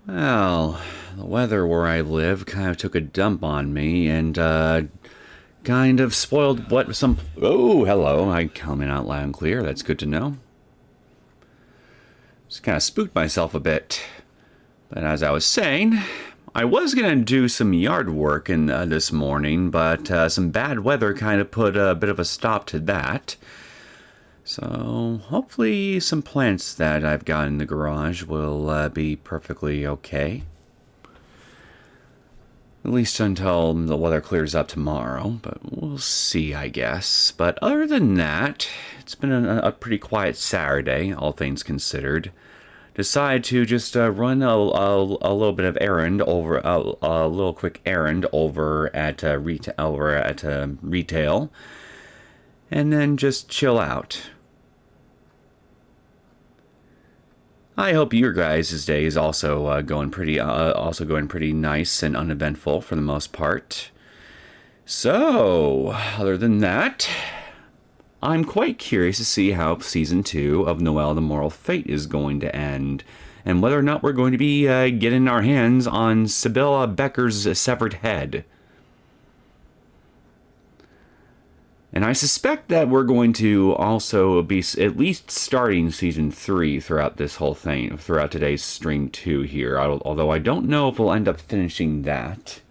Well, the weather where I live kind of took a dump on me and kind of spoiled what some. Oh, hello. I come in out loud and clear. That's good to know. Just kind of spooked myself a bit. But as I was saying, I was going to do some yard work this morning, but some bad weather kind of put a bit of a stop to that. So hopefully some plants that I've got in the garage will be perfectly okay. At least until the weather clears up tomorrow, but we'll see, I guess. But other than that, it's been a pretty quiet Saturday, all things considered. Decided to just run a little bit of errand over, a little quick errand over at retail, and then just chill out. I hope your guys' day is also going pretty nice and uneventful for the most part. So, other than that, I'm quite curious to see how Season 2 of Noel the Moral Fate is going to end, and whether or not we're going to be getting our hands on Cybilla Becker's severed head. And I suspect that we're going to also be at least starting Season 3 throughout this whole thing, throughout today's stream 2 here, although I don't know if we'll end up finishing that.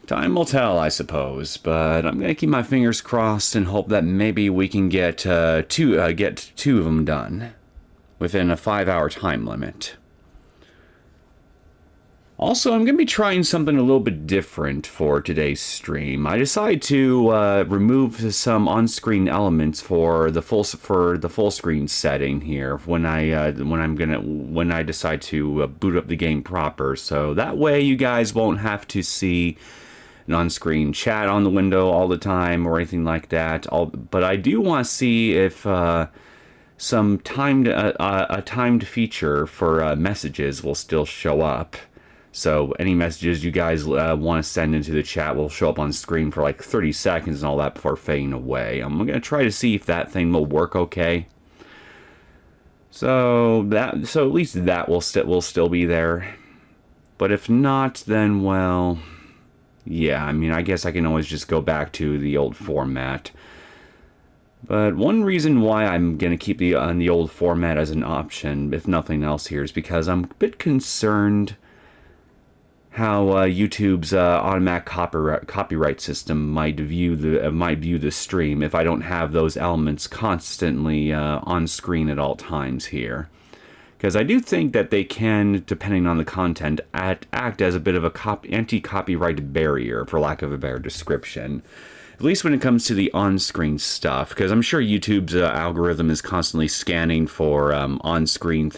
Time will tell, I suppose, but I'm going to keep my fingers crossed and hope that maybe we can get two of them done within a 5-hour time limit. Also, I'm going to be trying something a little bit different for today's stream. I decided to remove some on-screen elements for the full screen setting here when I decide to boot up the game proper. So that way, you guys won't have to see an on-screen chat on the window all the time or anything like that. But I do want to see if some timed feature for messages will still show up. So any messages you guys want to send into the chat will show up on screen for like 30 seconds and all that before fading away. I'm going to try to see if that thing will work okay. So at least that will still be there. But if not, then well, yeah, I mean, I guess I can always just go back to the old format. But one reason why I'm going to keep the old format as an option, if nothing else here, is because I'm a bit concerned how YouTube's automatic copyright system might view the stream if I don't have those elements constantly on screen at all times here. Because I do think that they can, depending on the content, act as a bit of a anti-copyright barrier, for lack of a better description. At least when it comes to the on-screen stuff, because I'm sure YouTube's algorithm is constantly scanning for on-screen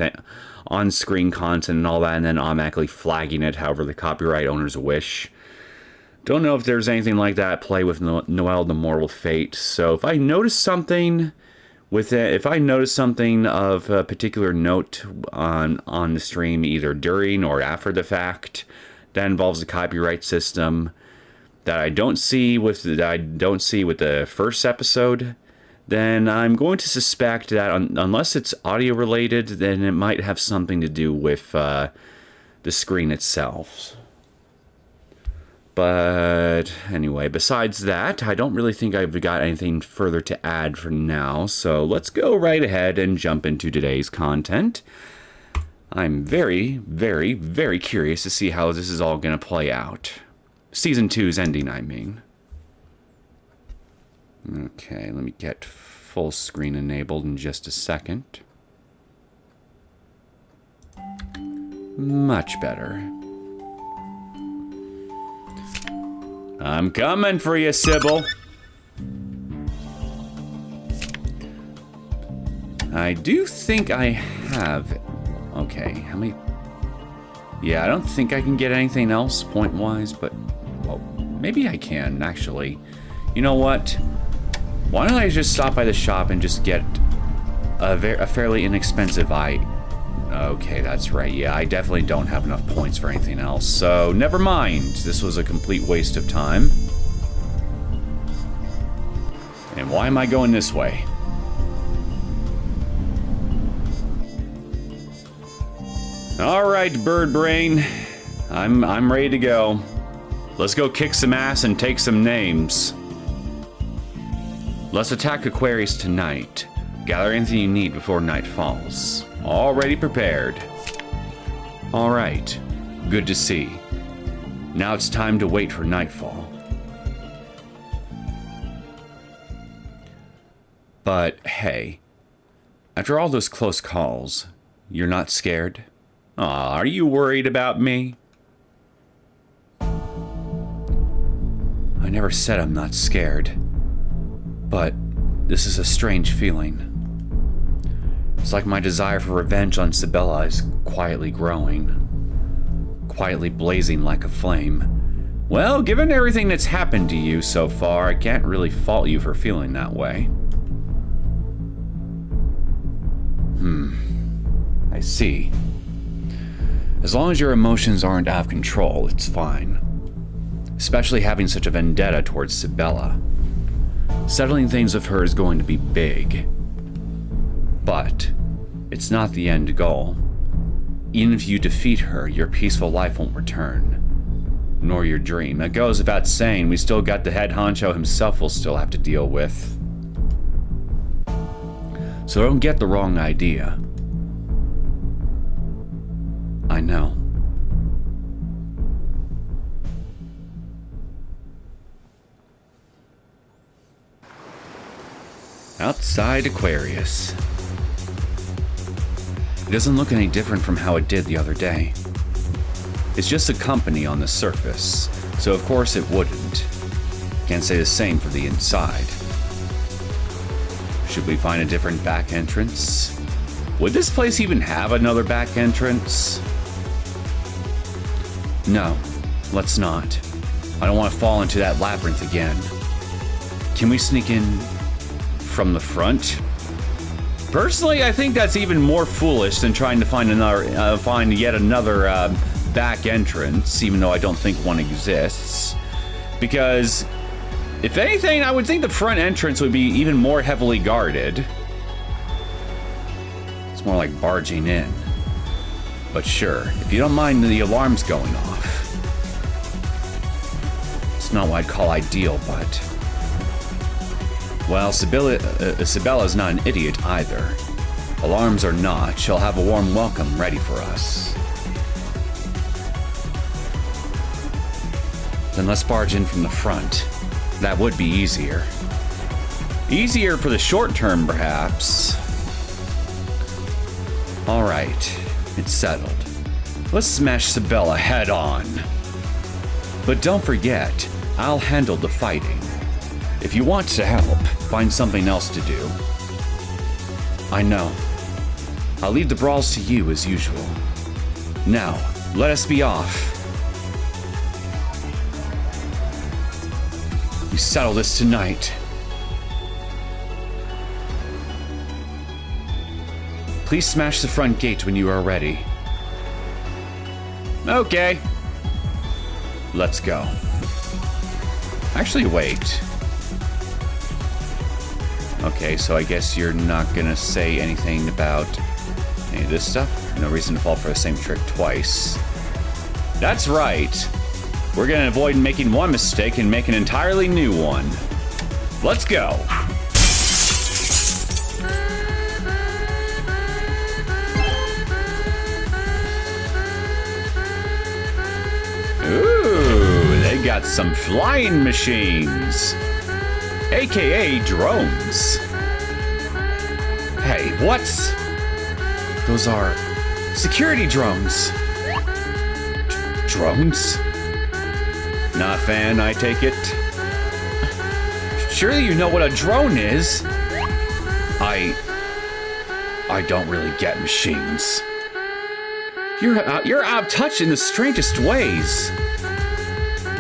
on-screen content and all that, and then automatically flagging it however the copyright owners wish. Don't know if there's anything like that at play with Noel the Mortal Fate. So if I notice something with it, if I notice something of a particular note on the stream, either during or after the fact, that involves the copyright system that I don't see with the first episode, then I'm going to suspect that unless it's audio related, then it might have something to do with the screen itself. But anyway, besides that, I don't really think I've got anything further to add for now. So let's go right ahead and jump into today's content. I'm very, very, very curious to see how this is all going to play out. Season 2's ending, I mean. Okay, let me get full screen enabled in just a second. Much better. I'm coming for you, Sybil. I do think I have... Okay, how many... Yeah, I don't think I can get anything else point-wise, but... Well, maybe I can, actually. You know what? Why don't I just stop by the shop and just get a fairly inexpensive Okay, that's right. Yeah, I definitely don't have enough points for anything else. So, never mind. This was a complete waste of time. And why am I going this way? Alright, Bird Brain. I'm ready to go. Let's go kick some ass and take some names. Let's attack Aquarius tonight. Gather anything you need before night falls. Already prepared. Alright, good to see. Now it's time to wait for nightfall. But hey, after all those close calls, you're not scared? Aw, are you worried about me? I never said I'm not scared. But this is a strange feeling. It's like my desire for revenge on Cybilla is quietly growing. Quietly blazing like a flame. Well, given everything that's happened to you so far, I can't really fault you for feeling that way. I see. As long as your emotions aren't out of control, it's fine. Especially having such a vendetta towards Cybilla. Settling things with her is going to be big. But it's not the end goal. Even if you defeat her, your peaceful life won't return. Nor your dream. It goes without saying, we still got the head honcho himself we'll still have to deal with. So don't get the wrong idea. I know. Outside Aquarius. It doesn't look any different from how it did the other day. It's just a company on the surface, so of course it wouldn't. Can't say the same for the inside. Should we find a different back entrance? Would this place even have another back entrance? No, let's not. I don't want to fall into that labyrinth again. Can we sneak in from the front? Personally, I think that's even more foolish than trying to find yet another back entrance, even though I don't think one exists. Because, if anything, I would think the front entrance would be even more heavily guarded. It's more like barging in. But sure, if you don't mind the alarms going off. It's not what I'd call ideal, but... Well, Cybilla's not an idiot either. Alarms or not, she'll have a warm welcome ready for us. Then let's barge in from the front. That would be easier. Easier for the short term, perhaps. Alright, it's settled. Let's smash Cybilla head on. But don't forget, I'll handle the fighting. If you want to help, find something else to do. I know. I'll leave the brawls to you as usual. Now, let us be off. We settle this tonight. Please smash the front gate when you are ready. Okay. Let's go. Actually, wait. Okay, so I guess you're not gonna say anything about any of this stuff? No reason to fall for the same trick twice. That's right. We're gonna avoid making one mistake and make an entirely new one. Let's go. Ooh, they got some flying machines. AKA drones. Hey, what? Those are security drones. Drones? Not a fan, I take it. Surely you know what a drone is. I don't really get machines. You're out of touch in the strangest ways.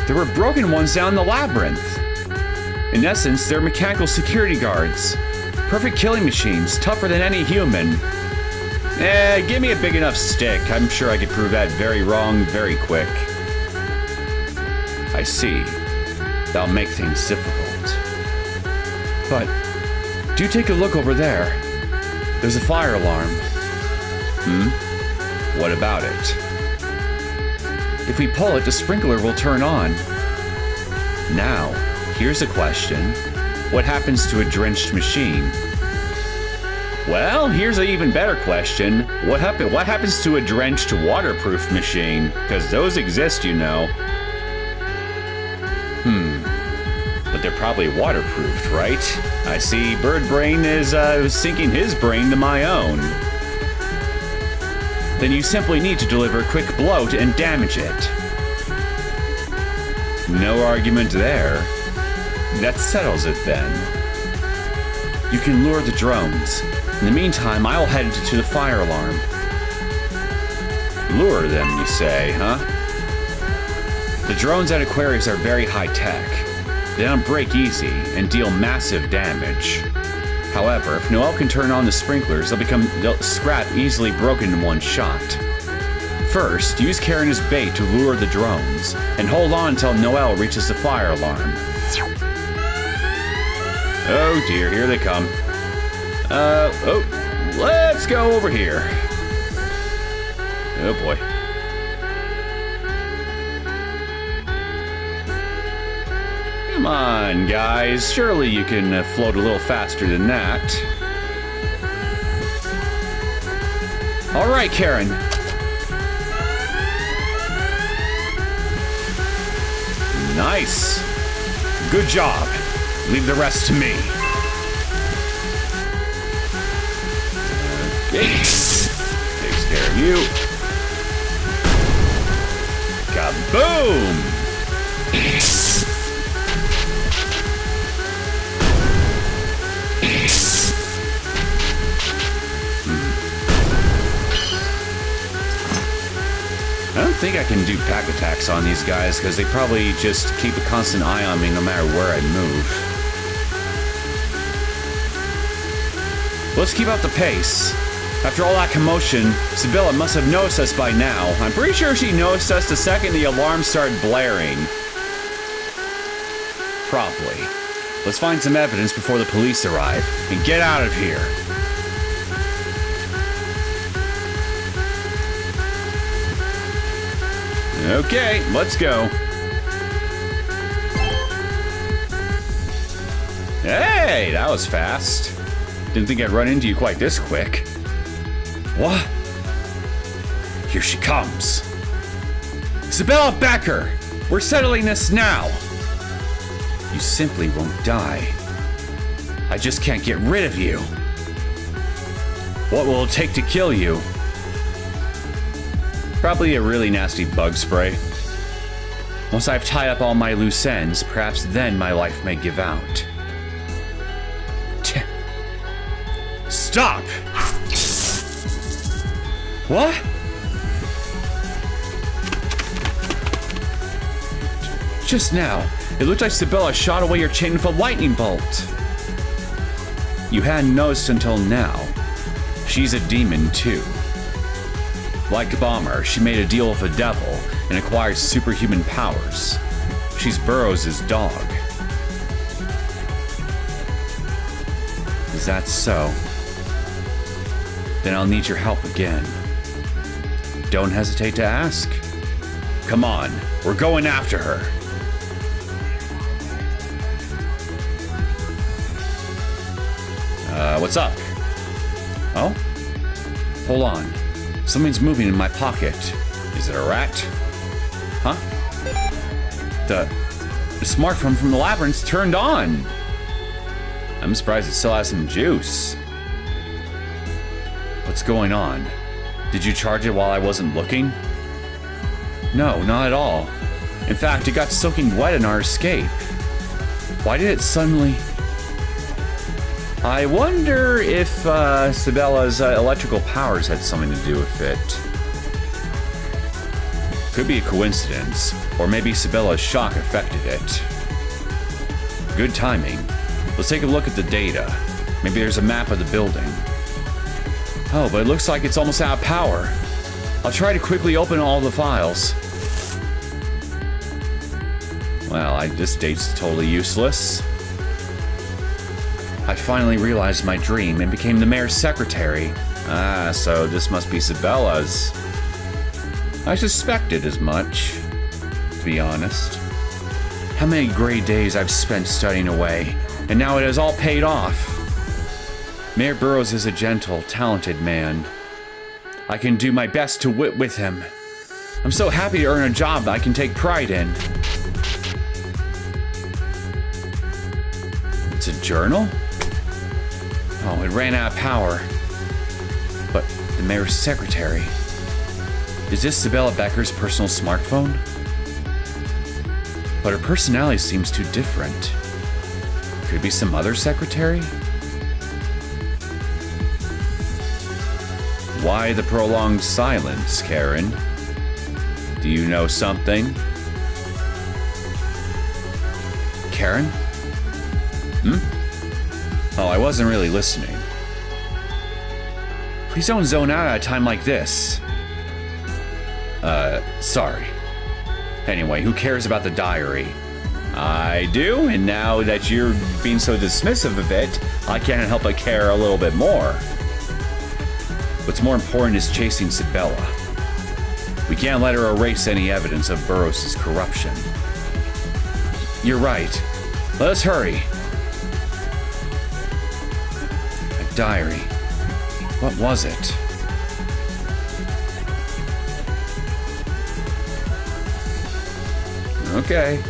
There were broken ones down the labyrinth. In essence, they're mechanical security guards. Perfect killing machines, tougher than any human. Give me a big enough stick. I'm sure I could prove that very wrong very quick. I see. That'll make things difficult. But do take a look over there. There's a fire alarm. What about it? If we pull it, the sprinkler will turn on. Now, here's a question. What happens to a drenched machine? Well, here's an even better question. What happens to a drenched waterproof machine? Because those exist, you know. But they're probably waterproofed, right? I see Bird Brain is syncing his brain to my own. Then you simply need to deliver a quick blow and damage it. No argument there. That settles it then. You can lure the drones. In the meantime, I'll head to the fire alarm. Lure them, you say, huh? The drones at Aquarius are very high-tech. They don't break easy and deal massive damage. However, if Noel can turn on the sprinklers, they'll scrap easily broken in one shot. First, use Caron as bait to lure the drones, and hold on until Noel reaches the fire alarm. Oh dear, here they come. Let's go over here. Oh boy. Come on, guys. Surely you can float a little faster than that. All right, Caron. Nice. Good job. Leave the rest to me. Okay. Takes care of you. Kaboom! I don't think I can do pack attacks on these guys because they probably just keep a constant eye on me no matter where I move. Let's keep up the pace. After all that commotion, Cybilla must have noticed us by now. I'm pretty sure she noticed us the second the alarm started blaring. Probably. Let's find some evidence before the police arrive and get out of here. Okay, let's go. Hey, that was fast. Didn't think I'd run into you quite this quick. What? Here she comes. Cybilla Becker! We're settling this now. You simply won't die. I just can't get rid of you. What will it take to kill you? Probably a really nasty bug spray. Once I've tied up all my loose ends, perhaps then my life may give out. Stop! What? Just now, it looked like Cybilla shot away your chain with a lightning bolt. You hadn't noticed until now. She's a demon too. Like Bomber, she made a deal with the devil and acquired superhuman powers. She's Burrows' dog. Is that so? Then I'll need your help again. Don't hesitate to ask. Come on, we're going after her. What's up? Oh? Hold on. Something's moving in my pocket. Is it a rat? Huh? The smartphone from the labyrinth's turned on. I'm surprised it still has some juice. What's going on? Did you charge it while I wasn't looking? No, not at all. In fact, it got soaking wet in our escape. Why did it suddenly... I wonder if Cybilla's electrical powers had something to do with it. Could be a coincidence, or maybe Cybilla's shock affected it. Good timing. Let's take a look at the data. Maybe there's a map of the building. Oh, but it looks like it's almost out of power. I'll try to quickly open all the files. Well, this date's totally useless. I finally realized my dream and became the mayor's secretary. Ah, so this must be Cybilla's. I suspected as much, to be honest. How many gray days I've spent studying away, and now it has all paid off. Mayor Burrows is a gentle, talented man. I can do my best to wit with him. I'm so happy to earn a job I can take pride in. It's a journal? Oh, it ran out of power. But the mayor's secretary... Is this Cybilla Becker's personal smartphone? But her personality seems too different. Could it be some other secretary? Why the prolonged silence, Caron? Do you know something? Caron? Oh, I wasn't really listening. Please don't zone out at a time like this. Sorry. Anyway, who cares about the diary? I do, and now that you're being so dismissive of it, I can't help but care a little bit more. What's more important is chasing Cybilla. We can't let her erase any evidence of Burrows' corruption. You're right. Let us hurry. A diary. What was it? Okay.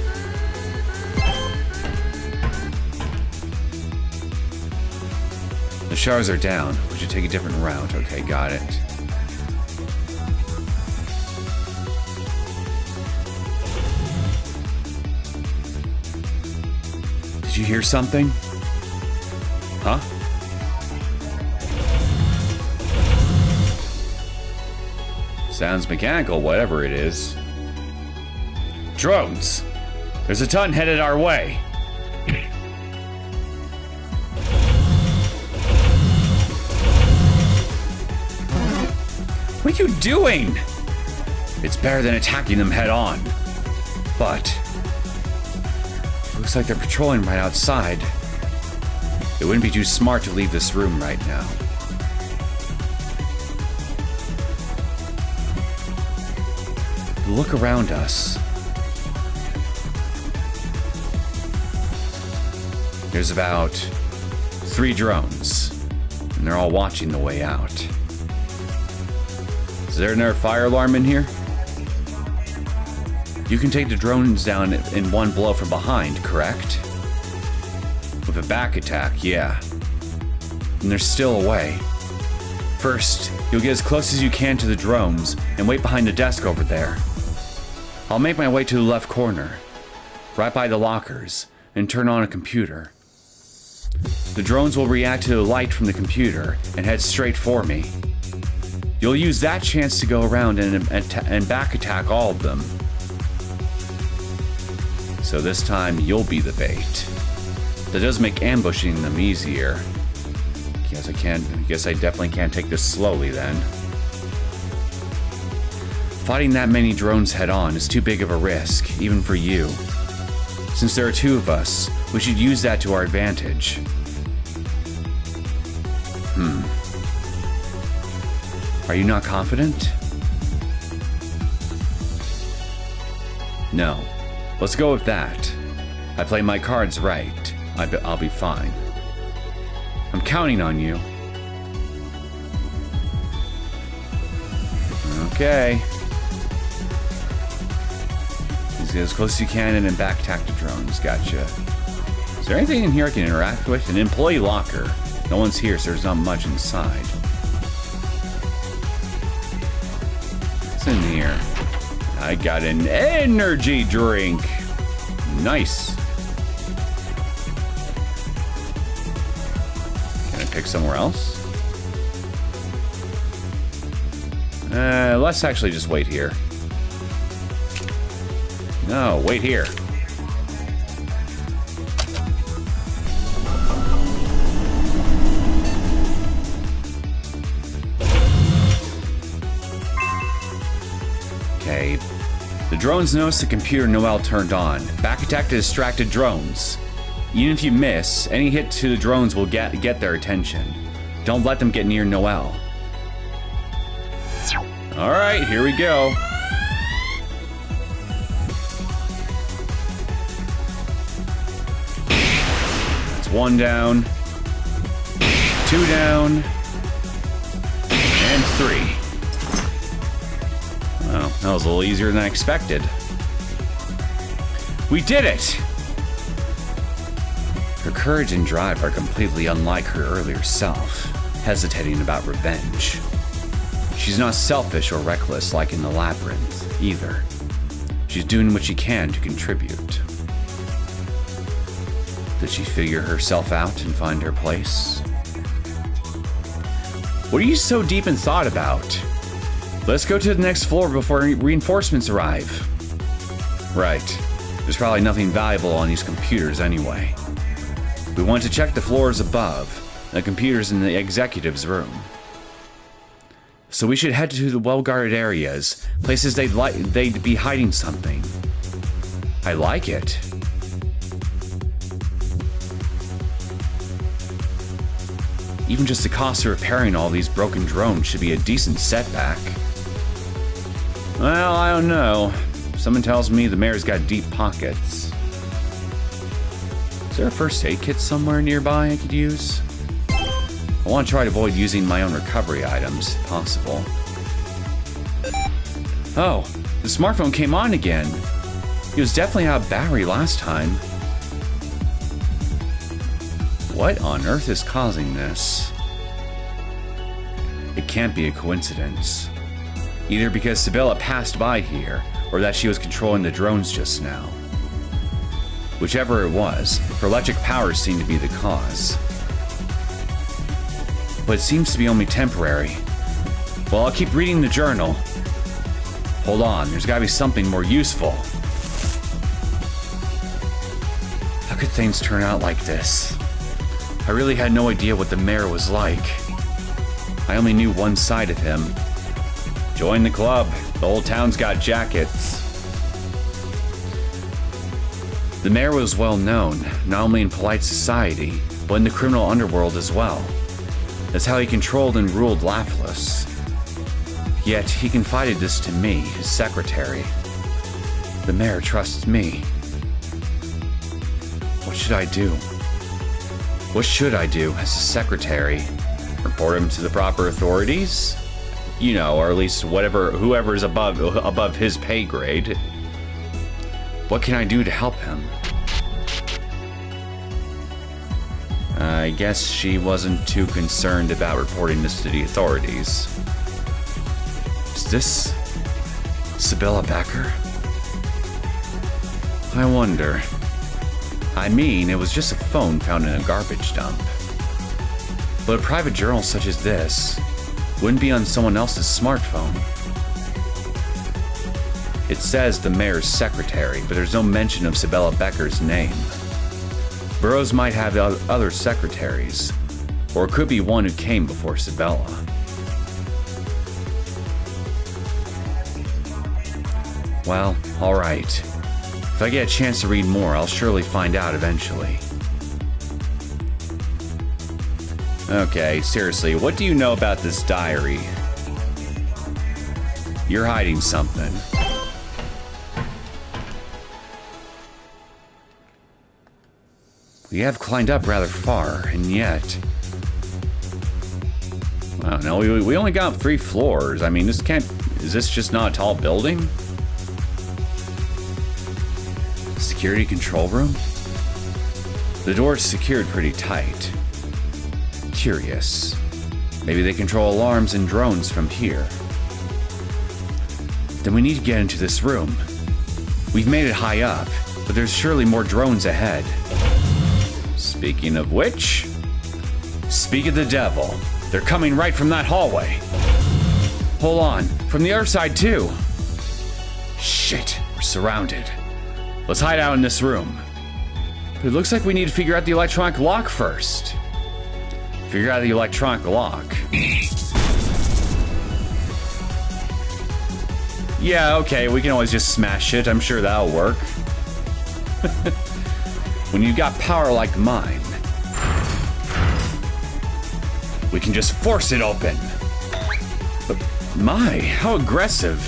The showers are down. We should take a different route. Okay, got it. Did you hear something? Huh? Sounds mechanical, whatever it is. Drones! There's a ton headed our way. What are you doing? It's better than attacking them head on. But it looks like they're patrolling right outside. It wouldn't be too smart to leave this room right now. Look around us. There's about 3 drones, and they're all watching the way out. Is there another fire alarm in here? You can take the drones down in one blow from behind, correct? With a back attack, yeah. And there's still a way. First, you'll get as close as you can to the drones and wait behind the desk over there. I'll make my way to the left corner, right by the lockers, and turn on a computer. The drones will react to the light from the computer and head straight for me. You'll use that chance to go around and back attack all of them. So this time, you'll be the bait. That does make ambushing them easier. Guess I definitely can't take this slowly then. Fighting that many drones head-on is too big of a risk, even for you. Since there are two of us, we should use that to our advantage. Are you not confident? No. Let's go with that. I play my cards right. I'll be fine. I'm counting on you. Okay. Just get as close as you can and then back attack the drones. Gotcha. Is there anything in here I can interact with? An employee locker. No one's here, so there's not much inside. What's in here? I got an energy drink. Nice. Can I pick somewhere else? Let's actually just wait here. No, wait here. Okay. The drones notice the computer Noel turned on. Back attack to distracted drones. Even if you miss, any hit to the drones will get their attention. Don't let them get near Noel. Alright, here we go. That's one down. Two down. And three. Well, that was a little easier than I expected. We did it! Her courage and drive are completely unlike her earlier self, hesitating about revenge. She's not selfish or reckless like in the labyrinth, either. She's doing what she can to contribute. Did she figure herself out and find her place? What are you so deep in thought about? Let's go to the next floor before reinforcements arrive. Right. There's probably nothing valuable on these computers anyway. We want to check the floors above, the computers in the executive's room. So we should head to the well-guarded areas, places they'd be hiding something. I like it. Even just the cost of repairing all these broken drones should be a decent setback. Well, I don't know. Someone tells me the mayor's got deep pockets. Is there a first aid kit somewhere nearby I could use? I want to try to avoid using my own recovery items, if possible. Oh, the smartphone came on again. It was definitely out of battery last time. What on earth is causing this? It can't be a coincidence. Either because Cybilla passed by here, or that she was controlling the drones just now. Whichever it was, her electric powers seem to be the cause. But it seems to be only temporary. Well, I'll keep reading the journal. Hold on, there's gotta be something more useful. How could things turn out like this? I really had no idea what the mayor was like. I only knew one side of him. Join the club. The whole town's got jackets. The mayor was well known, not only in polite society, but in the criminal underworld as well. That's how he controlled and ruled Laughless. Yet he confided this to me, his secretary. The mayor trusts me. What should I do? What should I do as his secretary? Report him to the proper authorities? You know, or at least whoever is above his pay grade. What can I do to help him? I guess she wasn't too concerned about reporting this to the authorities. Is this Cybilla Becker? I wonder. I mean, it was just a phone found in a garbage dump. But a private journal such as this, Wouldn't be on someone else's smartphone. It says the mayor's secretary, but there's no mention of Cybilla Becker's name. Burrows might have other secretaries, or it could be one who came before Cybilla. Well, alright. If I get a chance to read more, I'll surely find out eventually. Okay, seriously, what do you know about this diary? You're hiding something. We have climbed up rather far, and yet... I don't know, we only got 3 floors. I mean, this can't... Is this just not a tall building? Security control room? The door is secured pretty tight. Curious. Maybe they control alarms and drones from here. Then we need to get into this room. We've made it high up, but there's surely more drones ahead. Speaking of which, speak of the devil. They're coming right from that hallway. Hold on, from the other side too. Shit, we're surrounded. Let's hide out in this room. But it looks like we need to figure out the electronic lock first. Figure out the electronic lock. Yeah, okay, we can always just smash it. I'm sure that'll work. When you've got power like mine, we can just force it open. But my, how aggressive.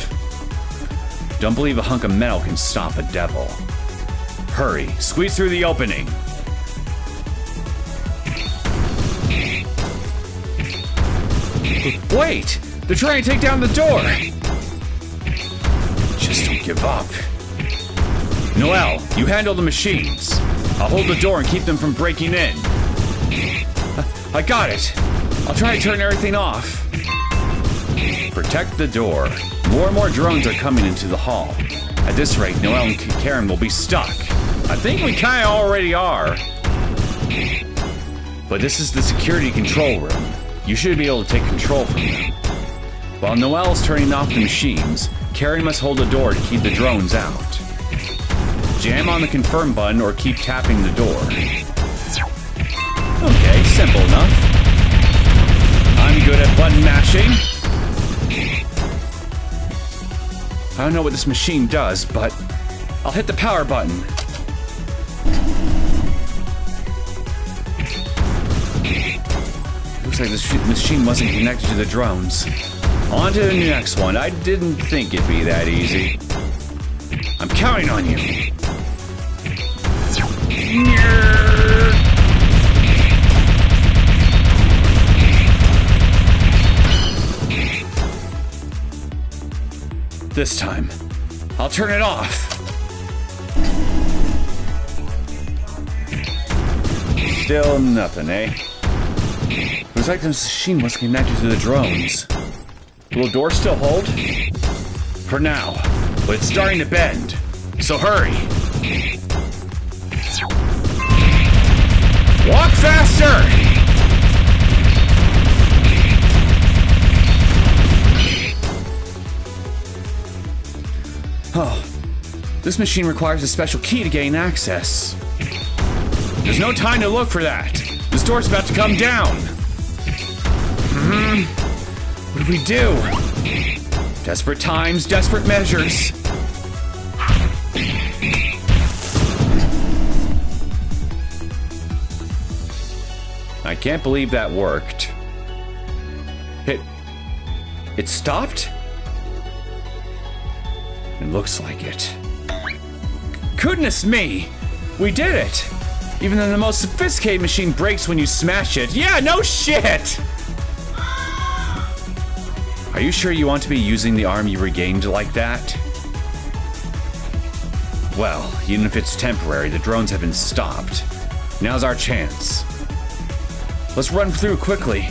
Don't believe a hunk of metal can stop a devil. Hurry, squeeze through the opening. Wait! They're trying to take down the door! Just don't give up. Noel, you handle the machines. I'll hold the door and keep them from breaking in. I got it. I'll try to turn everything off. Protect the door. More and more drones are coming into the hall. At this rate, Noel and Caron will be stuck. I think we kinda already are. But this is the security control room. You should be able to take control from them. While Noel's turning off the machines, Caron must hold the door to keep the drones out. Jam on the confirm button or keep tapping the door. Okay, simple enough. I'm good at button mashing. I don't know what this machine does, but I'll hit the power button. Looks like this machine wasn't connected to the drones. On to the next one. I didn't think it'd be that easy. I'm counting on you. This time, I'll turn it off. Still nothing, eh? Looks like the machine was connected to the drones. Will the door still hold? For now, but it's starting to bend, so hurry. Walk faster! Oh, this machine requires a special key to gain access. There's no time to look for that. This door's about to come down. What do we do? Desperate times, desperate measures. I can't believe that worked. It stopped? It looks like it. Goodness me! We did it! Even then the most sophisticated machine breaks when you smash it. Yeah, no shit! Are you sure you want to be using the arm you regained like that? Well, even if it's temporary, the drones have been stopped. Now's our chance. Let's run through quickly.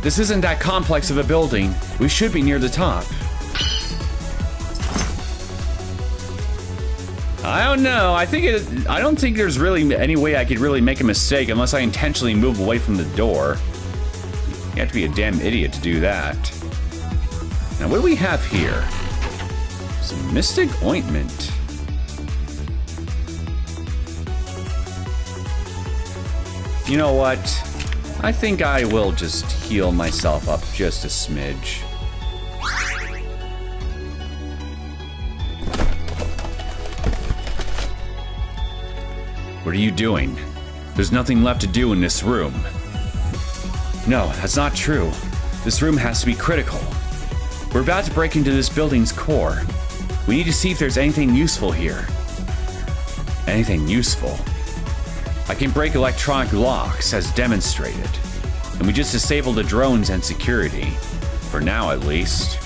This isn't that complex of a building. We should be near the top. I don't know. I don't think there's really any way I could really make a mistake unless I intentionally move away from the door. You have to be a damn idiot to do that. Now, what do we have here? Some mystic ointment. You know what? I think I will just heal myself up just a smidge. What are you doing? There's nothing left to do in this room. No, that's not true. This room has to be critical. We're about to break into this building's core. We need to see if there's anything useful here. Anything useful? I can break electronic locks, as demonstrated. And we just disabled the drones and security. For now, at least.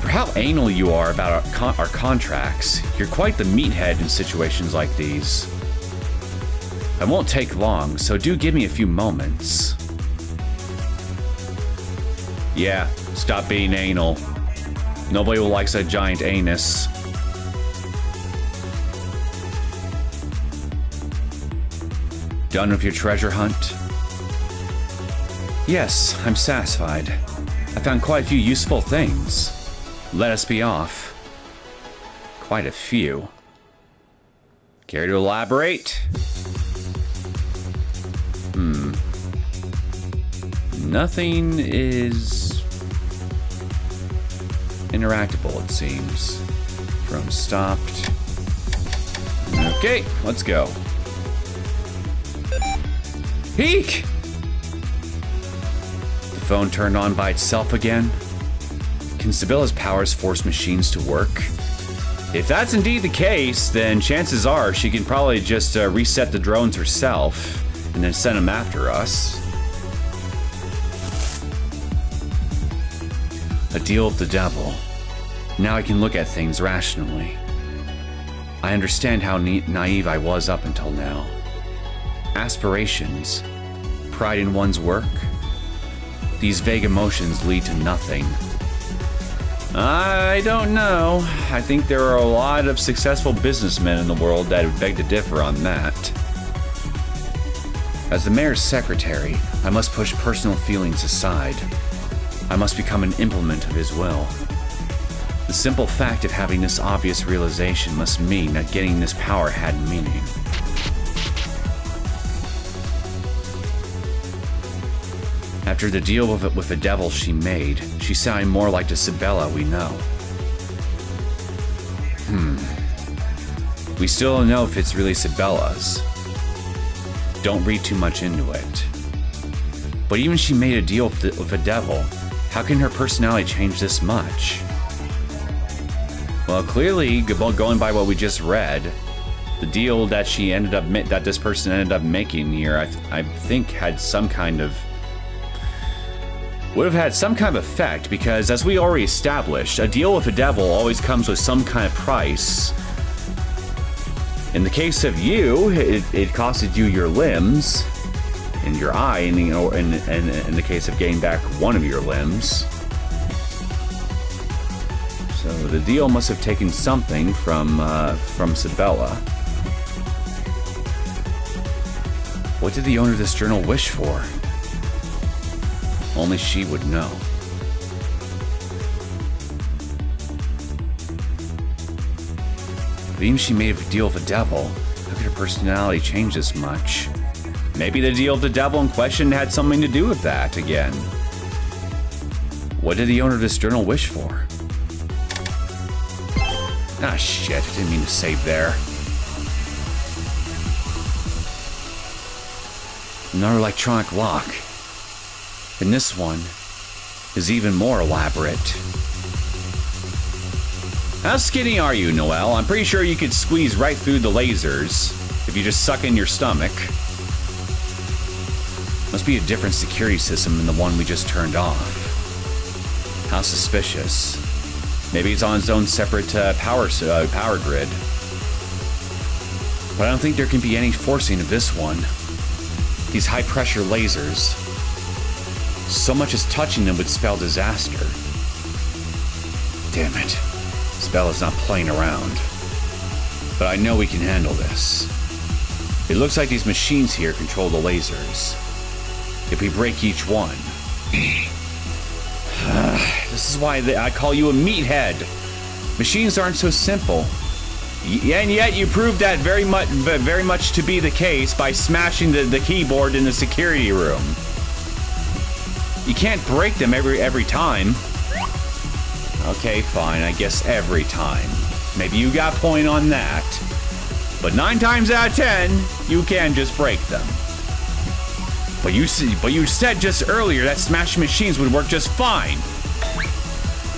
For how anal you are about our contracts, you're quite the meathead in situations like these. I won't take long, so do give me a few moments. Yeah, stop being anal. Nobody likes a giant anus. Done with your treasure hunt? Yes, I'm satisfied. I found quite a few useful things. Let us be off. Quite a few. Care to elaborate? Nothing is interactable, it seems. Drone stopped. Okay, let's go. Eek! The phone turned on by itself again. Can Cybilla's powers force machines to work? If that's indeed the case, then chances are she can probably just reset the drones herself and then send them after us. A deal with the devil. Now I can look at things rationally. I understand how naive I was up until now. Aspirations, pride in one's work. These vague emotions lead to nothing. I don't know. I think there are a lot of successful businessmen in the world that would beg to differ on that. As the mayor's secretary, I must push personal feelings aside. I must become an implement of his will. The simple fact of having this obvious realization must mean that getting this power had meaning. After the deal with the devil she made, she sounded more like the Cybilla we know. We still don't know if it's really Cybilla's. Don't read too much into it. But even she made a deal with the devil, how can her personality change this much? Well, clearly, going by what we just read, the deal that this person ended up making here, I think had some kind of would have had some kind of effect, because as we already established, a deal with the devil always comes with some kind of price. In the case of you, it costed you your limbs and your eye, and in the case of getting back one of your limbs. So the deal must have taken something from Cybilla. What did the owner of this journal wish for? Only she would know. But even she made a deal with the devil. How could her personality change this much? Maybe the deal with the devil in question had something to do with that again. What did the owner of this journal wish for? Ah, shit, I didn't mean to save there. Another electronic lock. And this one is even more elaborate. How skinny are you, Noel? I'm pretty sure you could squeeze right through the lasers if you just suck in your stomach. Must be a different security system than the one we just turned off. How suspicious. Maybe it's on its own separate power grid. But I don't think there can be any forcing of this one. These high-pressure lasers. So much as touching them would spell disaster. Damn it. Cybilla's not playing around. But I know we can handle this. It looks like these machines here control the lasers. If we break each one... This is why I call you a meathead. Machines aren't so simple. And yet you proved that very much to be the case by smashing the keyboard in the security room. You can't break them every time. Okay, fine, I guess every time. Maybe you got a point on that. But 9 times out of 10, you can just break them. But you said just earlier that smashing machines would work just fine.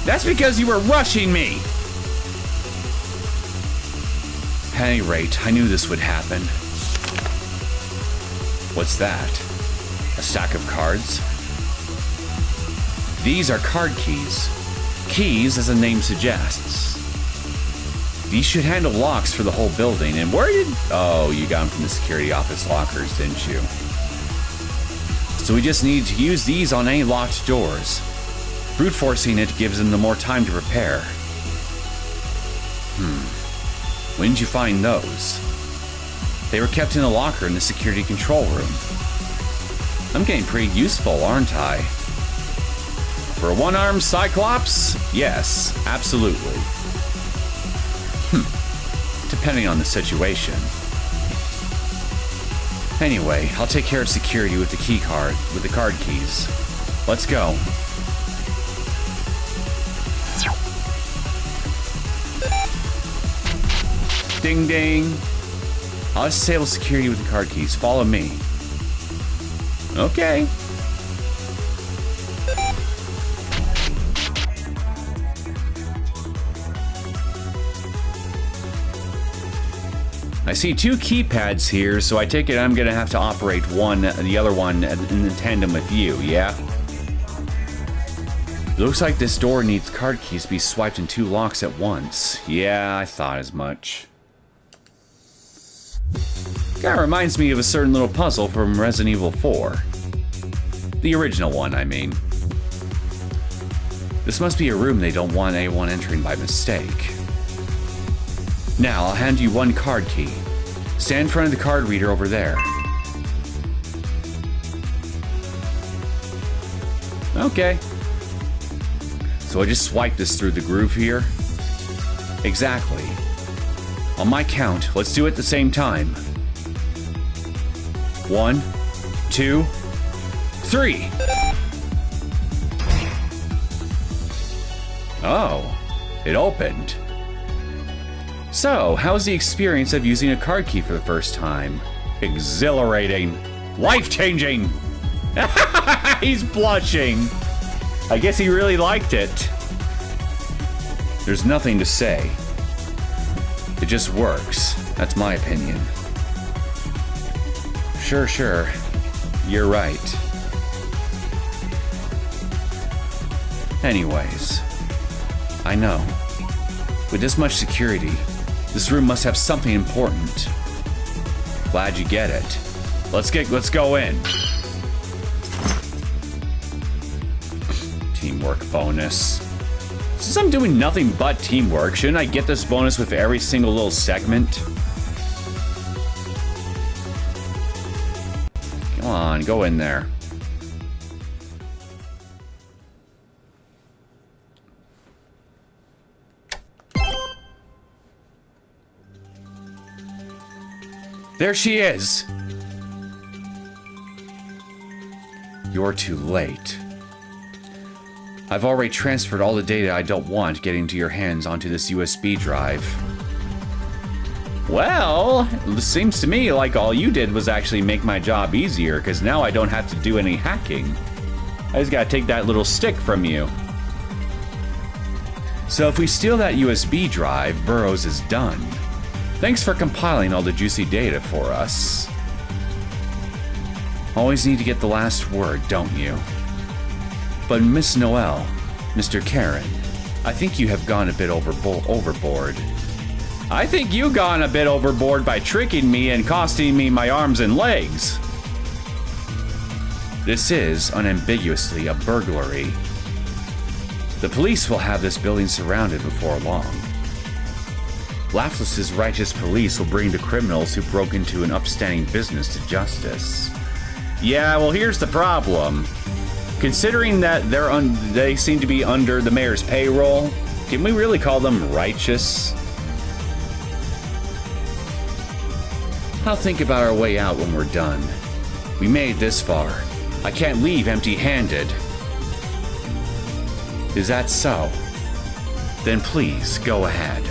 That's because you were rushing me. At any rate, I knew this would happen. What's that? A stack of cards? These are card keys. Keys, as the name suggests. These should handle locks for the whole building. And where did... Oh, you got them from the security office lockers, didn't you? So we just need to use these on any locked doors. Brute forcing it gives them the more time to prepare. When did you find those? They were kept in a locker in the security control room. I'm getting pretty useful, aren't I? For a one-armed Cyclops? Yes, absolutely. Depending on the situation. Anyway, I'll take care of security with the card keys. Let's go. Ding ding. I'll disable security with the card keys. Follow me. Okay. I see 2 keypads here, so I take it I'm gonna have to operate the other one in tandem with you, yeah? It looks like this door needs card keys to be swiped in 2 locks at once. Yeah, I thought as much. Kinda reminds me of a certain little puzzle from Resident Evil 4. The original one, I mean. This must be a room they don't want anyone entering by mistake. Now, I'll hand you 1 card key. Stand in front of the card reader over there. Okay. So I just swipe this through the groove here? Exactly. On my count, let's do it at the same time. 1, 2, 3. Oh, it opened. So, how's the experience of using a card key for the first time? Exhilarating. Life-changing. He's blushing. I guess he really liked it. There's nothing to say. It just works. That's my opinion. Sure. You're right. Anyways, I know. With this much security, this room must have something important. Glad you get it. Let's go in. Teamwork bonus. Since I'm doing nothing but teamwork, shouldn't I get this bonus with every single little segment? Come on, go in there. There she is! You're too late. I've already transferred all the data I don't want getting to your hands onto this USB drive. Well, it seems to me like all you did was actually make my job easier, because now I don't have to do any hacking. I just gotta take that little stick from you. So if we steal that USB drive, Burrows is done. Thanks for compiling all the juicy data for us. Always need to get the last word, don't you? But Miss Noel, Mr. Caron, I think you have gone a bit overboard. I think you gone a bit overboard by tricking me and costing me my arms and legs. This is unambiguously a burglary. The police will have this building surrounded before long. Laughless's righteous police will bring the criminals who broke into an upstanding business to justice. Yeah, well, here's the problem. Considering that they seem to be under the mayor's payroll, can we really call them righteous? I'll think about our way out when we're done. We made it this far. I can't leave empty-handed. Is that so? Then please, go ahead.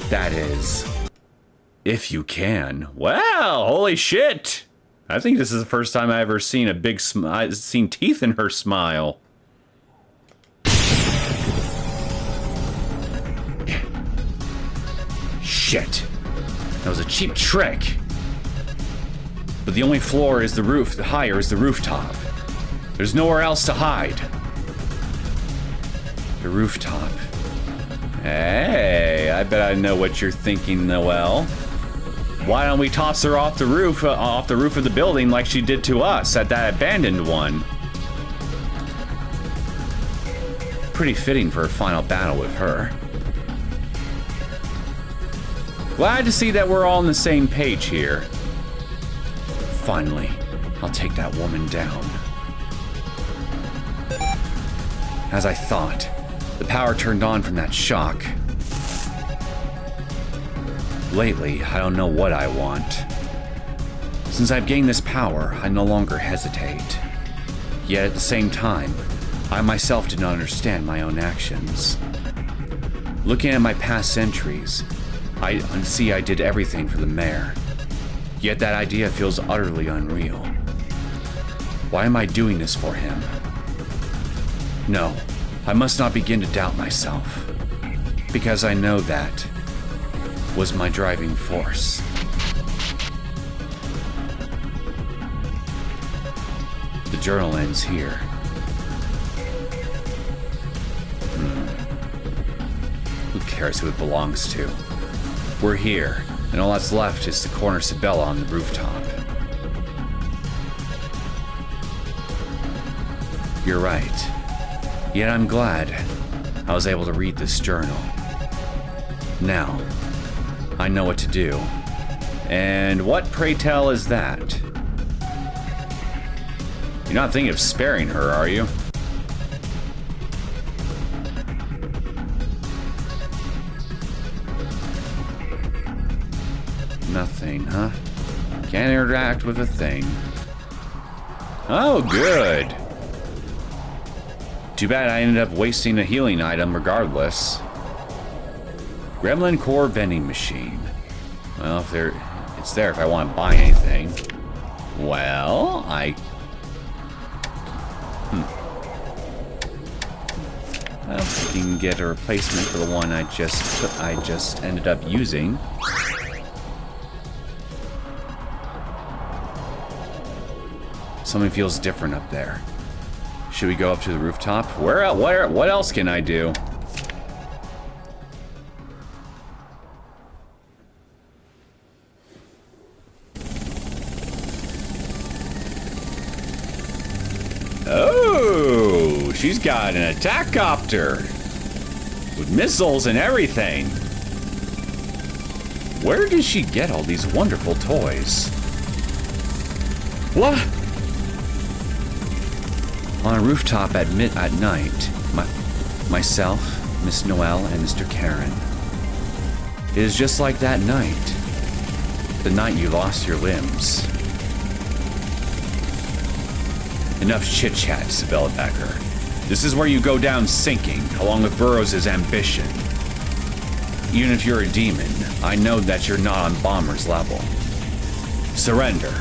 That is, if you can. Wow, holy shit! I think this is the first time I've ever seen a big seen teeth in her smile. Shit. That was a cheap trick. But the only floor is the roof. The higher is the rooftop. There's nowhere else to hide. The rooftop. Hey, I bet I know what you're thinking, Noel. Why don't we toss her off the roof of the building like she did to us at that abandoned one? Pretty fitting for a final battle with her. Glad to see that we're all on the same page here. Finally, I'll take that woman down. As I thought, the power turned on from that shock. Lately, I don't know what I want. Since I've gained this power, I no longer hesitate. Yet at the same time, I myself did not understand my own actions. Looking at my past entries, I see I did everything for the mayor. Yet that idea feels utterly unreal. Why am I doing this for him? No, I must not begin to doubt myself, because I know that was my driving force. The journal ends here. Who cares who it belongs to? We're here, and all that's left is the corner Cybilla on the rooftop. You're right. Yet I'm glad I was able to read this journal. Now, I know what to do. And what, pray tell, is that? You're not thinking of sparing her, are you? Nothing, huh? Can't interact with a thing. Oh, good. Too bad I ended up wasting a healing item regardless. Gremlin core vending machine. Well, it's there if I want to buy anything. Well, I can get a replacement for the one I just ended up using. Something feels different up there. Should we go up to the rooftop? What else can I do? Oh, she's got an attack copter with missiles and everything. Where does she get all these wonderful toys? What? On a rooftop at night, myself, Miss Noel, and Mr. Caron. It is just like that night. The night you lost your limbs. Enough chit-chat, Cybilla Becker. This is where you go down sinking, along with Burrows' ambition. Even if you're a demon, I know that you're not on Bomber's level. Surrender.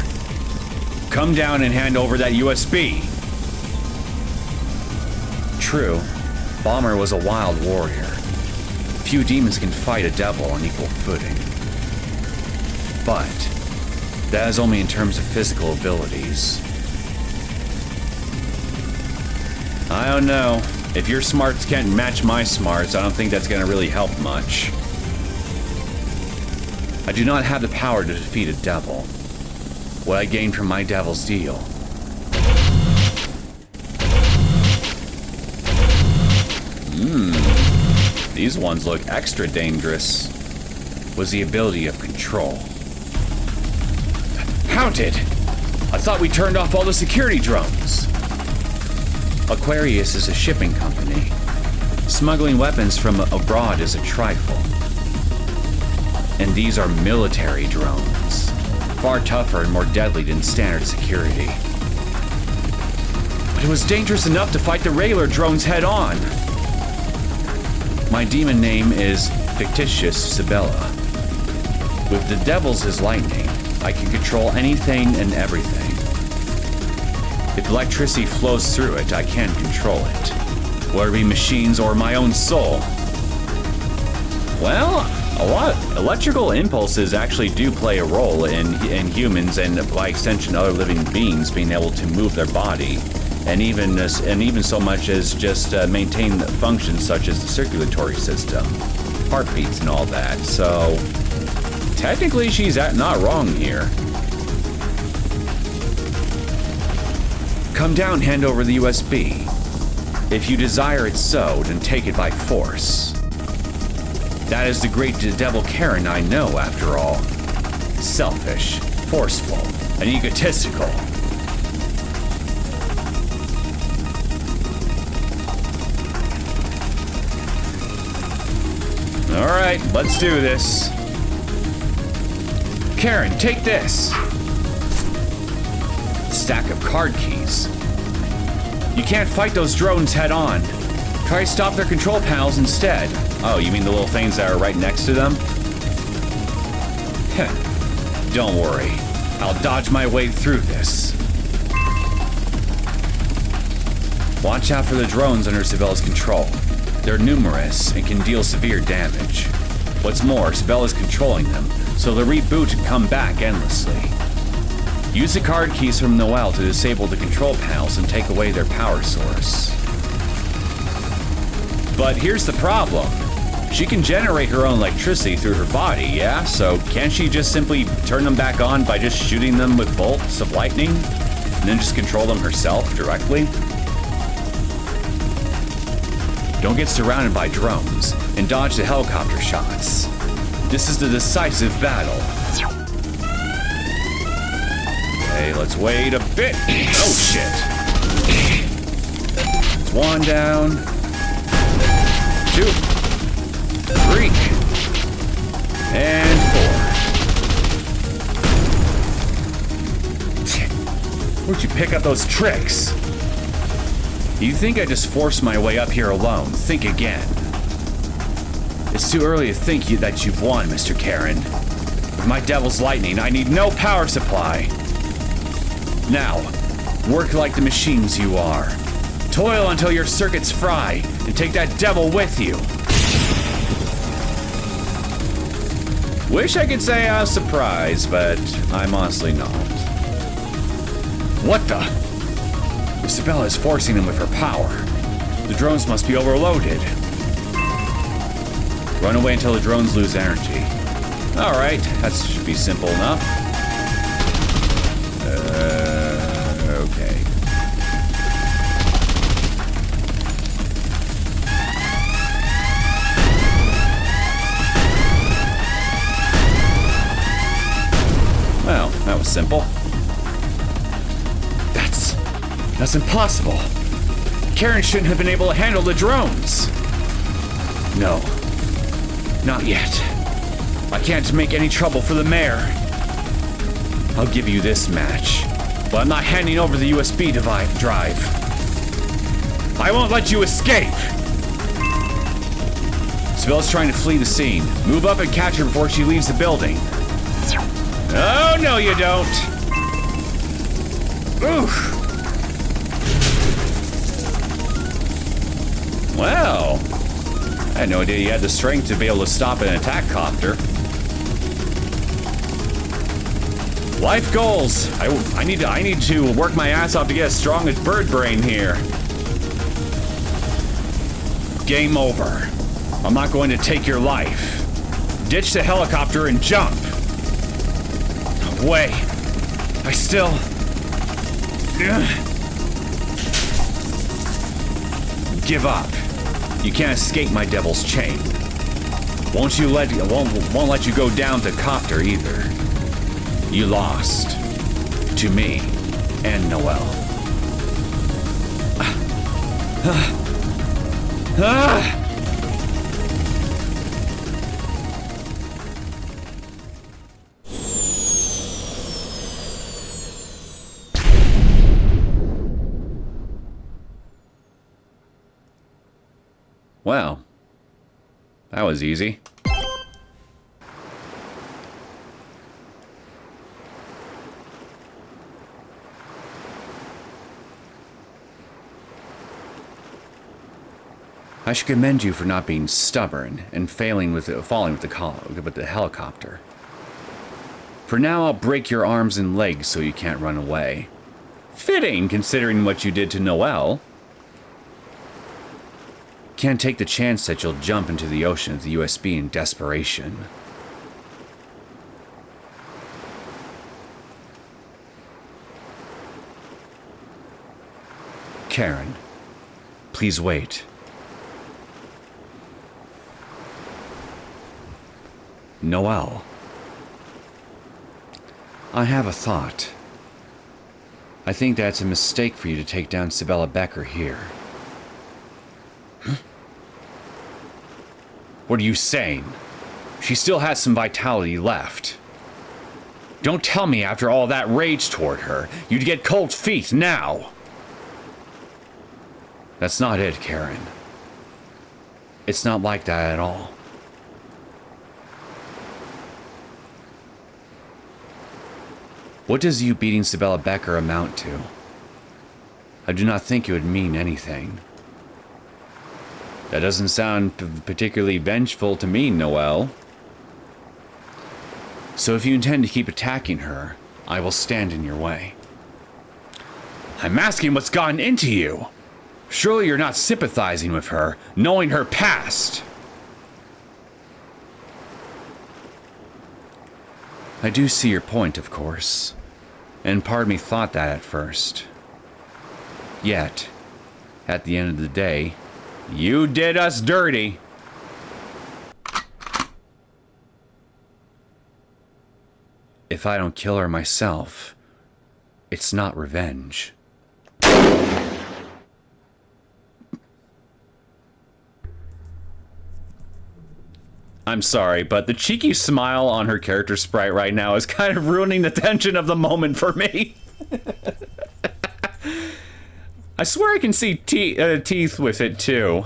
Come down and hand over that USB. True, Bomber was a wild warrior. Few demons can fight a devil on equal footing. But that is only in terms of physical abilities. I don't know. If your smarts can't match my smarts, I don't think that's gonna really help much. I do not have the power to defeat a devil. What I gained from my devil's deal. These ones look extra dangerous. Was the ability of control. How did? I thought we turned off all the security drones. Aquarius is a shipping company. Smuggling weapons from abroad is a trifle. And these are military drones. Far tougher and more deadly than standard security. But it was dangerous enough to fight the regular drones head-on. My demon name is fictitious Cybilla. With the devils as lightning, I can control anything and everything. If electricity flows through it, I can control it. Whether it be machines or my own soul. Well, a lot of electrical impulses actually do play a role in humans and by extension other living beings being able to move their body. And even so much as just maintain functions such as the circulatory system, heartbeats and all that. So technically she's not wrong here. Come down, hand over the USB. If you desire it so, then take it by force. That is the great devil Caron I know, after all. Selfish, forceful, and egotistical. Alright, let's do this. Caron, take this. Stack of card keys. You can't fight those drones head on. Try to stop their control panels instead. Oh, you mean the little things that are right next to them? Don't worry. I'll dodge my way through this. Watch out for the drones under Cybilla's control. They're numerous and can deal severe damage. What's more, Cybilla's controlling them, so they'll reboot and come back endlessly. Use the card keys from Noel to disable the control panels and take away their power source. But here's the problem. She can generate her own electricity through her body, yeah? So can't she just simply turn them back on by just shooting them with bolts of lightning? And then just control them herself directly? Don't get surrounded by drones and dodge the helicopter shots. This is the decisive battle. Okay, let's wait a bit. Oh shit. It's one down. 2, 3, and 4. Where'd you pick up those tricks? You think I just forced my way up here alone? Think again. It's too early to think that you've won, Mr. Caron. With my devil's lightning, I need no power supply. Now, work like the machines you are. Toil until your circuits fry, and take that devil with you. Wish I could say I was surprised, but I'm honestly not. What the? If Cybilla is forcing them with her power, the drones must be overloaded. Run away until the drones lose energy. Alright, that should be simple enough. Okay. Well, that was simple. That's impossible. Caron shouldn't have been able to handle the drones. No, not yet. I can't make any trouble for the mayor. I'll give you this match, but I'm not handing over the USB drive. I won't let you escape. Cybilla's trying to flee the scene. Move up and catch her before she leaves the building. Oh, no you don't. Oof. Well, I had no idea you had the strength to be able to stop an attack copter. Life goals. I need to work my ass off to get as strong as bird brain here. Game over. I'm not going to take your life. Ditch the helicopter and jump. Wait. I still... Give up. You can't escape my devil's chain. Won't let you go down to copter either. You lost. To me and Noel. Well, that was easy. I should commend you for not being stubborn and falling with the helicopter. For now, I'll break your arms and legs so you can't run away. Fitting, considering what you did to Noel. Can't take the chance that you'll jump into the ocean of the USB in desperation. Caron, please wait. Noel, I have a thought. I think that's a mistake for you to take down Cybilla Becker here. Huh? What are you saying? She still has some vitality left. Don't tell me after all that rage toward her, you'd get cold feet now. That's not it, Caron. It's not like that at all. What does you beating Cybilla Becker amount to? I do not think it would mean anything. That doesn't sound particularly vengeful to me, Noel. So if you intend to keep attacking her, I will stand in your way. I'm asking what's gotten into you. Surely you're not sympathizing with her, knowing her past. I do see your point, of course. And part of me thought that at first. Yet, at the end of the day, you did us dirty. If I don't kill her myself, it's not revenge. I'm sorry, but the cheeky smile on her character sprite right now is kind of ruining the tension of the moment for me. I swear I can see teeth with it too.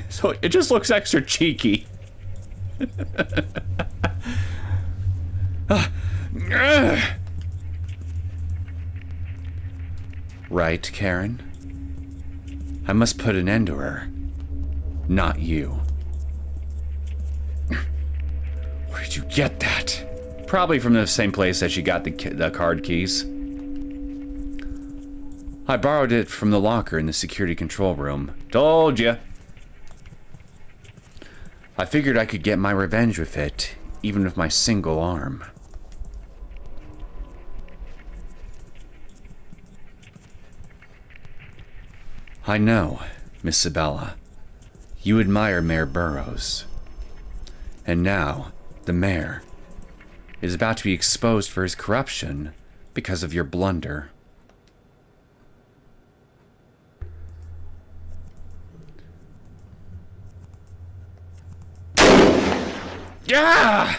So it just looks extra cheeky. Right, Caron? I must put an end to her. Not you. Where did you get that? Probably from the same place that she got the card keys. I borrowed it from the locker in the security control room. Told ya. I figured I could get my revenge with it, even with my single arm. I know, Miss Cybilla. You admire Mayor Burrows. And now, the mayor is about to be exposed for his corruption because of your blunder. Yeah!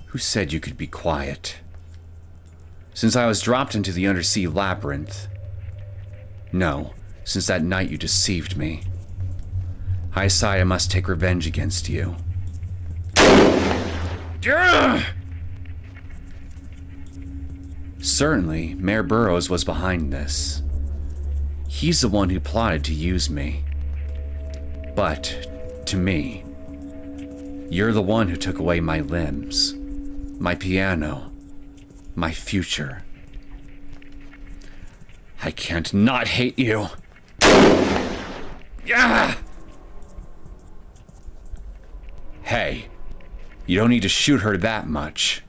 Who said you could be quiet? Since I was dropped into the undersea labyrinth. No, since that night you deceived me. I decide I must take revenge against you. Certainly, Mayor Burrows was behind this. He's the one who plotted to use me. But, to me, you're the one who took away my limbs, my piano, my future. I can't not hate you. Yeah! Hey, you don't need to shoot her that much.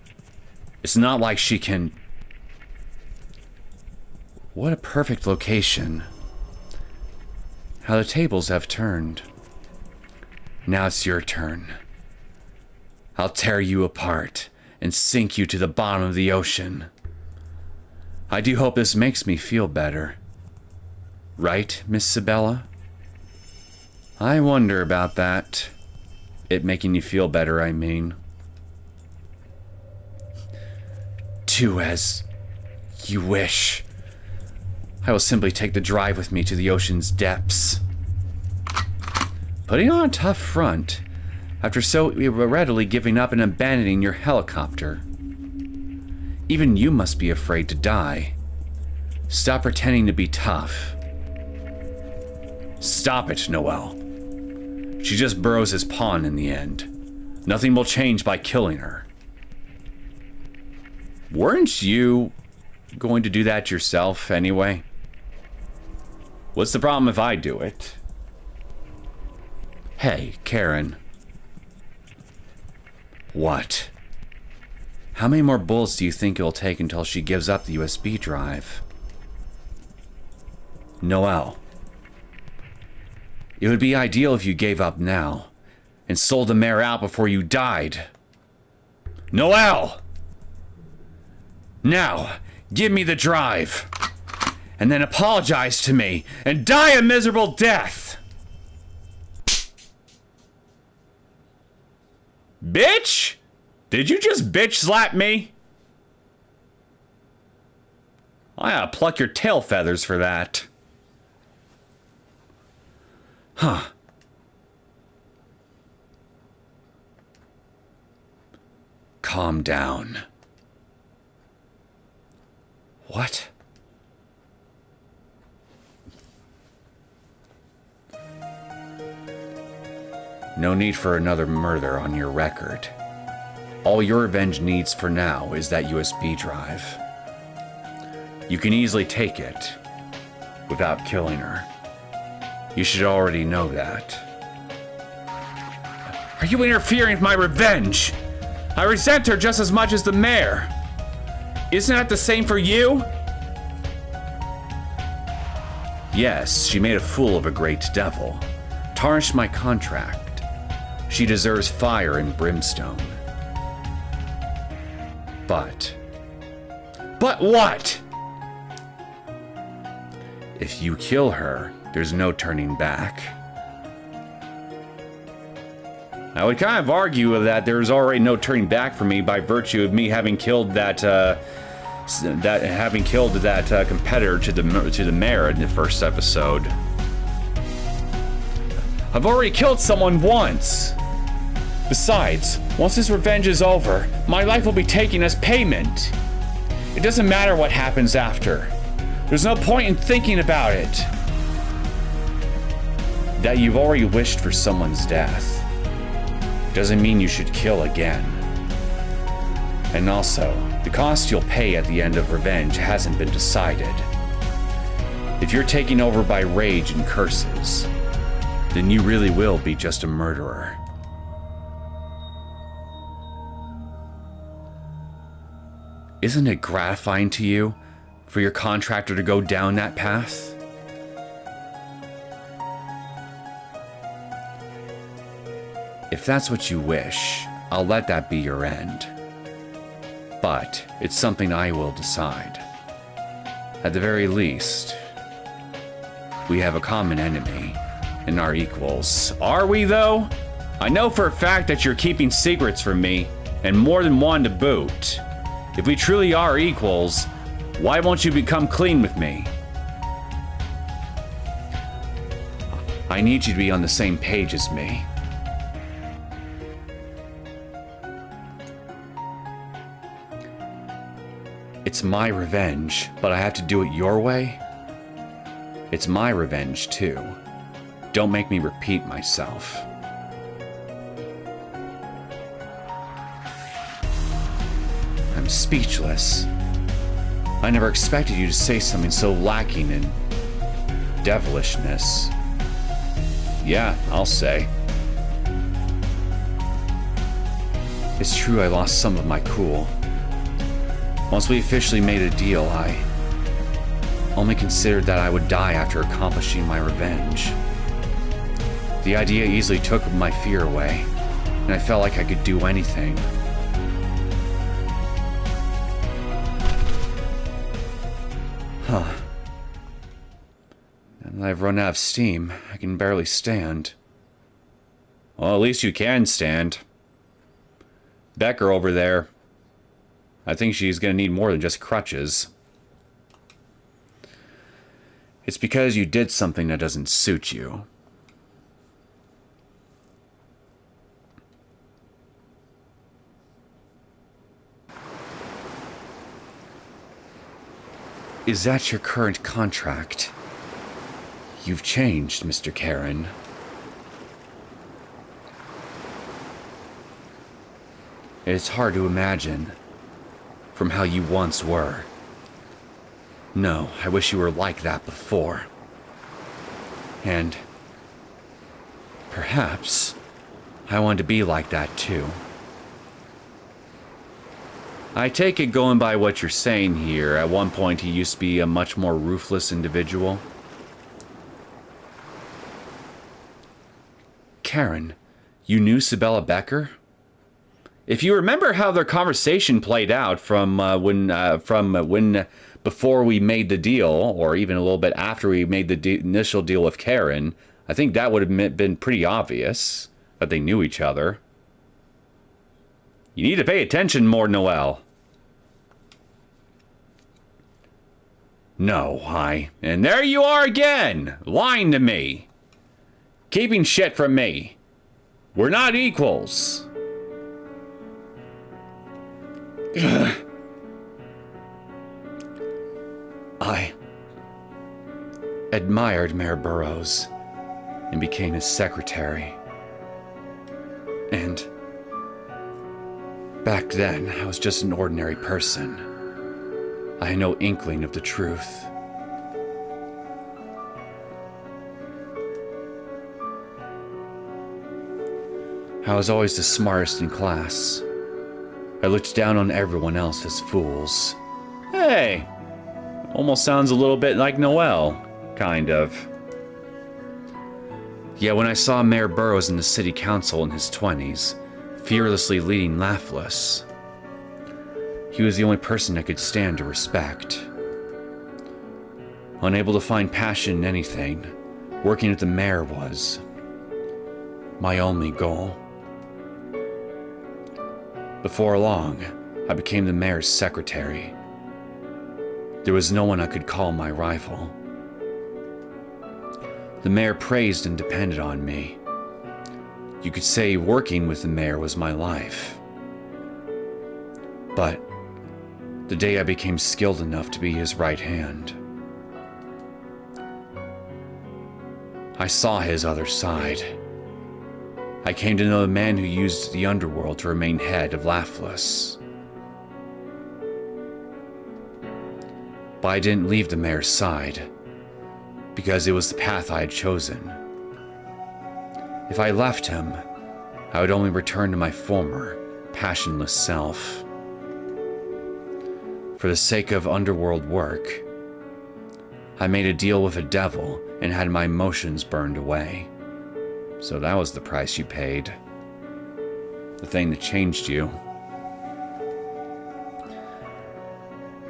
It's not like she can... What a perfect location. How the tables have turned. Now it's your turn. I'll tear you apart and sink you to the bottom of the ocean. I do hope this makes me feel better. Right, Miss Cybilla? I wonder about that. It making you feel better, I mean. Do as you wish. I will simply take the drive with me to the ocean's depths. Putting on a tough front after so readily giving up and abandoning your helicopter. Even you must be afraid to die. Stop pretending to be tough. Stop it, Noel. She just Burrows as pawn in the end. Nothing will change by killing her. Weren't you going to do that yourself anyway? What's the problem if I do it? Hey, Caron. What? How many more bullets do you think it'll take until she gives up the USB drive? Noel. It would be ideal if you gave up now and sold the mare out before you died. Noel! Now, give me the drive. And then apologize to me and die a miserable death. Bitch? Did you just bitch slap me? I ought to pluck your tail feathers for that. Huh. Calm down. What? No need for another murder on your record. All your revenge needs for now is that USB drive. You can easily take it without killing her. You should already know that. Are you interfering with my revenge? I resent her just as much as the mayor. Isn't that the same for you? Yes, she made a fool of a great devil. Tarnished my contract. She deserves fire and brimstone. But what? If you kill her, there's no turning back. I would kind of argue that there's already no turning back for me by virtue of me having killed that competitor to the mayor in the first episode. I've already killed someone once. Besides, once this revenge is over, my life will be taken as payment. It doesn't matter what happens after. There's no point in thinking about it. That you've already wished for someone's death doesn't mean you should kill again. And also, the cost you'll pay at the end of revenge hasn't been decided. If you're taken over by rage and curses, then you really will be just a murderer. Isn't it gratifying to you for your contractor to go down that path? If that's what you wish, I'll let that be your end. But it's something I will decide. At the very least, we have a common enemy and are equals. Are we, though? I know for a fact that you're keeping secrets from me, and more than one to boot. If we truly are equals, why won't you become clean with me? I need you to be on the same page as me. It's my revenge, but I have to do it your way? It's my revenge, too. Don't make me repeat myself. I'm speechless. I never expected you to say something so lacking in devilishness. Yeah, I'll say. It's true I lost some of my cool. Once we officially made a deal, I only considered that I would die after accomplishing my revenge. The idea easily took my fear away, and I felt like I could do anything. I've run out of steam. I can barely stand. Well, at least you can stand. Becker over there. I think she's going to need more than just crutches. It's because you did something that doesn't suit you. Is that your current contract? You've changed, Mr. Caron. It's hard to imagine from how you once were. No, I wish you were like that before. And perhaps I want to be like that too. I take it, going by what you're saying here, at one point he used to be a much more ruthless individual. Caron, you knew Cybilla Becker? If you remember how their conversation played out from when before we made the deal, or even a little bit after we made the initial deal with Caron, I think that would have been pretty obvious that they knew each other. You need to pay attention more, Noel. No, and there you are again, lying to me. Keeping shit from me. We're not equals. I admired Mayor Burrows and became his secretary. And back then, I was just an ordinary person. I had no inkling of the truth. I was always the smartest in class. I looked down on everyone else as fools. Hey, almost sounds a little bit like Noel, kind of. Yet when I saw Mayor Burrows in the city council in his 20s, fearlessly leading Laughless, he was the only person I could stand to respect. Unable to find passion in anything, working with the mayor was my only goal. Before long, I became the mayor's secretary. There was no one I could call my rival. The mayor praised and depended on me. You could say working with the mayor was my life. But the day I became skilled enough to be his right hand, I saw his other side. I came to know the man who used the underworld to remain head of Laughless. But I didn't leave the mayor's side, because it was the path I had chosen. If I left him, I would only return to my former, passionless self. For the sake of underworld work, I made a deal with a devil and had my emotions burned away. So that was the price you paid. The thing that changed you.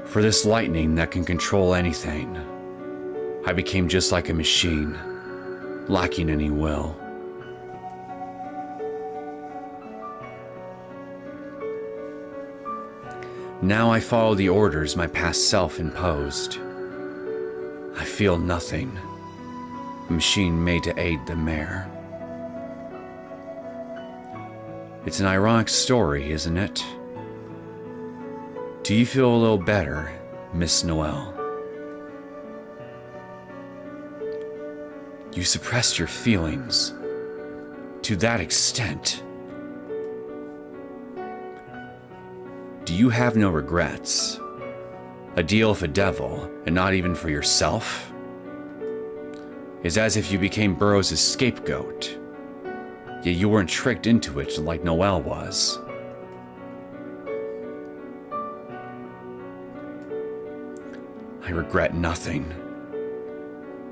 For this lightning that can control anything, I became just like a machine, lacking any will. Now I follow the orders my past self imposed. I feel nothing. A machine made to aid the mayor. It's an ironic story, isn't it? Do you feel a little better, Miss Noel? You suppressed your feelings to that extent. Do you have no regrets? A deal with a devil, and not even for yourself? It's as if you became Burrows' scapegoat. Yet you weren't tricked into it like Noel was. I regret nothing.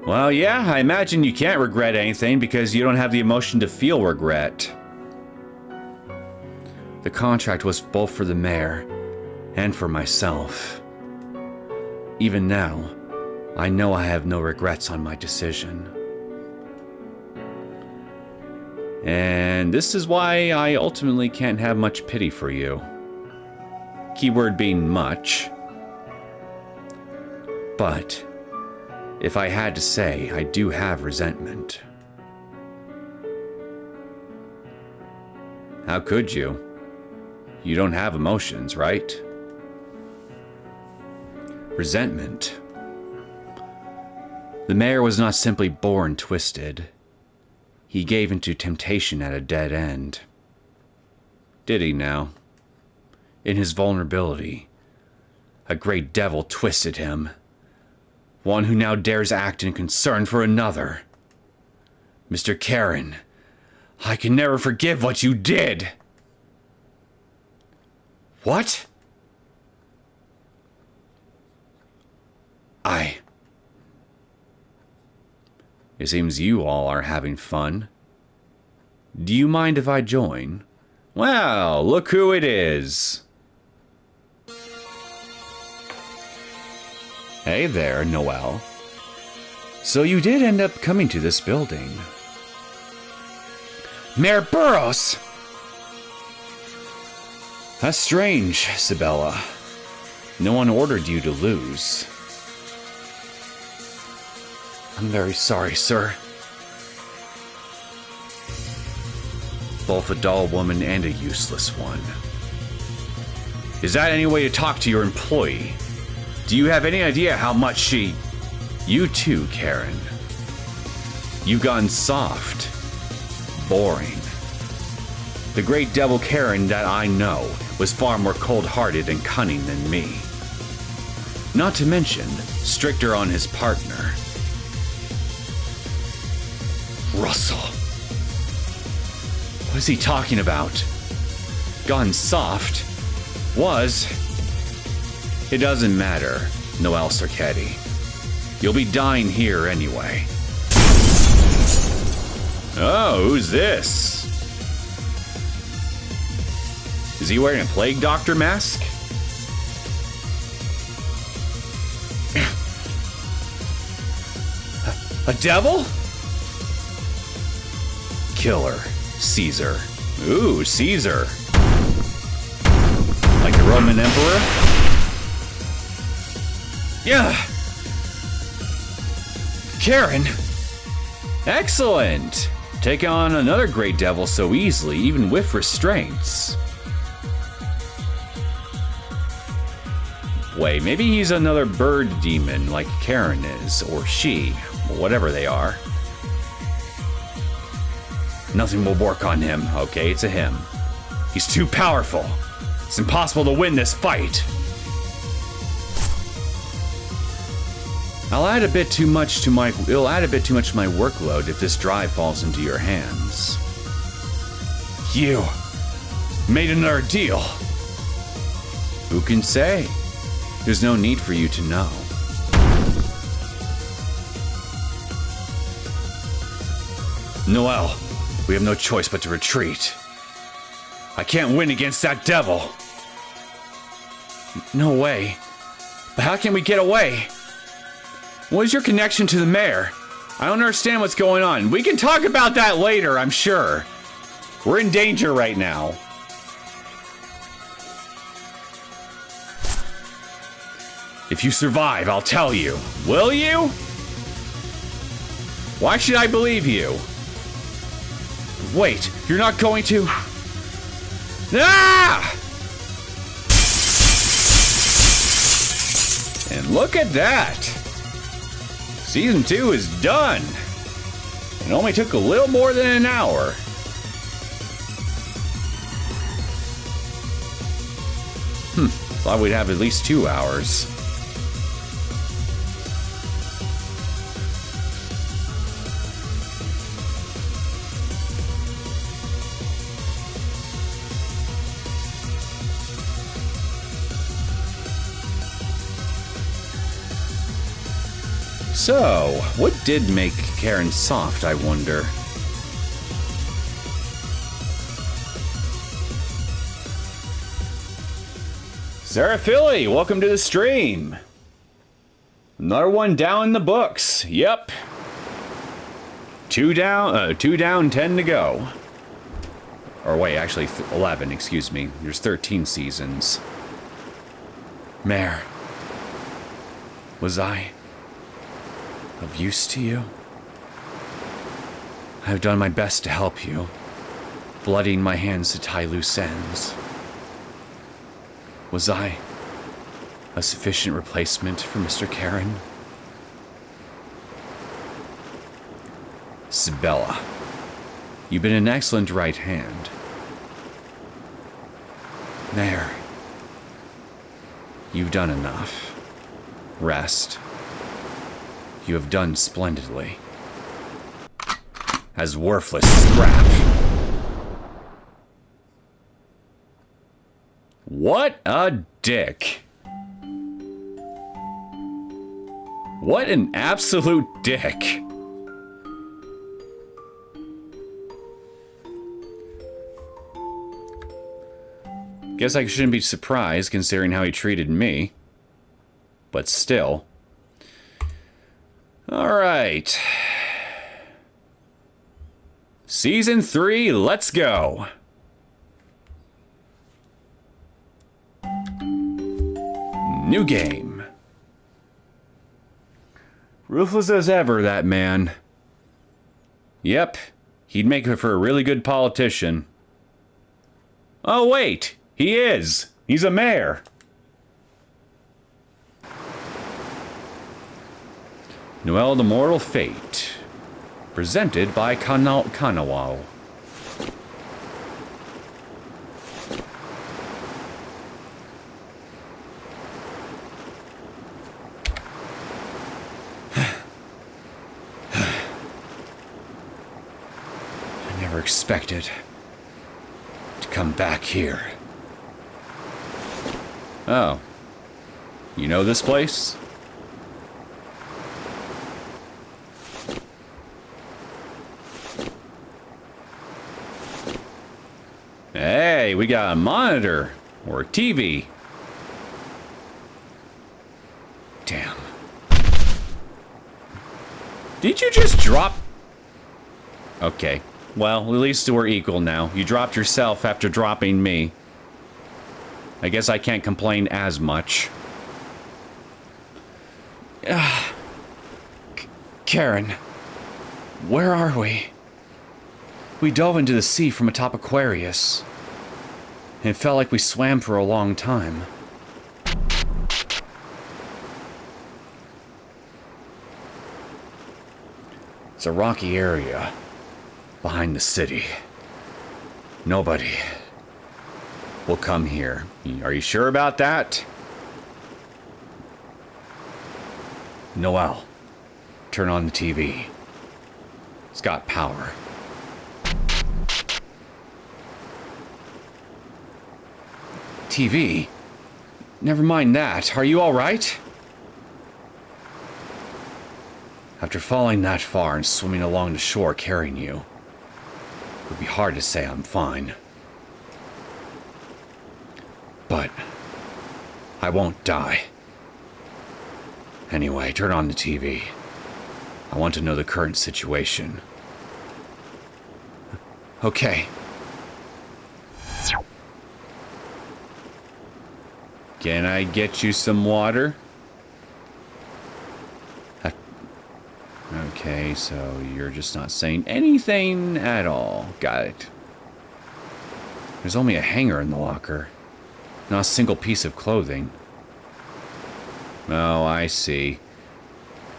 Well, yeah, I imagine you can't regret anything because you don't have the emotion to feel regret. The contract was both for the mayor and for myself. Even now, I know I have no regrets on my decision. And this is why I ultimately can't have much pity for you. Keyword being much. But if I had to say, I do have resentment. How could you? You don't have emotions, right? Resentment. The mayor was not simply born twisted. He gave into temptation at a dead end. Did he now? In his vulnerability, a great devil twisted him. One who now dares act in concern for another. Mr. Caron, I can never forgive what you did. What? It seems you all are having fun. Do you mind if I join? Well, look who it is. Hey there, Noel. So you did end up coming to this building. Mayor Burrows! That's strange, Cybilla. No one ordered you to lose. I'm very sorry, sir. Both a dull woman and a useless one. Is that any way to talk to your employee? Do you have any idea how much she... You too, Caron. You've gotten soft. Boring. The great devil Caron that I know was far more cold-hearted and cunning than me. Not to mention, stricter on his partner. Russell. What is he talking about? Gone soft? Was? It doesn't matter, Noel Circetti. You'll be dying here anyway. Oh, who's this? Is he wearing a plague doctor mask? A devil? Killer. Caesar. Ooh, Caesar. Like the Roman Emperor? Yeah. Caron. Excellent. Take on another great devil so easily, even with restraints. Wait, maybe he's another bird demon like Caron is, or she, or whatever they are. Nothing will work on him, okay? It's a him. He's too powerful. It's impossible to win this fight. It'll add a bit too much to my workload if this drive falls into your hands. You made another deal. Who can say? There's no need for you to know. Noel, we have no choice but to retreat. I can't win against that devil. No way. But how can we get away? What is your connection to the mayor? I don't understand what's going on. We can talk about that later, I'm sure. We're in danger right now. If you survive, I'll tell you. Will you? Why should I believe you? Wait, you're not going to... Ah! And look at that. Season 2 is done. It only took a little more than an hour. Thought we'd have at least 2 hours. So, what did make Caron soft, I wonder? Sarah Philly, welcome to the stream. Another one down in the books. Yep. 2 down, 10 to go. Or wait, actually 11, excuse me. There's 13 seasons. Mare, was I of use to you? I have done my best to help you, bloodying my hands to tie loose ends. Was I a sufficient replacement for Mr. Caron? Cybilla, you've been an excellent right hand. Mare, you've done enough. Rest. You have done splendidly. As worthless scrap. What a dick. What an absolute dick. Guess I shouldn't be surprised considering how he treated me. But still. Alright. Season 3, let's go. New game. Ruthless as ever, that man. Yep, he'd make for a really good politician. Oh wait, he is. He's a mayor. Noel the Mortal Fate. Presented by Kanawao. I never expected to come back here. Oh. You know this place? Hey, we got a monitor or a TV. Damn. Did you just drop? Okay. Well, at least we're equal now. You dropped yourself after dropping me. I guess I can't complain as much. Caron, where are we? We dove into the sea from atop Aquarius. And it felt like we swam for a long time. It's a rocky area behind the city. Nobody will come here. Are you sure about that? Noel, turn on the TV. It's got power. TV? Never mind that. Are you all right? After falling that far and swimming along the shore carrying you, it would be hard to say I'm fine. But I won't die. Anyway, turn on the TV. I want to know the current situation. Okay. Can I get you some water? Okay, so you're just not saying anything at all. Got it. There's only a hanger in the locker. Not a single piece of clothing. Oh, I see.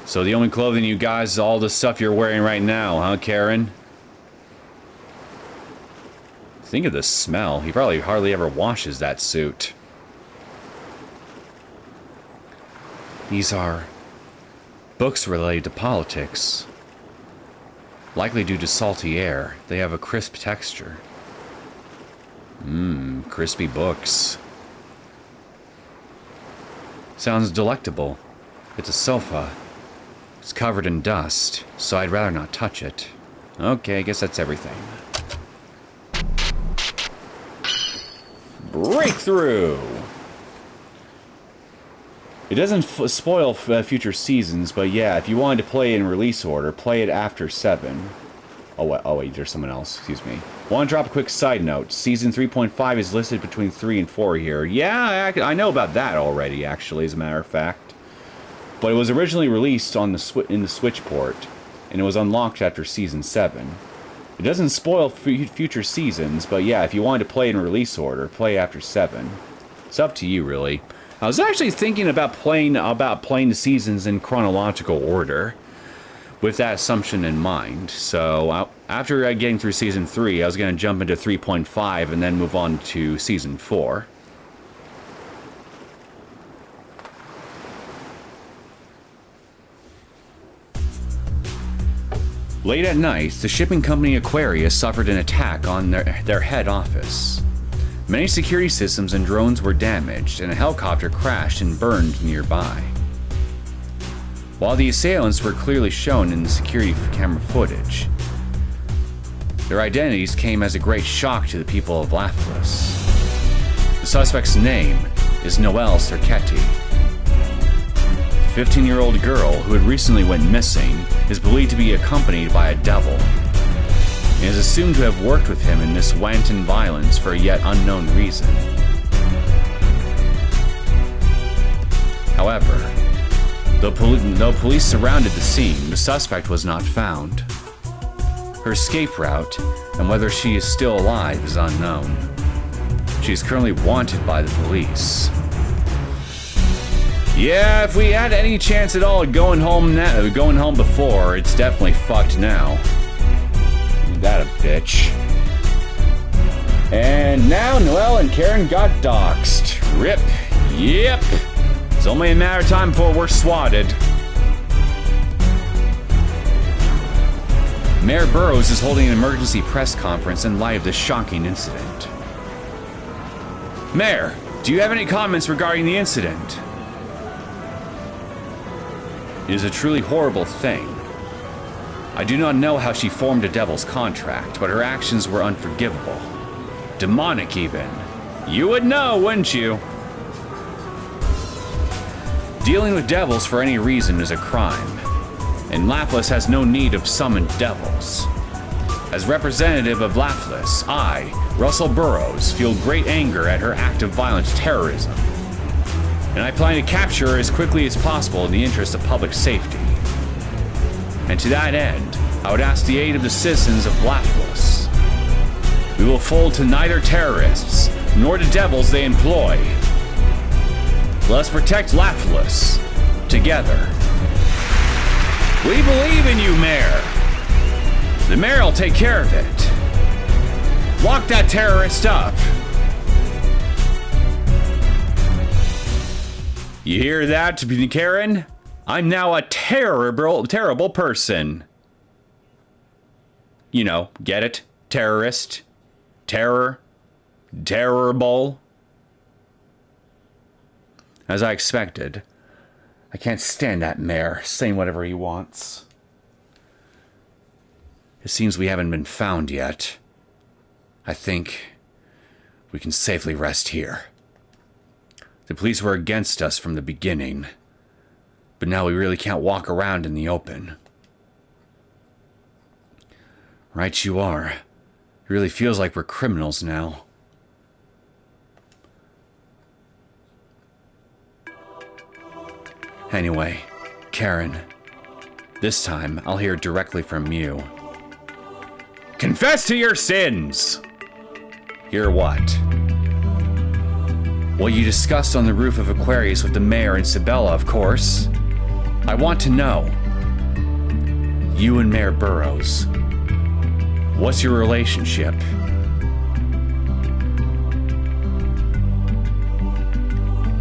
So the only clothing you guys is all the stuff you're wearing right now, huh, Caron? Think of the smell. He probably hardly ever washes that suit. These are books related to politics. Likely due to salty air, they have a crisp texture. Crispy books. Sounds delectable. It's a sofa. It's covered in dust, so I'd rather not touch it. Okay, I guess that's everything. Breakthrough! It doesn't spoil future seasons, but yeah, if you wanted to play in release order, play it after 7. Oh wait, there's someone else. Excuse me. Want to drop a quick side note. Season 3.5 is listed between 3 and 4 here. Yeah, I know about that already, actually, as a matter of fact. But it was originally released on in the Switch port, and it was unlocked after Season 7. It doesn't spoil future seasons, but yeah, if you wanted to play in release order, play after 7. It's up to you, really. I was actually thinking about playing the seasons in chronological order, with that assumption in mind. So after getting through Season 3, I was going to jump into 3.5 and then move on to Season 4. Late at night, the shipping company Aquarius suffered an attack on their head office. Many security systems and drones were damaged, and a helicopter crashed and burned nearby. While the assailants were clearly shown in the security camera footage, their identities came as a great shock to the people of Lapis. The suspect's name is Noel Cerchetti. The 15-year-old girl who had recently went missing is believed to be accompanied by a devil, and is assumed to have worked with him in this wanton violence for a yet unknown reason. However, though police surrounded the scene, the suspect was not found. Her escape route and whether she is still alive is unknown. She is currently wanted by the police. Yeah, if we had any chance at all of going home before, it's definitely fucked now. Ain't that a bitch? And now Noel and Caron got doxxed. Rip. Yep. It's only a matter of time before we're swatted. Mayor Burrows is holding an emergency press conference in light of this shocking incident. Mayor, do you have any comments regarding the incident? It is a truly horrible thing. I do not know how she formed a devil's contract, but her actions were unforgivable. Demonic, even. You would know, wouldn't you? Dealing with devils for any reason is a crime, and Lapis has no need of summoned devils. As representative of Lapis, I, Russell Burrows, feel great anger at her act of violent terrorism, and I plan to capture her as quickly as possible in the interest of public safety. And to that end, I would ask the aid of the citizens of Lapis. We will fold to neither terrorists nor the devils they employ. Let us protect Lapis together. We believe in you, Mayor. The mayor will take care of it. Lock that terrorist up. You hear that, Caron? I'm now a terrible person. You know, get it? Terrorist. Terror. Terrible. As I expected, I can't stand that mayor saying whatever he wants. It seems we haven't been found yet. I think we can safely rest here. The police were against us from the beginning, but now we really can't walk around in the open. Right you are. It really feels like we're criminals now. Anyway, Caron, this time I'll hear directly from you. Confess to your sins! Hear what? What you discussed on the roof of Aquarius with the mayor and Cybilla, of course. I want to know. You and Mayor Burrows. What's your relationship?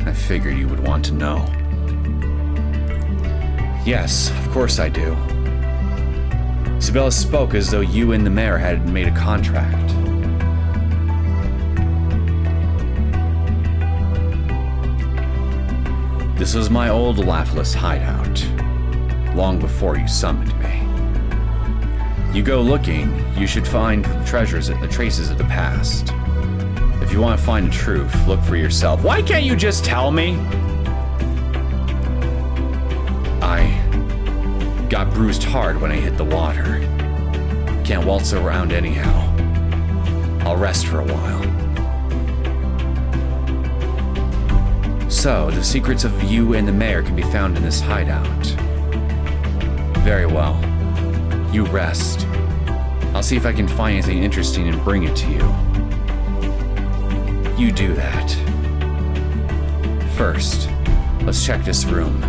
I figured you would want to know. Yes, of course I do. Cybilla spoke as though you and the mayor had made a contract. This was my old Lapis hideout, long before you summoned me. You go looking, you should find traces of the past. If you want to find the truth, look for yourself. Why can't you just tell me? got bruised hard when I hit the water. Can't waltz around anyhow. I'll rest for a while. So, the secrets of you and the mayor can be found in this hideout. Very well. You rest. I'll see if I can find anything interesting and bring it to you. You do that. First, let's check this room.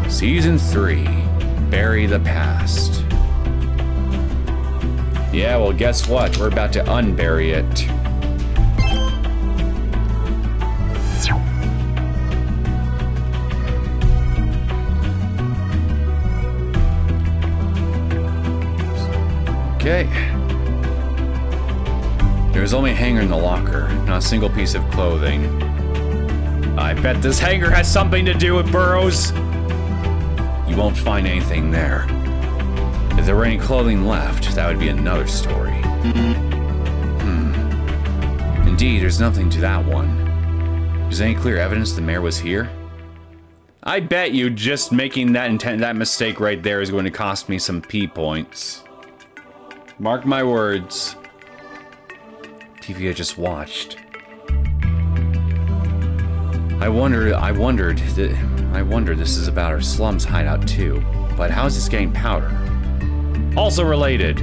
Season 3, Bury the Past. Yeah, well, guess what? We're about to unbury it. Okay. There's only a hanger in the locker, not a single piece of clothing. I bet this hanger has something to do with Burrows. You won't find anything there. If there were any clothing left, that would be another story. Indeed, there's nothing to that one. Is any clear evidence the mayor was here? I bet you just making that mistake right there is going to cost me some P points. Mark my words. TV I just watched. I wondered this is about our slums hideout too. But how is this getting powder? Also related.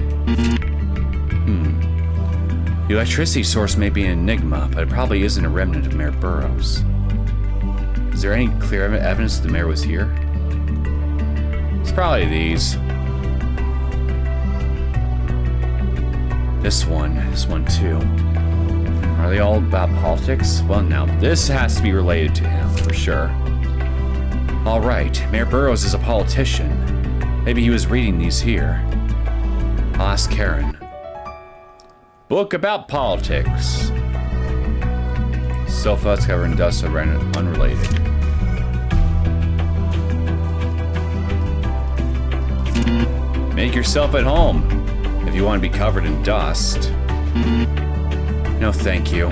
The electricity source may be an enigma, but it probably isn't a remnant of Mayor Burrows. Is there any clear evidence the mayor was here? It's probably these. This one too. Are they all about politics? Well, now, this has to be related to him, for sure. Alright, Mayor Burrows is a politician. Maybe he was reading these here. I'll ask Caron. Book about politics. Sofa covered in dust, unrelated. Make yourself at home if you want to be covered in dust. No, thank you.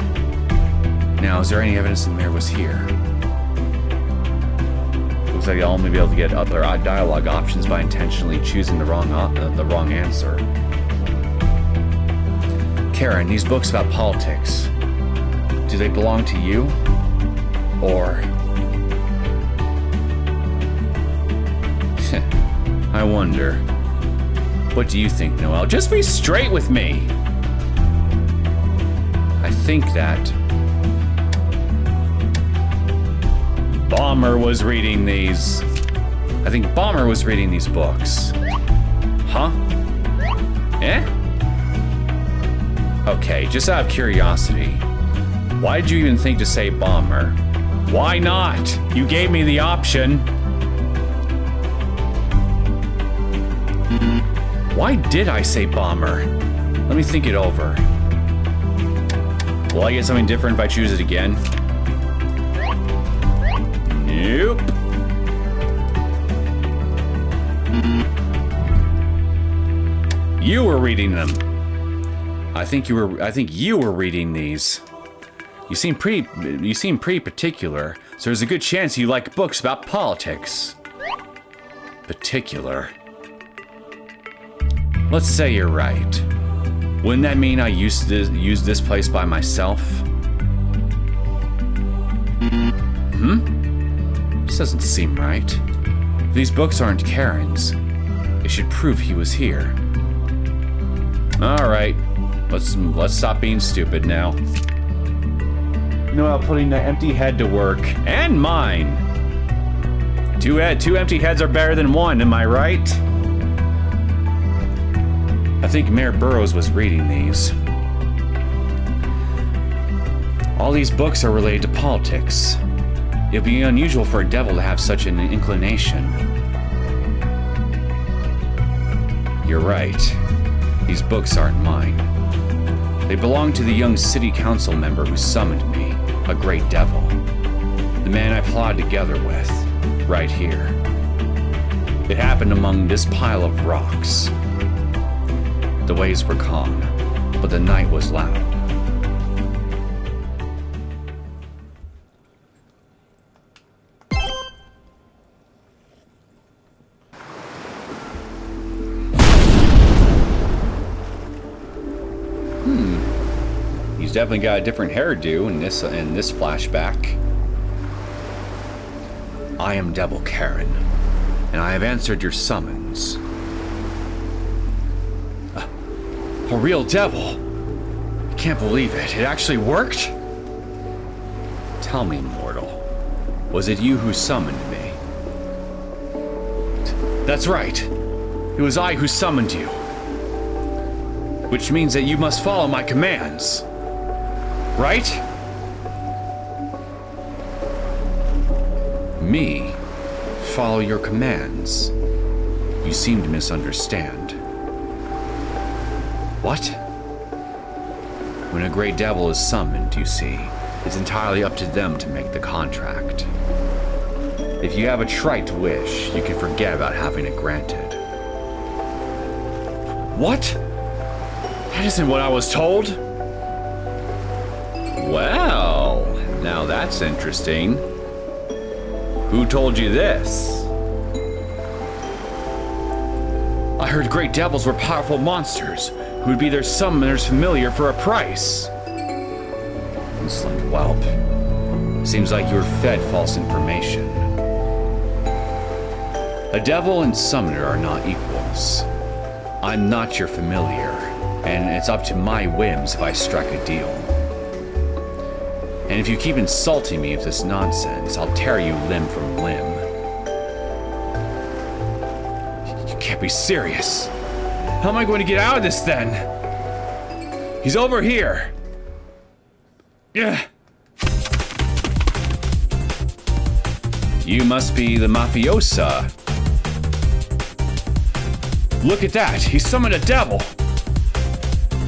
Now, is there any evidence the mayor was here? Looks like I'll only be able to get other dialogue options by intentionally choosing the wrong answer. Caron, these books about politics, do they belong to you? Or... I wonder. What do you think, Noel? Just be straight with me! I think that... Bomber was reading these. I think Bomber was reading these books. Huh? Eh? Okay, just out of curiosity, why did you even think to say Bomber? Why not? You gave me the option. Why did I say Bomber? Let me think it over. Will I get something different if I choose it again? Nope. You were reading them. I think you were reading these. You seem pretty particular, so there's a good chance you like books about politics. Particular. Let's say you're right. Wouldn't that mean I use this place by myself? This doesn't seem right. These books aren't Caron's. It should prove he was here. All right, let's stop being stupid now. Noel putting the empty head to work, and mine. Two empty heads are better than one, am I right? I think Mayor Burrows was reading these. All these books are related to politics. It would be unusual for a devil to have such an inclination. You're right. These books aren't mine. They belong to the young city council member who summoned me, a great devil. The man I plotted together with, right here. It happened among this pile of rocks. The waves were calm, but the night was loud. definitely got a different hairdo in this flashback. I am Devil Caron, and I have answered your summons. A real devil? I can't believe it. It actually worked? Tell me, mortal, was it you who summoned me? That's right. It was I who summoned you. Which means that you must follow my commands. Right? Me? Follow your commands? You seem to misunderstand. What? When a great devil is summoned, you see, it's entirely up to them to make the contract. If you have a trite wish, you can forget about having it granted. What? That isn't what I was told. Well, now that's interesting. Who told you this? I heard great devils were powerful monsters who would be their summoner's familiar for a price. Insolent whelp. Seems like you were fed false information. A devil and summoner are not equals. I'm not your familiar, and it's up to my whims if I strike a deal. And if you keep insulting me with this nonsense, I'll tear you limb from limb. You can't be serious. How am I going to get out of this then? He's over here. Yeah. You must be the mafiosa. Look at that, he summoned a devil.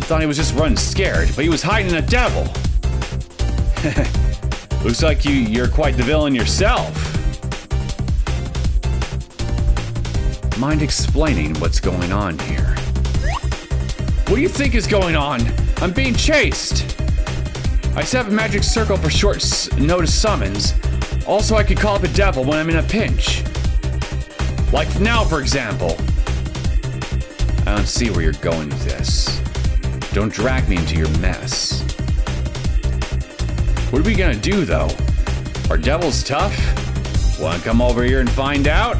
Thought he was just running scared, but he was hiding a devil. Looks like you're quite the villain yourself. Mind explaining what's going on here? What do you think is going on? I'm being chased. I set up a magic circle for short notice summons. Also, I could call up a devil when I'm in a pinch. Like now, for example. I don't see where you're going with this. Don't drag me into your mess. What are we gonna do, though? Are devils tough? Wanna come over here and find out?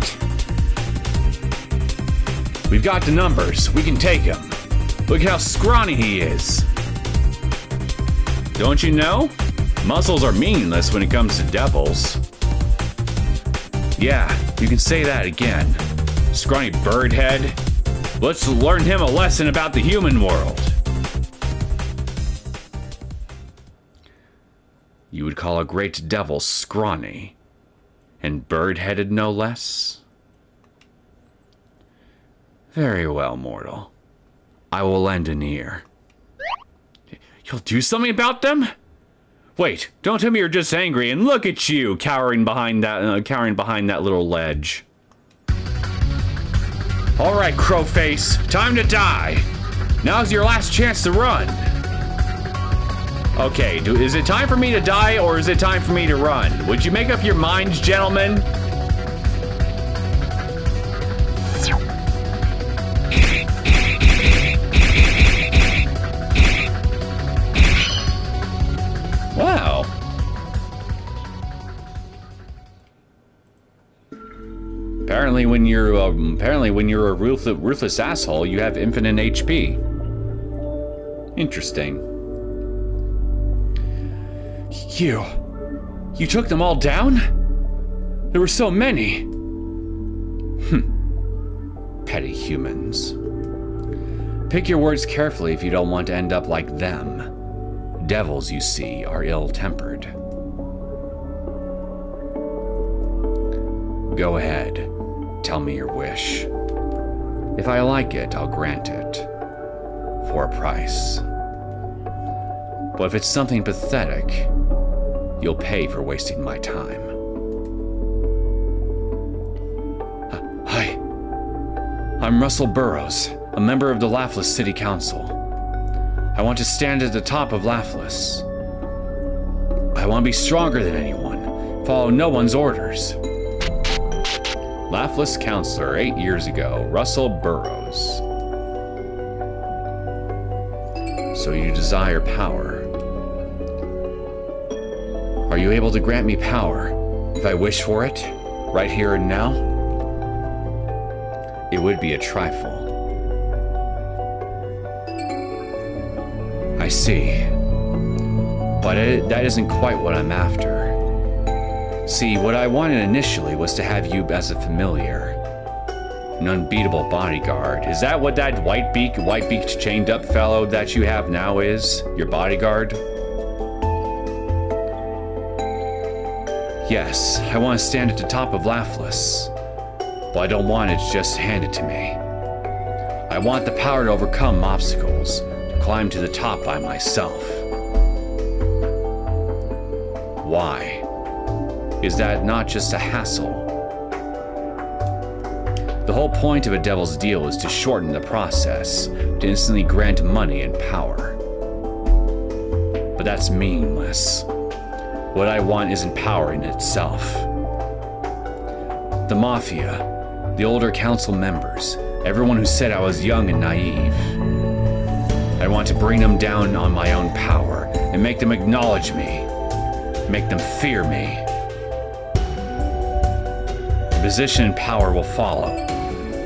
We've got the numbers. We can take him. Look how scrawny he is. Don't you know? Muscles are meaningless when it comes to devils. Yeah, you can say that again. Scrawny bird head. Let's learn him a lesson about the human world. You would call a great devil scrawny, and bird-headed no less? Very well, mortal. I will lend an ear. You'll do something about them? Wait, don't tell me you're just angry, and look at you, cowering behind that little ledge. All right, Crowface, time to die. Now's your last chance to run. Okay, is it time for me to die, or is it time for me to run? Would you make up your minds, gentlemen? Wow. Apparently, when you're a ruthless asshole, you have infinite HP. Interesting. You took them all down? There were so many. Petty humans. Pick your words carefully if you don't want to end up like them. Devils, you see, are ill-tempered. Go ahead. Tell me your wish. If I like it, I'll grant it. For a price. But if it's something pathetic, you'll pay for wasting my time. Hi. I'm Russell Burrows, a member of the Laughless City Council. I want to stand at the top of Laughless. I want to be stronger than anyone, follow no one's orders. Laughless Counselor 8 years ago, Russell Burrows. So you desire power. Are you able to grant me power if I wish for it, right here and now? It would be a trifle. I see. But that isn't quite what I'm after. See, what I wanted initially was to have you as a familiar. An unbeatable bodyguard. Is that what that white-beaked chained up fellow that you have now is? Your bodyguard? Yes, I want to stand at the top of Laughless. But I don't want it just handed to me. I want the power to overcome obstacles, to climb to the top by myself. Why? Is that not just a hassle? The whole point of a devil's deal is to shorten the process, to instantly grant money and power. But that's meaningless. What I want isn't power in itself. The Mafia, the older council members, everyone who said I was young and naive. I want to bring them down on my own power and make them acknowledge me, make them fear me. The position and power will follow.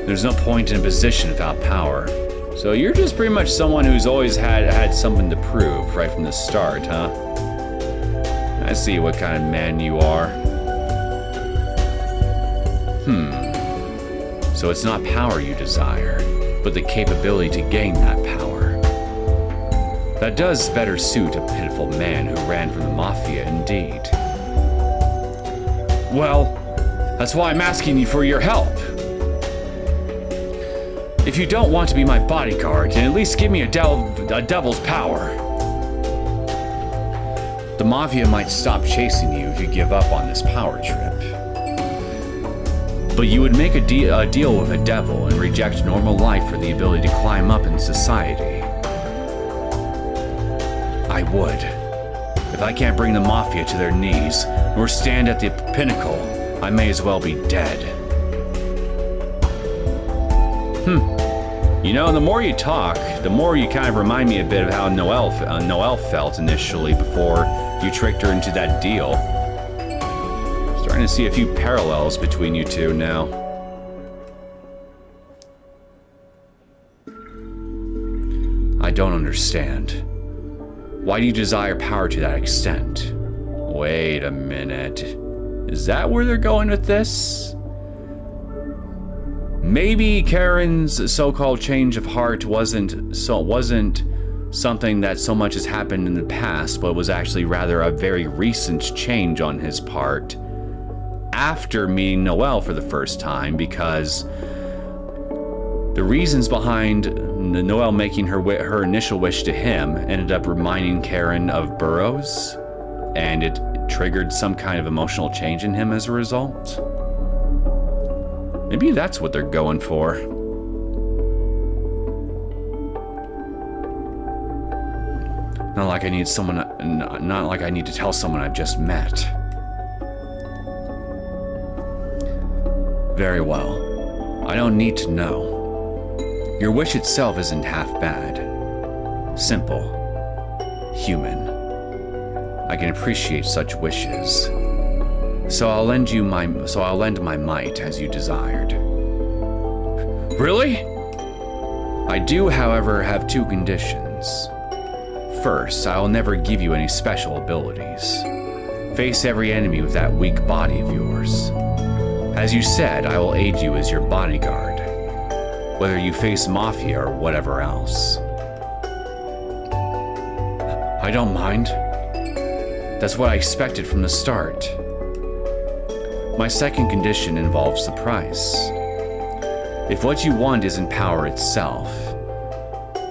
There's no point in a position without power. So you're just pretty much someone who's always had something to prove right from the start, huh? I see what kind of man you are. So it's not power you desire, but the capability to gain that power. That does better suit a pitiful man who ran from the Mafia, indeed. Well, that's why I'm asking you for your help. If you don't want to be my bodyguard, then at least give me a devil's power. The Mafia might stop chasing you if you give up on this power trip. But you would make a deal with a devil and reject normal life for the ability to climb up in society. I would. If I can't bring the Mafia to their knees, nor stand at the pinnacle, I may as well be dead. You know, the more you talk, the more you kind of remind me a bit of how Noel felt initially before you tricked her into that deal. Starting to see a few parallels between you two now. I don't understand. Why do you desire power to that extent? Wait a minute. Is that where they're going with this? Maybe Caron's so-called change of heart wasn't something that so much has happened in the past, but was actually rather a very recent change on his part after meeting Noel for the first time, because the reasons behind Noel making her initial wish to him ended up reminding Caron of Burrows, and it triggered some kind of emotional change in him as a result. Maybe that's what they're going for. Not like I need to tell someone I've just met. Very well. I don't need to know. Your wish itself isn't half bad. Simple. Human. I can appreciate such wishes. So I'll lend my might as you desired. Really? I do, however, have two conditions. First, I will never give you any special abilities. Face every enemy with that weak body of yours. As you said, I will aid you as your bodyguard, whether you face Mafia or whatever else. I don't mind. That's what I expected from the start. My second condition involves the price. If what you want isn't power itself,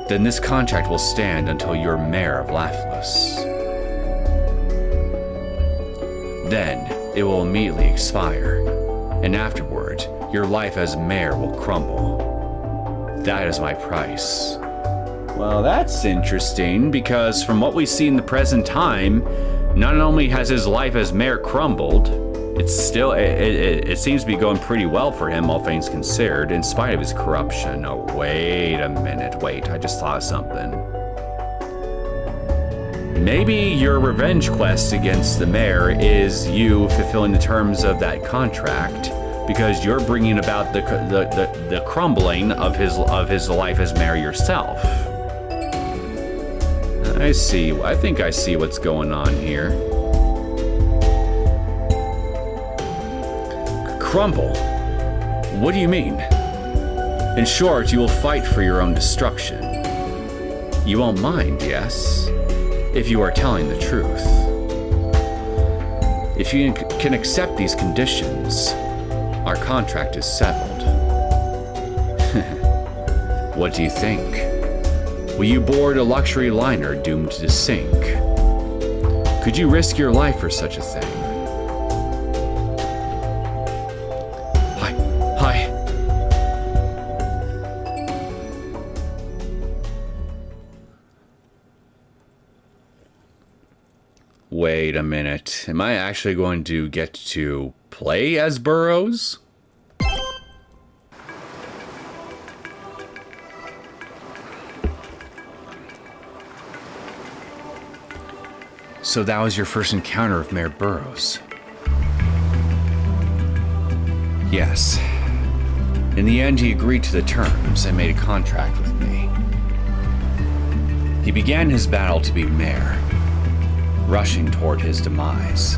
then this contract will stand until you're mayor of Laughless. Then it will immediately expire, and afterward, your life as mayor will crumble. That is my price. Well, that's interesting, because from what we see in the present time, not only has his life as mayor crumbled, it seems to be going pretty well for him, all things considered, in spite of his corruption. Oh, wait a minute, I just thought of something. Maybe your revenge quest against the mayor is you fulfilling the terms of that contract, because you're bringing about the crumbling of his life as mayor yourself. I see. I think I see what's going on here. Crumble? What do you mean? In short, you will fight for your own destruction. You won't mind, yes? If you are telling the truth. If you can accept these conditions, our contract is settled. What do you think? Will you board a luxury liner doomed to sink? Could you risk your life for such a thing? Hi. Wait a minute. Am I actually going to get to play as Burrows? So that was your first encounter with Mayor Burrows? Yes. In the end, he agreed to the terms and made a contract with me. He began his battle to be mayor, rushing toward his demise.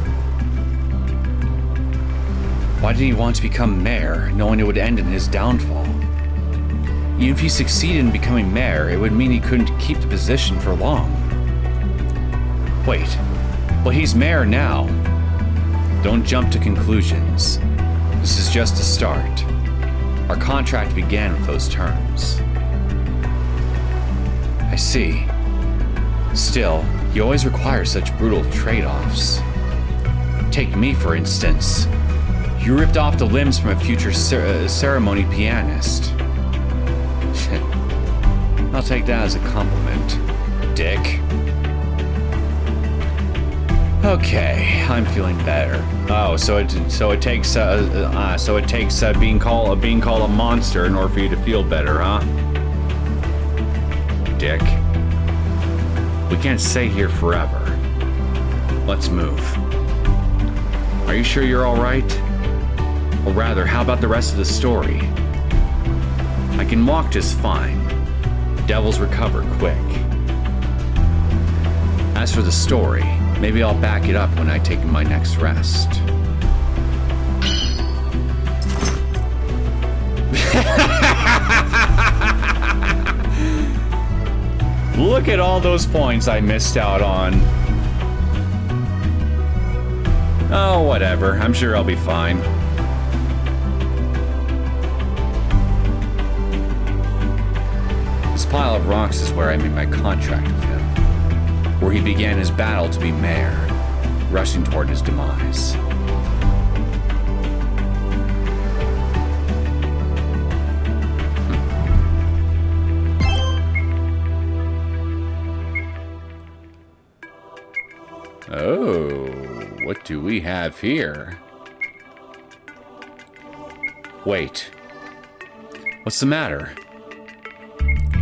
Why did he want to become mayor, knowing it would end in his downfall? Even if he succeeded in becoming mayor, it would mean he couldn't keep the position for long. Wait, well, he's mayor now. Don't jump to conclusions. This is just a start. Our contract began with those terms. I see. Still, you always require such brutal trade-offs. Take me, for instance. You ripped off the limbs from a future ceremony pianist. I'll take that as a compliment, dick. Okay, I'm feeling better. Oh, so it takes being called a monster in order for you to feel better, huh? Dick. We can't stay here forever. Let's move. Are you sure you're all right? Or rather, how about the rest of the story? I can walk just fine. Devils recover quick. As for the story, maybe I'll back it up when I take my next rest. Look at all those points I missed out on. Oh, whatever. I'm sure I'll be fine. This pile of rocks is where I made my contract with him, where he began his battle to be mayor, rushing toward his demise. Oh, what do we have here? Wait. What's the matter?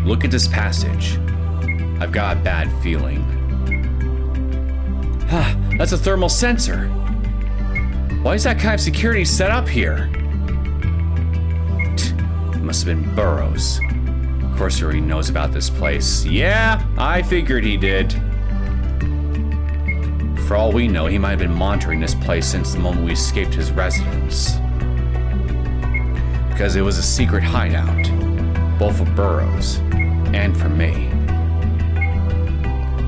Look at this passage. I've got a bad feeling. That's a thermal sensor. Why is that kind of security set up here? It must have been Burrows. Of course he already knows about this place. Yeah, I figured he did. For all we know, he might have been monitoring this place since the moment we escaped his residence. Because it was a secret hideout, both for Burrows and for me.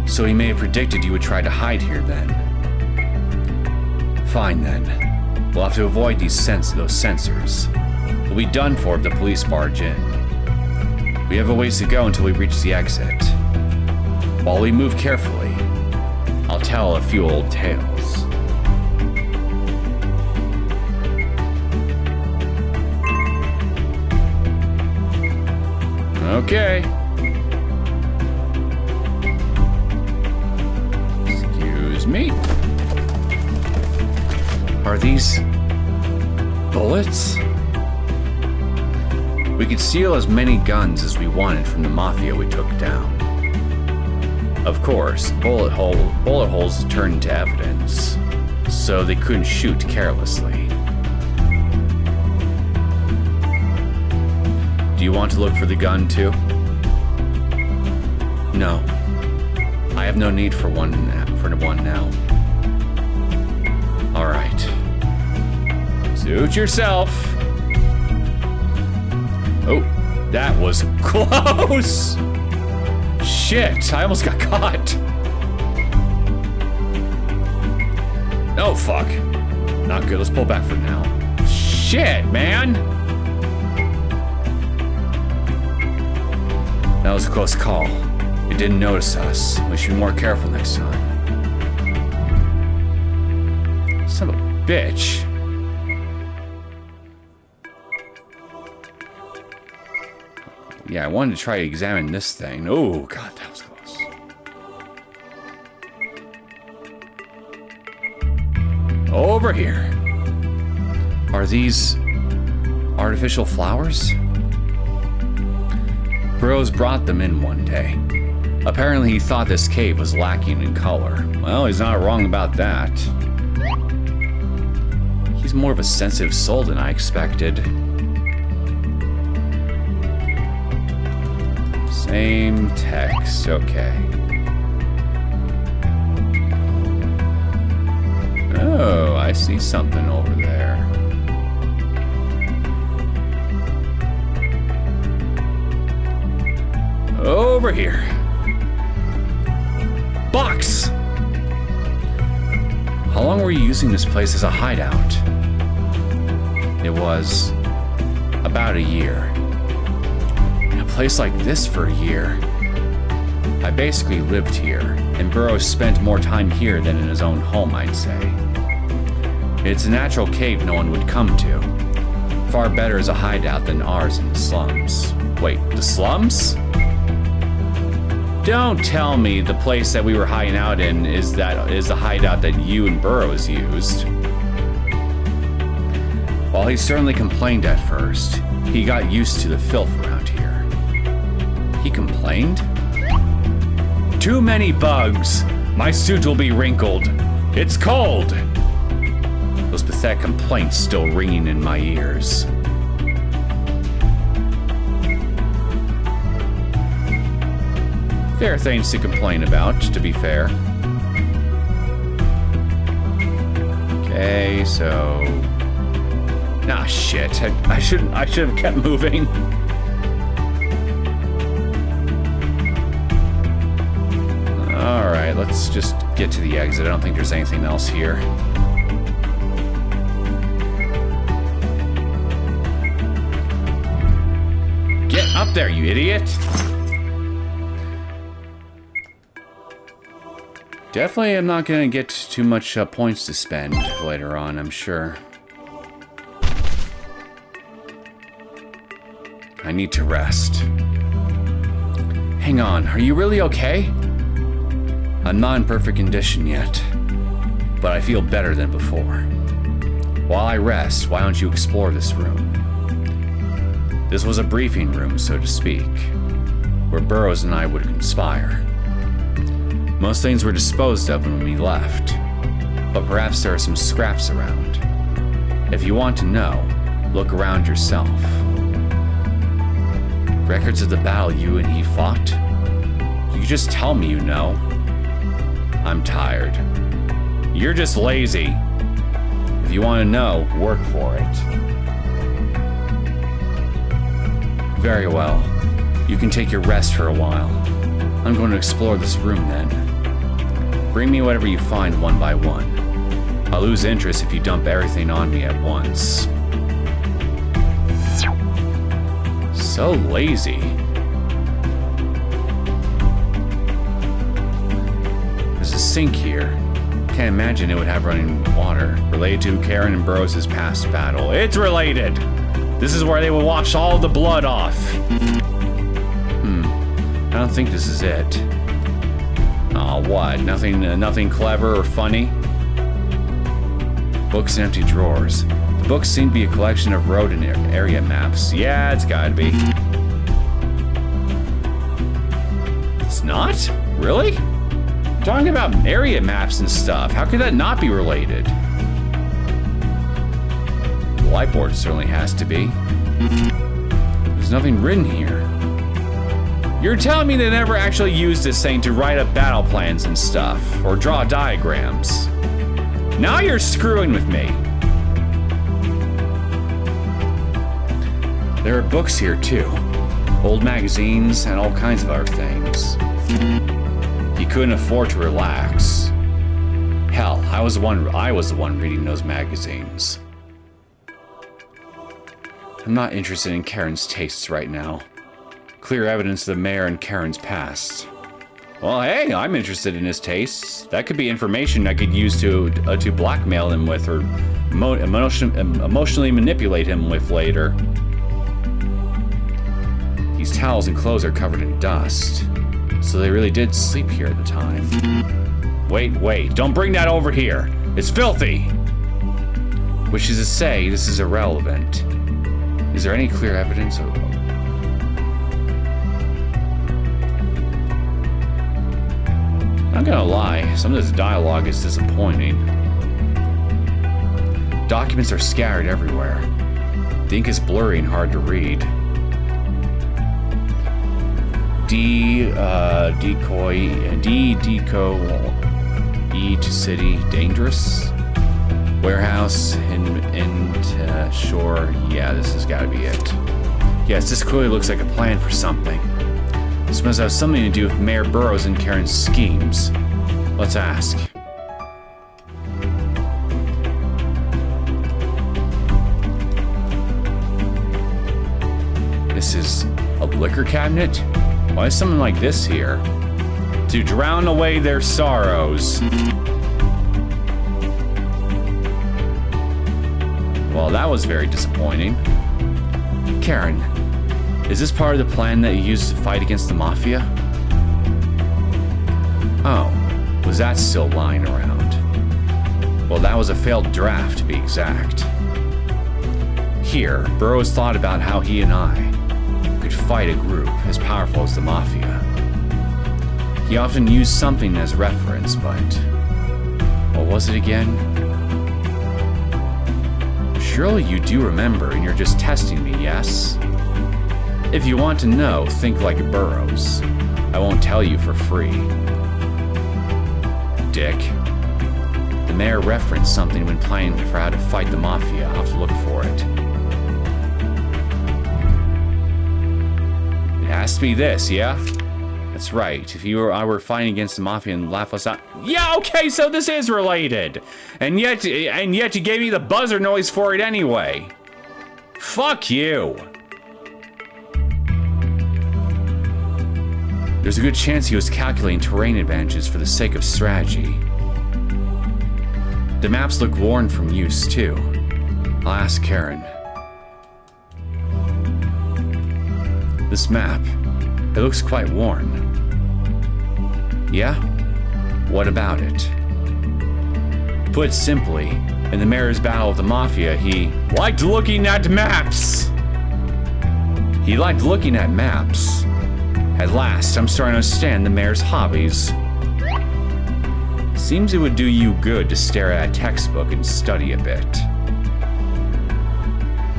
So he may have predicted you would try to hide here then. Fine then. We'll have to avoid those sensors. We'll be done for if the police barge in. We have a ways to go until we reach the exit. While we move carefully, I'll tell a few old tales. Okay. Excuse me. Are these bullets? We could steal as many guns as we wanted from the mafia we took down. Of course, bullet holes turned into evidence, so they couldn't shoot carelessly. Do you want to look for the gun too? No. I have no need for one now. Alright. Suit yourself. Oh, that was close! Shit, I almost got caught. Oh, fuck. Not good, let's pull back for now. Shit, man! That was a close call. It didn't notice us. We should be more careful next time. Son of a bitch. Yeah, I wanted to try to examine this thing. Oh, God, that was close. Over here. Are these artificial flowers? Burrows brought them in one day. Apparently he thought this cave was lacking in color. Well, he's not wrong about that. He's more of a sensitive soul than I expected. Same text, okay. Oh, I see something over there. Over here. Box! How long were you using this place as a hideout? It was about a year. In a place like this for a year. I basically lived here, and Burrows spent more time here than in his own home, I'd say. It's a natural cave no one would come to. Far better as a hideout than ours in the slums. Wait, the slums? Don't tell me the place that we were hiding out in is the hideout that you and Burrows used. While he certainly complained at first, he got used to the filth around here. He complained? Too many bugs. My suit will be wrinkled. It's cold. Those pathetic complaints still ringing in my ears. Fair things to complain about, to be fair. Okay, so... Ah, shit. I should have kept moving. Alright, let's just get to the exit. I don't think there's anything else here. Get up there, you idiot! Definitely am not going to get too much points to spend later on, I'm sure. I need to rest. Hang on, are you really okay? I'm not in perfect condition yet, but I feel better than before. While I rest, why don't you explore this room? This was a briefing room, so to speak, where Burrows and I would conspire. Most things were disposed of when we left, but perhaps there are some scraps around. If you want to know, look around yourself. Records of the battle you and he fought? You just tell me you know. I'm tired. You're just lazy. If you want to know, work for it. Very well. You can take your rest for a while. I'm going to explore this room then. Bring me whatever you find one by one. I'll lose interest if you dump everything on me at once. So lazy. There's a sink here. Can't imagine it would have running water. Related to Caron and Burrows' past battle. It's related! This is where they will wash all the blood off. I don't think this is it. Aw, what? Nothing clever or funny? Books and empty drawers. The books seem to be a collection of road and area maps. Yeah, it's gotta be. It's not? Really? I'm talking about area maps and stuff. How could that not be related? The whiteboard certainly has to be. There's nothing written here. You're telling me they never actually used this thing to write up battle plans and stuff, or draw diagrams. Now you're screwing with me. There are books here too. Old magazines and all kinds of other things. He couldn't afford to relax. Hell, I was the one reading those magazines. I'm not interested in Caron's tastes right now. Clear evidence of the mayor and Caron's past. Well, hey, I'm interested in his tastes. That could be information I could use to blackmail him with, or emotionally manipulate him with later. These towels and clothes are covered in dust, so they really did sleep here at the time. Wait, don't bring that over here. It's filthy! Which is to say, this is irrelevant. Is there any clear evidence of... Not gonna lie, some of this dialogue is disappointing. Documents are scattered everywhere. The ink is blurry and hard to read. Decoy, E to city, dangerous. Warehouse, and shore. Yeah, this has gotta be it. Yes, this clearly looks like a plan for something. This must have something to do with Mayor Burrows and Caron's schemes. Let's ask. This is a liquor cabinet? Why is something like this here? To drown away their sorrows. Well, that was very disappointing. Caron, is this part of the plan that you used to fight against the Mafia? Oh, was that still lying around? Well, that was a failed draft, to be exact. Here, Burrows thought about how he and I could fight a group as powerful as the Mafia. He often used something as reference, but... what was it again? Surely you do remember, and you're just testing me, yes? If you want to know, think like Burrows. I won't tell you for free. Dick. The mayor referenced something when planning for how to fight the Mafia. I'll have to look for it. It has to be this, yeah? That's right. If you or I were fighting against the Mafia and laugh us out... Yeah, okay, so this is related! And yet you gave me the buzzer noise for it anyway. Fuck you! There's a good chance he was calculating terrain advantages for the sake of strategy. The maps look worn from use, too. I'll ask Caron. This map, it looks quite worn. Yeah? What about it? To put it simply, in the mayor's battle with the Mafia, he liked looking at maps! He liked looking at maps. At last, I'm starting to understand the mayor's hobbies. Seems it would do you good to stare at a textbook and study a bit.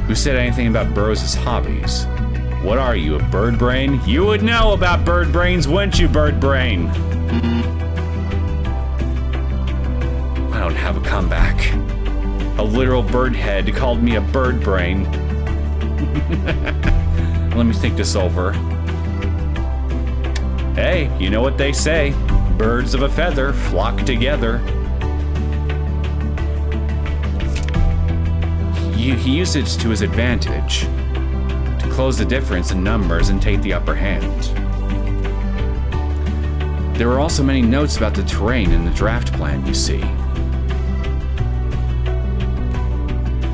Who said anything about Burrows' hobbies? What are you, a bird brain? You would know about bird brains, wouldn't you, bird brain? I don't have a comeback. A literal bird head called me a bird brain. Let me think this over. Hey, you know what they say. Birds of a feather flock together. He used it to his advantage. To close the difference in numbers and take the upper hand. There were also many notes about the terrain in the draft plan, you see.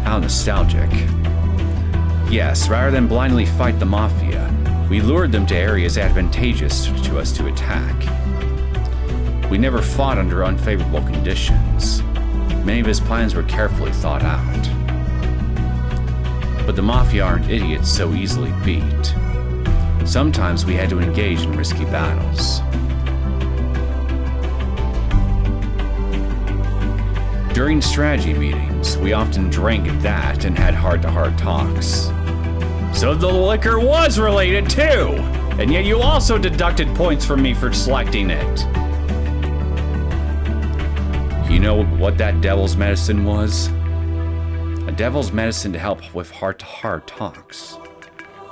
How nostalgic. Yes, rather than blindly fight the Mafia, we lured them to areas advantageous to us to attack. We never fought under unfavorable conditions. Many of his plans were carefully thought out. But the Mafia aren't idiots so easily beat. Sometimes we had to engage in risky battles. During strategy meetings, we often drank that and had heart-to-heart talks. So the liquor was related too! And yet you also deducted points from me for selecting it. You know what that devil's medicine was? A devil's medicine to help with heart-to-heart talks.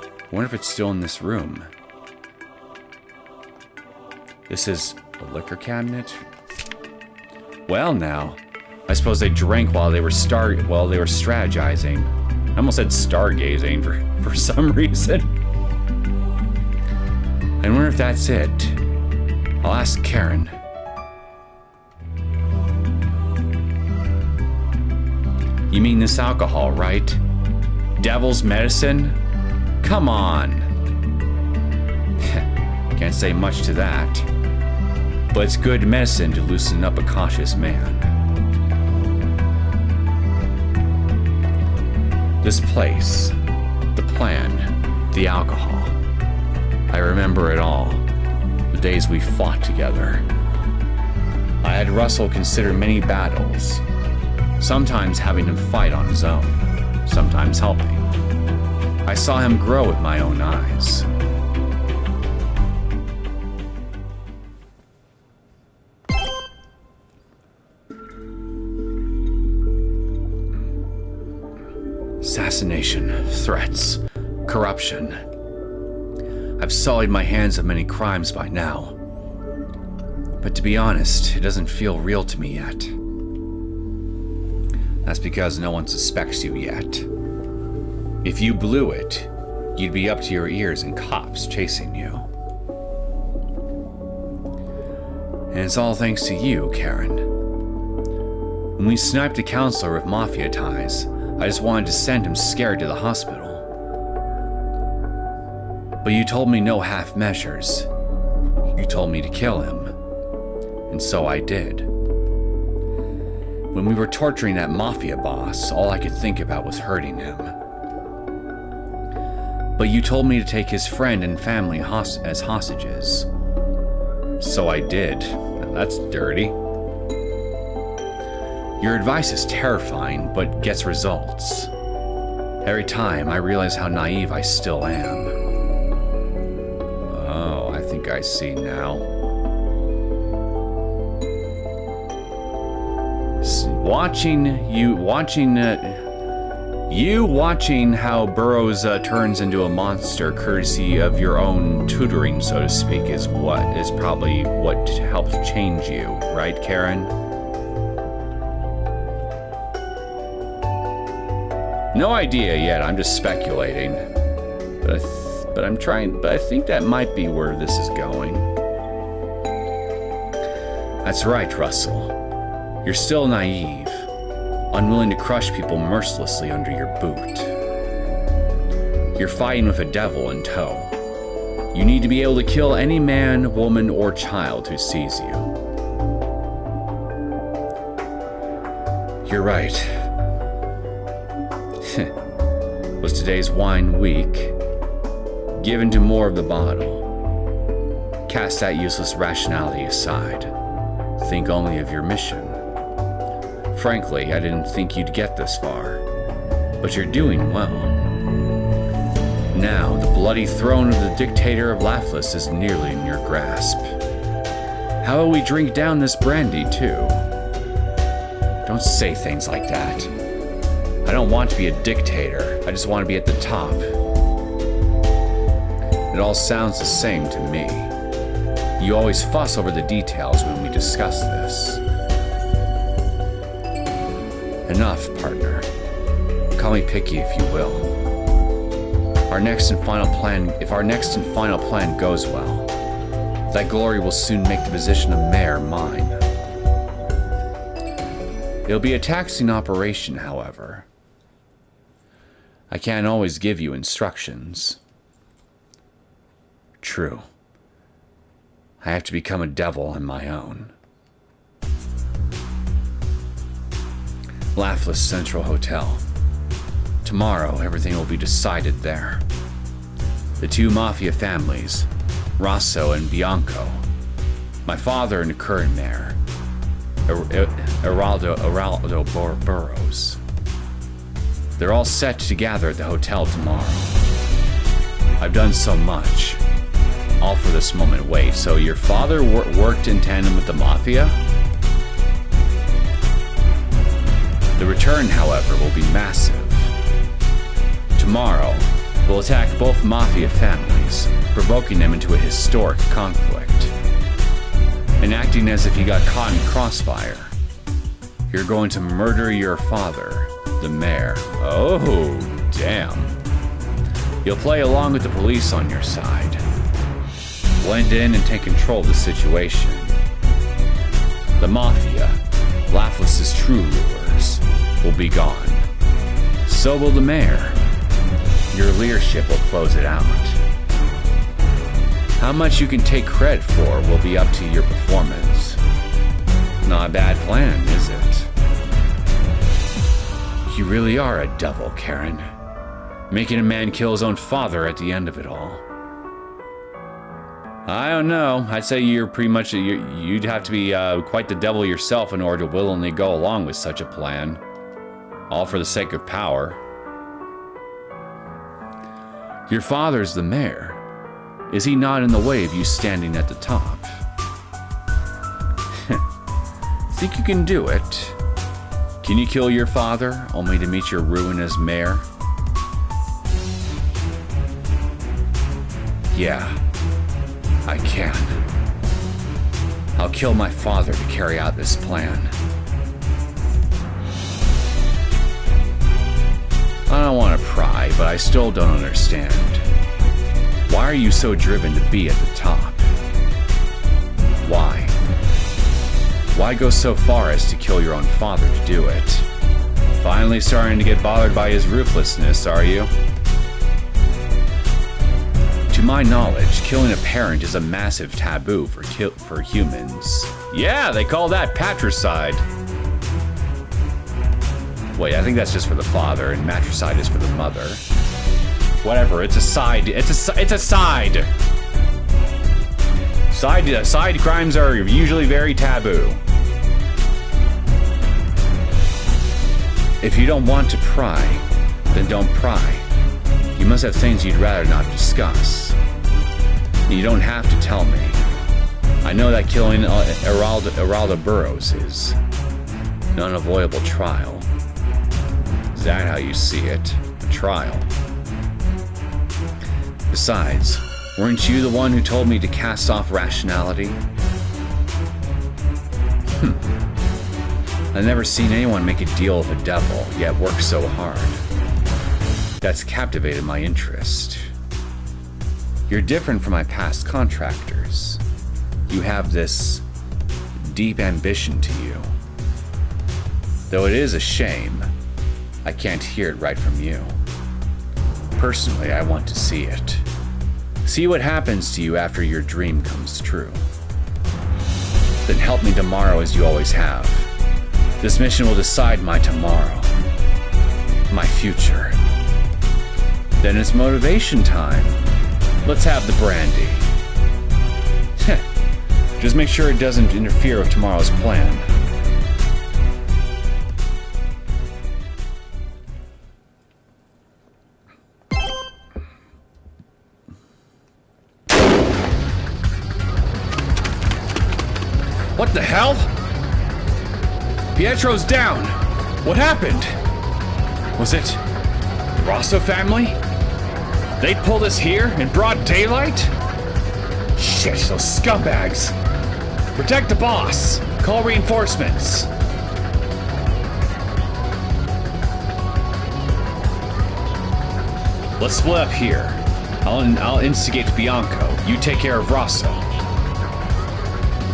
I wonder if it's still in this room. This is a liquor cabinet? Well now, I suppose they drank while they were strategizing. I almost said stargazing for some reason. I wonder if that's it. I'll ask Caron. You mean this alcohol, right? Devil's medicine? Come on. Can't say much to that. But it's good medicine to loosen up a cautious man. This place, the plan, the alcohol. I remember it all. The days we fought together. I had Russell consider many battles. Sometimes having him fight on his own. Sometimes helping. I saw him grow with my own eyes. Assassination, threats, corruption. I've sullied my hands of many crimes by now. But to be honest, it doesn't feel real to me yet. That's because no one suspects you yet. If you blew it, you'd be up to your ears in cops chasing you. And it's all thanks to you, Caron. When we sniped a counselor with mafia ties, I just wanted to send him scared to the hospital. But you told me no half measures. You told me to kill him. And so I did. When we were torturing that mafia boss, all I could think about was hurting him. But you told me to take his friend and family as hostages. So I did. Now that's dirty. Your advice is terrifying, but gets results. Every time I realize how naive I still am. Oh, I think I see now. Watching how Burrows turns into a monster, courtesy of your own tutoring, so to speak, is probably what helped change you, right, Caron? No idea yet. I'm just speculating, but I think that might be where this is going. That's right, Russell. You're still naive, unwilling to crush people mercilessly under your boot. You're fighting with a devil in tow. You need to be able to kill any man, woman, or child who sees you. You're right. Was today's wine weak? Give into more of the bottle. Cast that useless rationality aside. Think only of your mission. Frankly, I didn't think you'd get this far, but you're doing well. Now, the bloody throne of the dictator of Laughless is nearly in your grasp. How will we drink down this brandy, too? Don't say things like that. I don't want to be a dictator. I just want to be at the top. It all sounds the same to me. You always fuss over the details when we discuss this. Enough, partner. Call me picky if you will. If our next and final plan goes well, that glory will soon make the position of mayor mine. It'll be a taxing operation, however. I can't always give you instructions. True. I have to become a devil on my own. Laughless Central Hotel. Tomorrow, everything will be decided there. The two mafia families, Rosso and Bianco, my father and the current mayor. Burrows. They're all set to gather at the hotel tomorrow. I've done so much, all for this moment. Wait, so your father worked in tandem with the Mafia? The return, however, will be massive. Tomorrow, we'll attack both Mafia families, provoking them into a historic conflict. And acting as if you got caught in crossfire, you're going to murder your father, the mayor. Oh, damn. You'll play along with the police on your side. Blend in and take control of the situation. The Mafia, Laughless's true rulers, will be gone. So will the mayor. Your leadership will close it out. How much you can take credit for will be up to your performance. Not a bad plan, is it? You really are a devil, Caron. Making a man kill his own father at the end of it all. I don't know. I'd say you're pretty much... You'd have to be quite the devil yourself in order to willingly go along with such a plan. All for the sake of power. Your father's the mayor. Is he not in the way of you standing at the top? Think you can do it? Can you kill your father, only to meet your ruin as mayor? Yeah, I can. I'll kill my father to carry out this plan. I don't want to pry, but I still don't understand. Why are you so driven to be at the top? Why? Why go so far as to kill your own father to do it? Finally starting to get bothered by his ruthlessness, are you? To my knowledge, killing a parent is a massive taboo for humans. Yeah, they call that patricide. Wait, I think that's just for the father, and matricide is for the mother. Whatever, it's a side. It's a side. Side crimes are usually very taboo. If you don't want to pry, then don't pry. You must have things you'd rather not discuss. You don't have to tell me. I know that killing Cybilla Burrows is an unavoidable trial. Is that how you see it? A trial. Besides, weren't you the one who told me to cast off rationality? I've never seen anyone make a deal with a devil, yet work so hard. That's captivated my interest. You're different from my past contractors. You have this deep ambition to you. Though it is a shame, I can't hear it right from you. Personally, I want to see it. See what happens to you after your dream comes true. Then help me tomorrow as you always have. This mission will decide my tomorrow. My future. Then it's motivation time. Let's have the brandy. Just make sure it doesn't interfere with tomorrow's plan. What the hell? Pietro's down. What happened? Was it the Rosso family? They'd pull us here in broad daylight? Shit, those scumbags. Protect the boss. Call reinforcements. Let's split up here. I'll instigate Bianco. You take care of Rosso.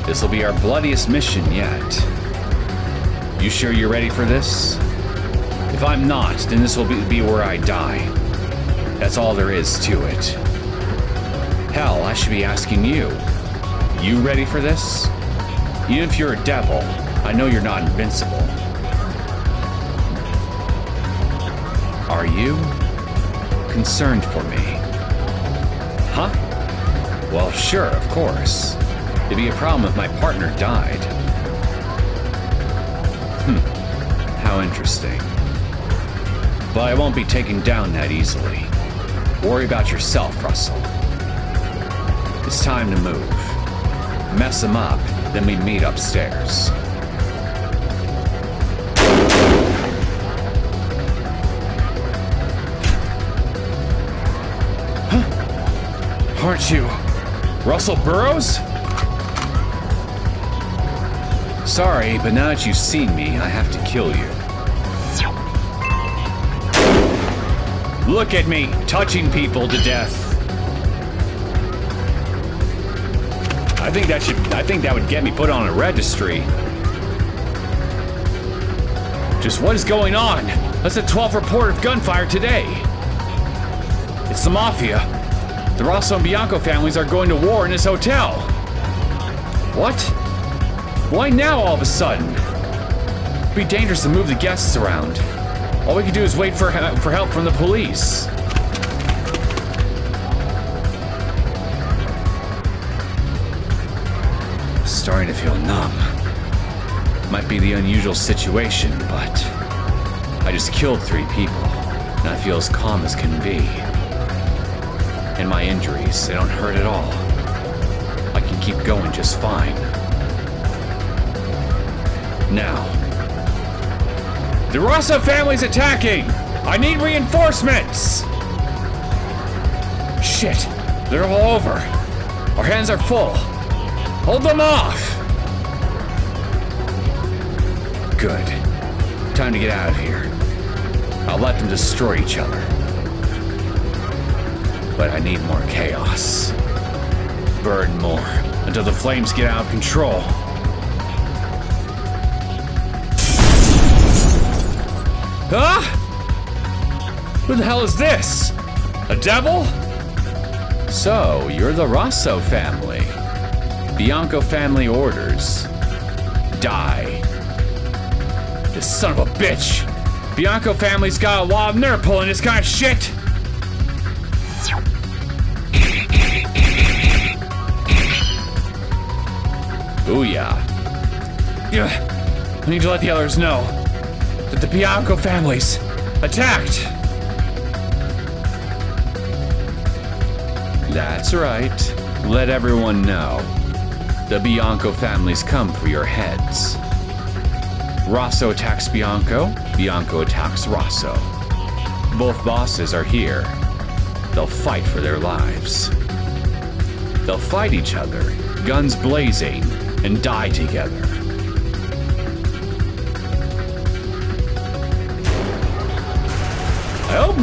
This will be our bloodiest mission yet. You sure you're ready for this? If I'm not, then this will be where I die. That's all there is to it. Hell, I should be asking you. You ready for this? Even if you're a devil, I know you're not invincible. Are you concerned for me? Huh? Well, sure, of course. It'd be a problem if my partner died. How interesting. But I won't be taken down that easily. Worry about yourself, Russell. It's time to move. Mess them up, then we meet upstairs. Huh? Aren't you Russell Burrows? Sorry, but now that you've seen me, I have to kill you. Look at me, touching people to death. I think that would get me put on a registry. Just what is going on? That's a 12th report of gunfire today. It's the Mafia. The Rosso and Bianco families are going to war in this hotel. What? Why now all of a sudden? It'd be dangerous to move the guests around. All we can do is wait for help from the police. Starting to feel numb. Might be the unusual situation, but I just killed 3 people, and I feel as calm as can be. And my injuries, they don't hurt at all. I can keep going just fine. Now, the Rosso family's attacking! I need reinforcements! Shit, they're all over. Our hands are full. Hold them off! Good. Time to get out of here. I'll let them destroy each other. But I need more chaos. Burn more, until the flames get out of control. Huh? Who the hell is this? A devil? So, you're the Rosso family. Bianco family orders. Die. This son of a bitch! Bianco family's got a lot of nerve pulling this kind of shit! Booyah. I need to let the others know that the Bianco family's attacked. That's right. Let everyone know. The Bianco family's come for your heads. Rosso attacks Bianco, Bianco attacks Rosso. Both bosses are here. They'll fight for their lives. They'll fight each other, guns blazing, and die together.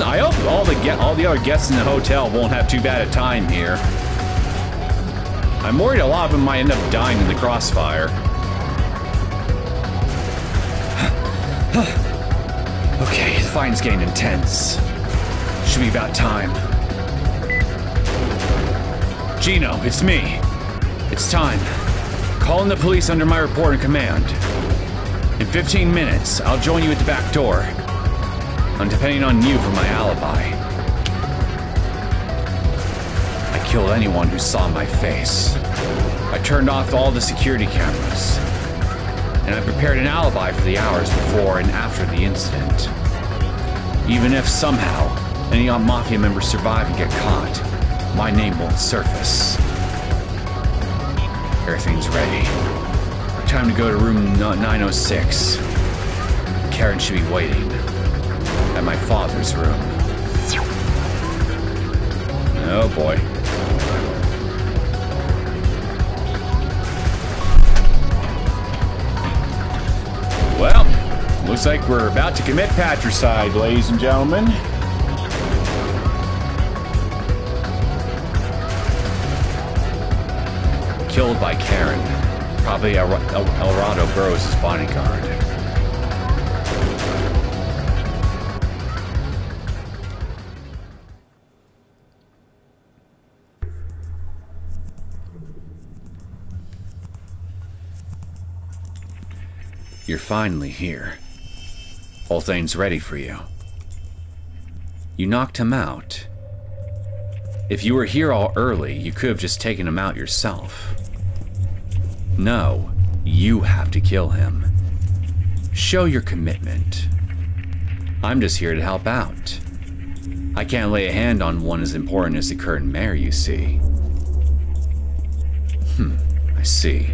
I hope all the other guests in the hotel won't have too bad a time here. I'm worried a lot of them might end up dying in the crossfire. Okay, the fighting's getting intense. Should be about time. Gino, it's me. It's time. Call in the police under my report and command. In 15 minutes, I'll join you at the back door. I'm depending on you for my alibi. I killed anyone who saw my face. I turned off all the security cameras. And I prepared an alibi for the hours before and after the incident. Even if somehow any Mafia members survive and get caught, my name won't surface. Everything's ready. Time to go to room 906. Caron should be waiting at my father's room. Oh boy. Well, looks like we're about to commit patricide, ladies and gentlemen. Killed by Caron. Probably Eldorado Burrows' bodyguard. You're finally here. All things ready for you. You knocked him out. If you were here all early, you could have just taken him out yourself. No, you have to kill him. Show your commitment. I'm just here to help out. I can't lay a hand on one as important as the current mayor, you see. I see.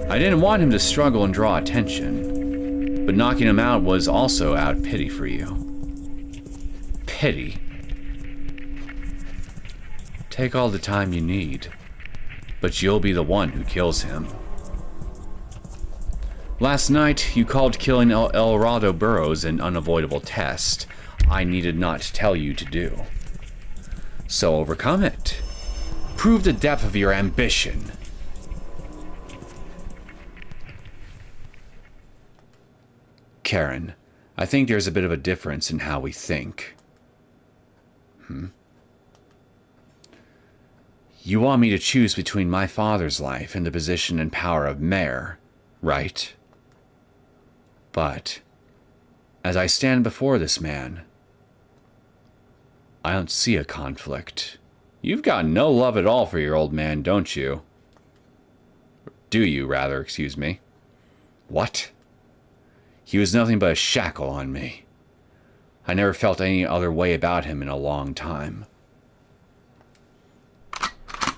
I didn't want him to struggle and draw attention, but knocking him out was also out of pity for you. Pity? Take all the time you need, but you'll be the one who kills him. Last night, you called killing Becker Burrows an unavoidable test I needed not tell you to do. So overcome it. Prove the depth of your ambition. Caron, I think there's a bit of a difference in how we think. You want me to choose between my father's life and the position and power of mayor, right? But, as I stand before this man, I don't see a conflict. You've got no love at all for your old man, don't you? Do you, rather, excuse me. What? He was nothing but a shackle on me. I never felt any other way about him in a long time.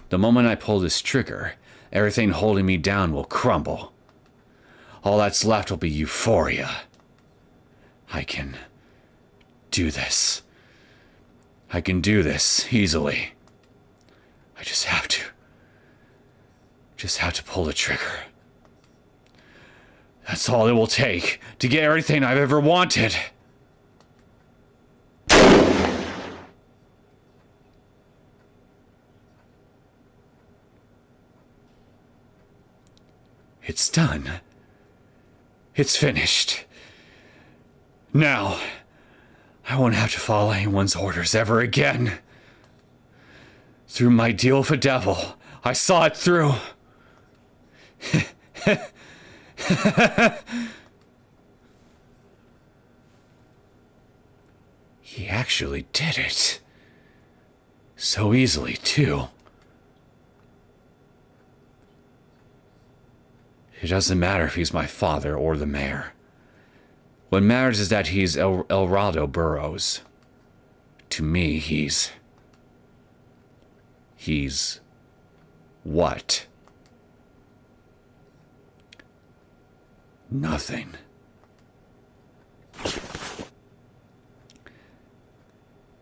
The moment I pull this trigger, everything holding me down will crumble. All that's left will be euphoria. I can do this. I can do this easily. I just have to pull the trigger. That's all it will take to get everything I've ever wanted. It's done. It's finished. Now, I won't have to follow anyone's orders ever again. Through my deal with the devil, I saw it through. He actually did it. So easily, too. It doesn't matter if he's my father or the mayor. What matters is that he's Becker Burrows. To me, he's what? Nothing.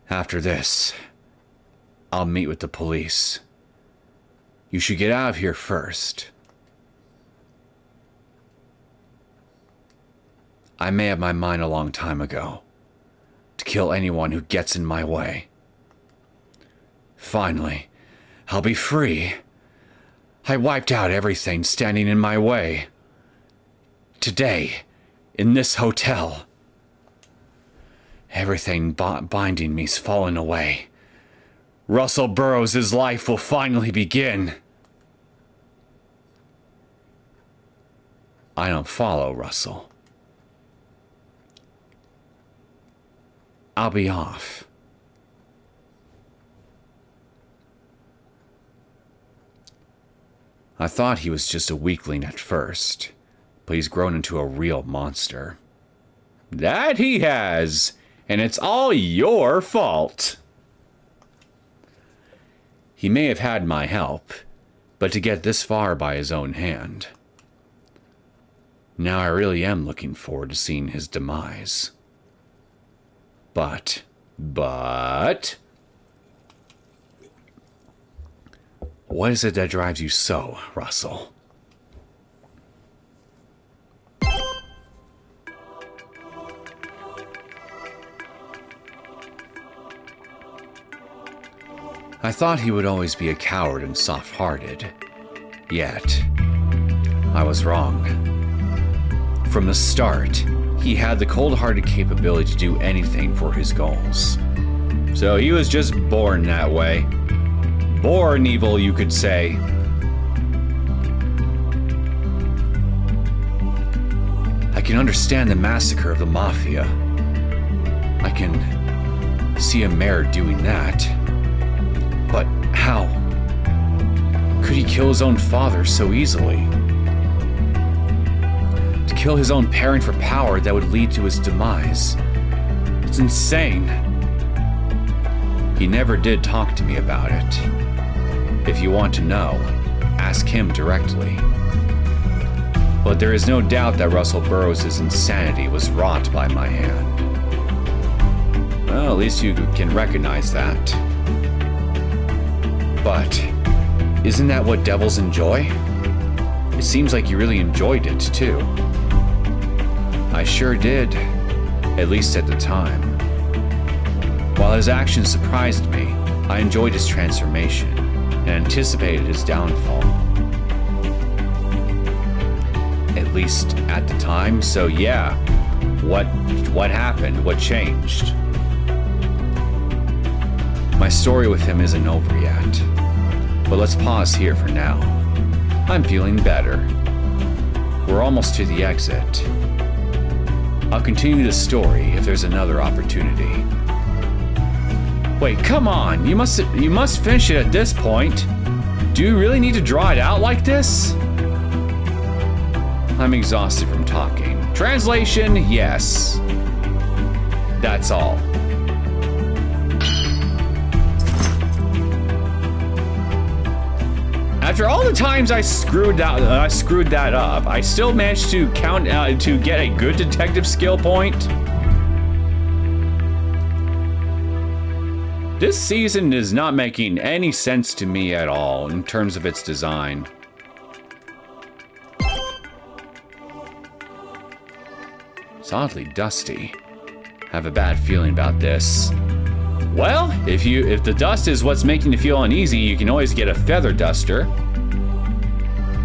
After this, I'll meet with the police. You should get out of here first. I made up my mind a long time ago to kill anyone who gets in my way. Finally, I'll be free. I wiped out everything standing in my way. Today, in this hotel, everything binding me's fallen away. Russell Burrows' life will finally begin. I don't follow Russell. I'll be off. I thought he was just a weakling at first, but he's grown into a real monster. That he has, and it's all your fault. He may have had my help, but to get this far by his own hand. Now I really am looking forward to seeing his demise. But, what is it that drives you so, Russell? I thought he would always be a coward and soft-hearted. Yet, I was wrong. From the start, he had the cold-hearted capability to do anything for his goals. So he was just born that way. Born evil, you could say. I can understand the massacre of the Mafia. I can see a mayor doing that. But how? Could he kill his own father so easily? To kill his own parent for power that would lead to his demise. It's insane. He never did talk to me about it. If you want to know, ask him directly. But there is no doubt that Russell Burrows' insanity was wrought by my hand. Well, at least you can recognize that. But isn't that what devils enjoy? It seems like you really enjoyed it, too. I sure did, at least at the time. While his actions surprised me, I enjoyed his transformation and anticipated his downfall. At least at the time, so yeah, what happened? What changed? My story with him isn't over yet, but let's pause here for now. I'm feeling better. We're almost to the exit. I'll continue the story if there's another opportunity. Wait, come on! You must finish it at this point. Do you really need to draw it out like this? I'm exhausted from talking. Translation, yes. That's all. After all the times I screwed that up, I still managed to get a good detective skill point. This season is not making any sense to me at all in terms of its design. It's oddly dusty. I have a bad feeling about this. Well, if the dust is what's making you feel uneasy, you can always get a feather duster.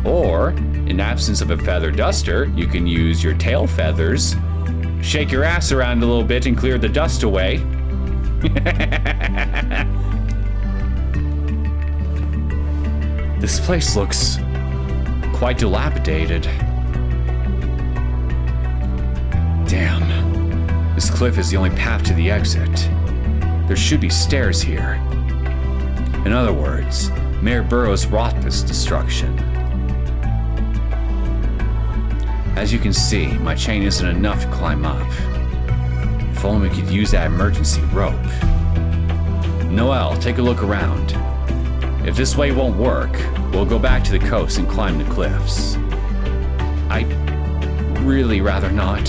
Or, in absence of a feather duster, you can use your tail feathers, shake your ass around a little bit and clear the dust away. This place looks quite dilapidated. Damn, this cliff is the only path to the exit. There should be stairs here. In other words, Mayor Burrows wrought this destruction. As you can see, my chain isn't enough to climb up. If only we could use that emergency rope. Noel, take a look around. If this way won't work, we'll go back to the coast and climb the cliffs. I'd really rather not.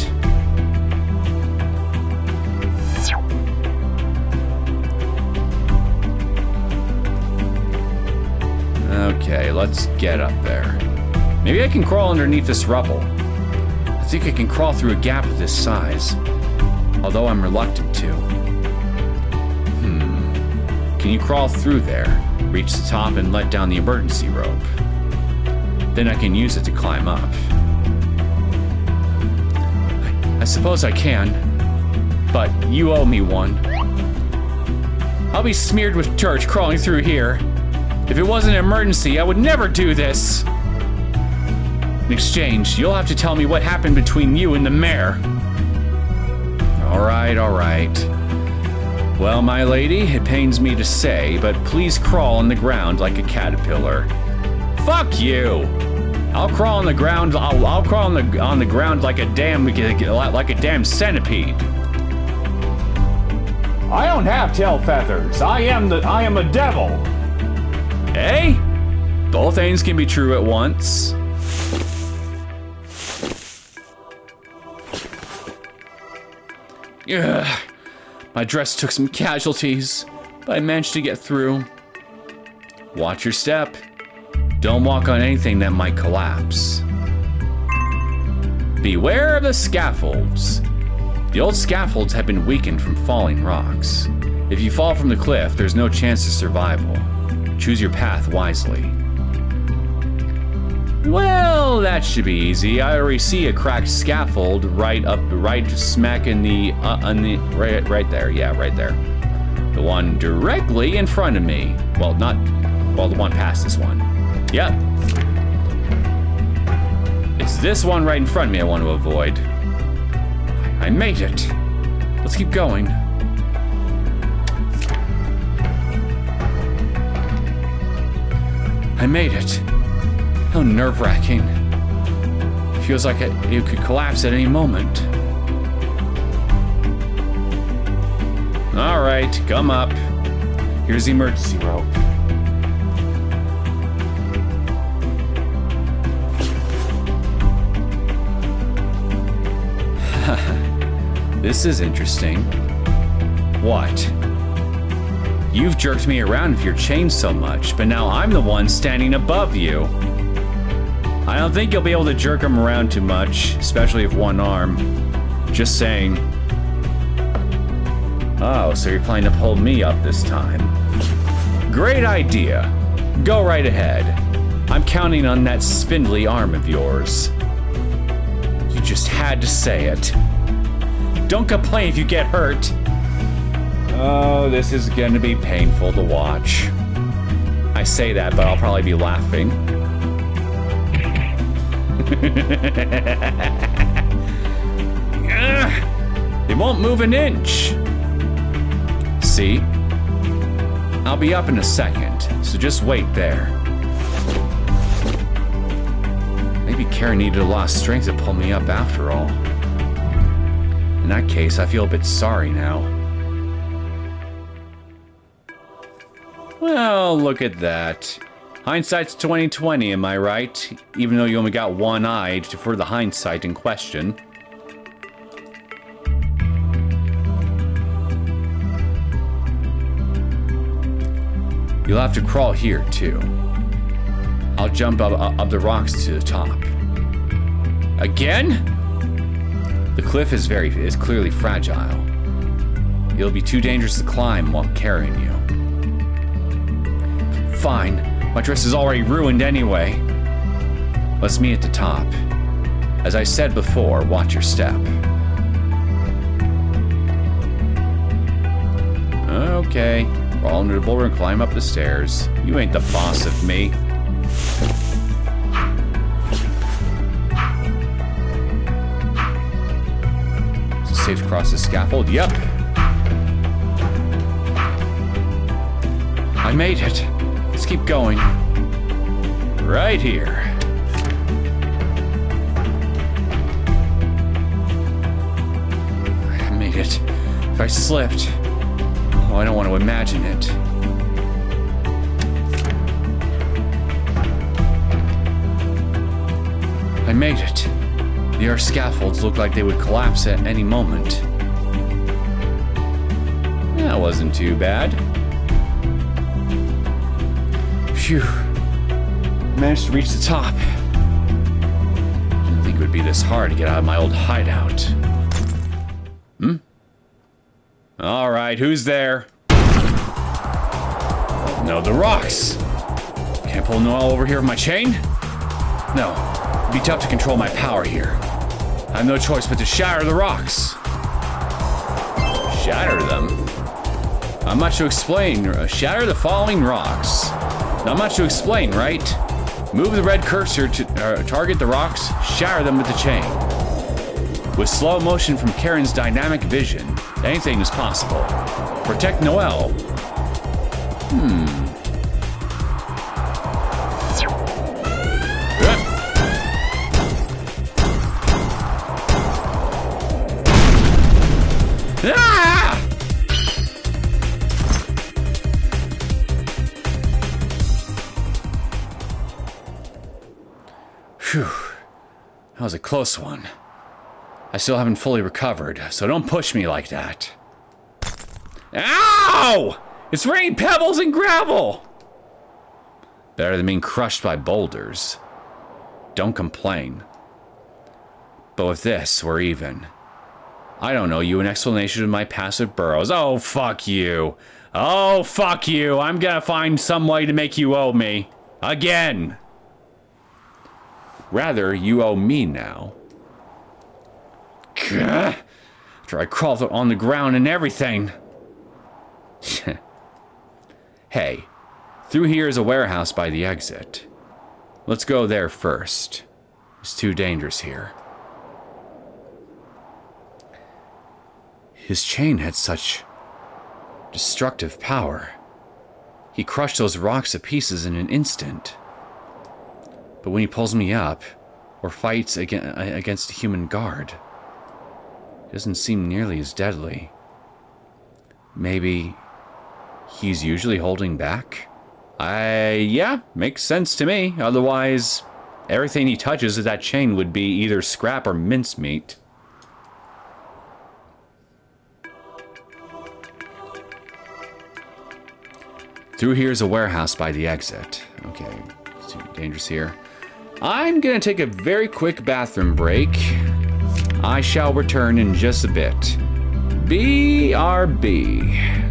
Okay, let's get up there. Maybe I can crawl underneath this rubble. I think I can crawl through a gap of this size, although I'm reluctant to. Can you crawl through there, reach the top and let down the emergency rope? Then I can use it to climb up. I suppose I can, but you owe me one. I'll be smeared with dirt crawling through here. If it wasn't an emergency, I would never do this. In exchange, you'll have to tell me what happened between you and the mayor. All right. Well, my lady, it pains me to say, but please crawl on the ground like a caterpillar. Fuck you! I'll crawl on the ground. I'll crawl on the ground like a damn centipede. I don't have tail feathers. I am a devil. Eh? Both things can be true at once. Ugh. My dress took some casualties, but I managed to get through. Watch your step. Don't walk on anything that might collapse. Beware of the scaffolds. The old scaffolds have been weakened from falling rocks. If you fall from the cliff, there's no chance of survival. Choose your path wisely. Well, that should be easy. I already see a cracked scaffold right smack in the right there. Yeah, right there. The one directly in front of me. Well, the one past this one. Yep. It's this one right in front of me I want to avoid. I made it. Let's keep going. I made it. How nerve-wracking. Feels like it could collapse at any moment. Alright, come up. Here's the emergency rope. This is interesting. What? You've jerked me around with your chain so much, but now I'm the one standing above you. I don't think you'll be able to jerk him around too much, especially with one arm. Just saying. Oh, so you're planning to pull me up this time. Great idea. Go right ahead. I'm counting on that spindly arm of yours. You just had to say it. Don't complain if you get hurt. Oh, this is gonna be painful to watch. I say that, but I'll probably be laughing. It won't move an inch. See? I'll be up in a second, so just wait there. Maybe Caron needed a lot of strength to pull me up after all. In that case, I feel a bit sorry now. Well, look at that. Hindsight's 20/20, am I right? Even though you only got one eye for the hindsight in question. You'll have to crawl here, too. I'll jump up the rocks to the top. Again? The cliff is clearly fragile. It'll be too dangerous to climb while carrying you. Fine. My dress is already ruined anyway. Let's meet at the top. As I said before, watch your step. Okay. Crawl under the boulder and climb up the stairs. You ain't the boss of me. Is it safe to cross the scaffold? Yep. I made it. Let's keep going. Right here. I made it. If I slipped... Oh, I don't want to imagine it. I made it. The earth scaffolds look like they would collapse at any moment. That wasn't too bad. Phew. Managed to reach the top. Didn't think it would be this hard to get out of my old hideout. Hmm? Alright, who's there? No, the rocks! Can't pull Noel over here with my chain? No, it'd be tough to control my power here. I have no choice but to shatter the rocks. Shatter them? Not much to explain. Shatter the falling rocks. Not much to explain, right? Move the red cursor to target the rocks, shatter them with the chain. With slow motion from Caron's dynamic vision, anything is possible. Protect Noel. Ah! Phew. That was a close one. I still haven't fully recovered, so don't push me like that. Ow! It's raining pebbles and gravel! Better than being crushed by boulders. Don't complain. But with this, we're even. I don't owe you an explanation of my passive burrows. Oh, fuck you. Oh, fuck you. I'm gonna find some way to make you owe me. Again. Rather, you owe me now. After I crawled on the ground and everything. Hey, through here is a warehouse by the exit. Let's go there first. It's too dangerous here. His chain had such destructive power. He crushed those rocks to pieces in an instant. But when he pulls me up, or fights against a human guard. It doesn't seem nearly as deadly. Maybe he's usually holding back? Yeah, makes sense to me. Otherwise, everything he touches with that chain would be either scrap or mincemeat. Through here is a warehouse by the exit. Okay, it's too dangerous here. I'm gonna take a very quick bathroom break. I shall return in just a bit. BRB.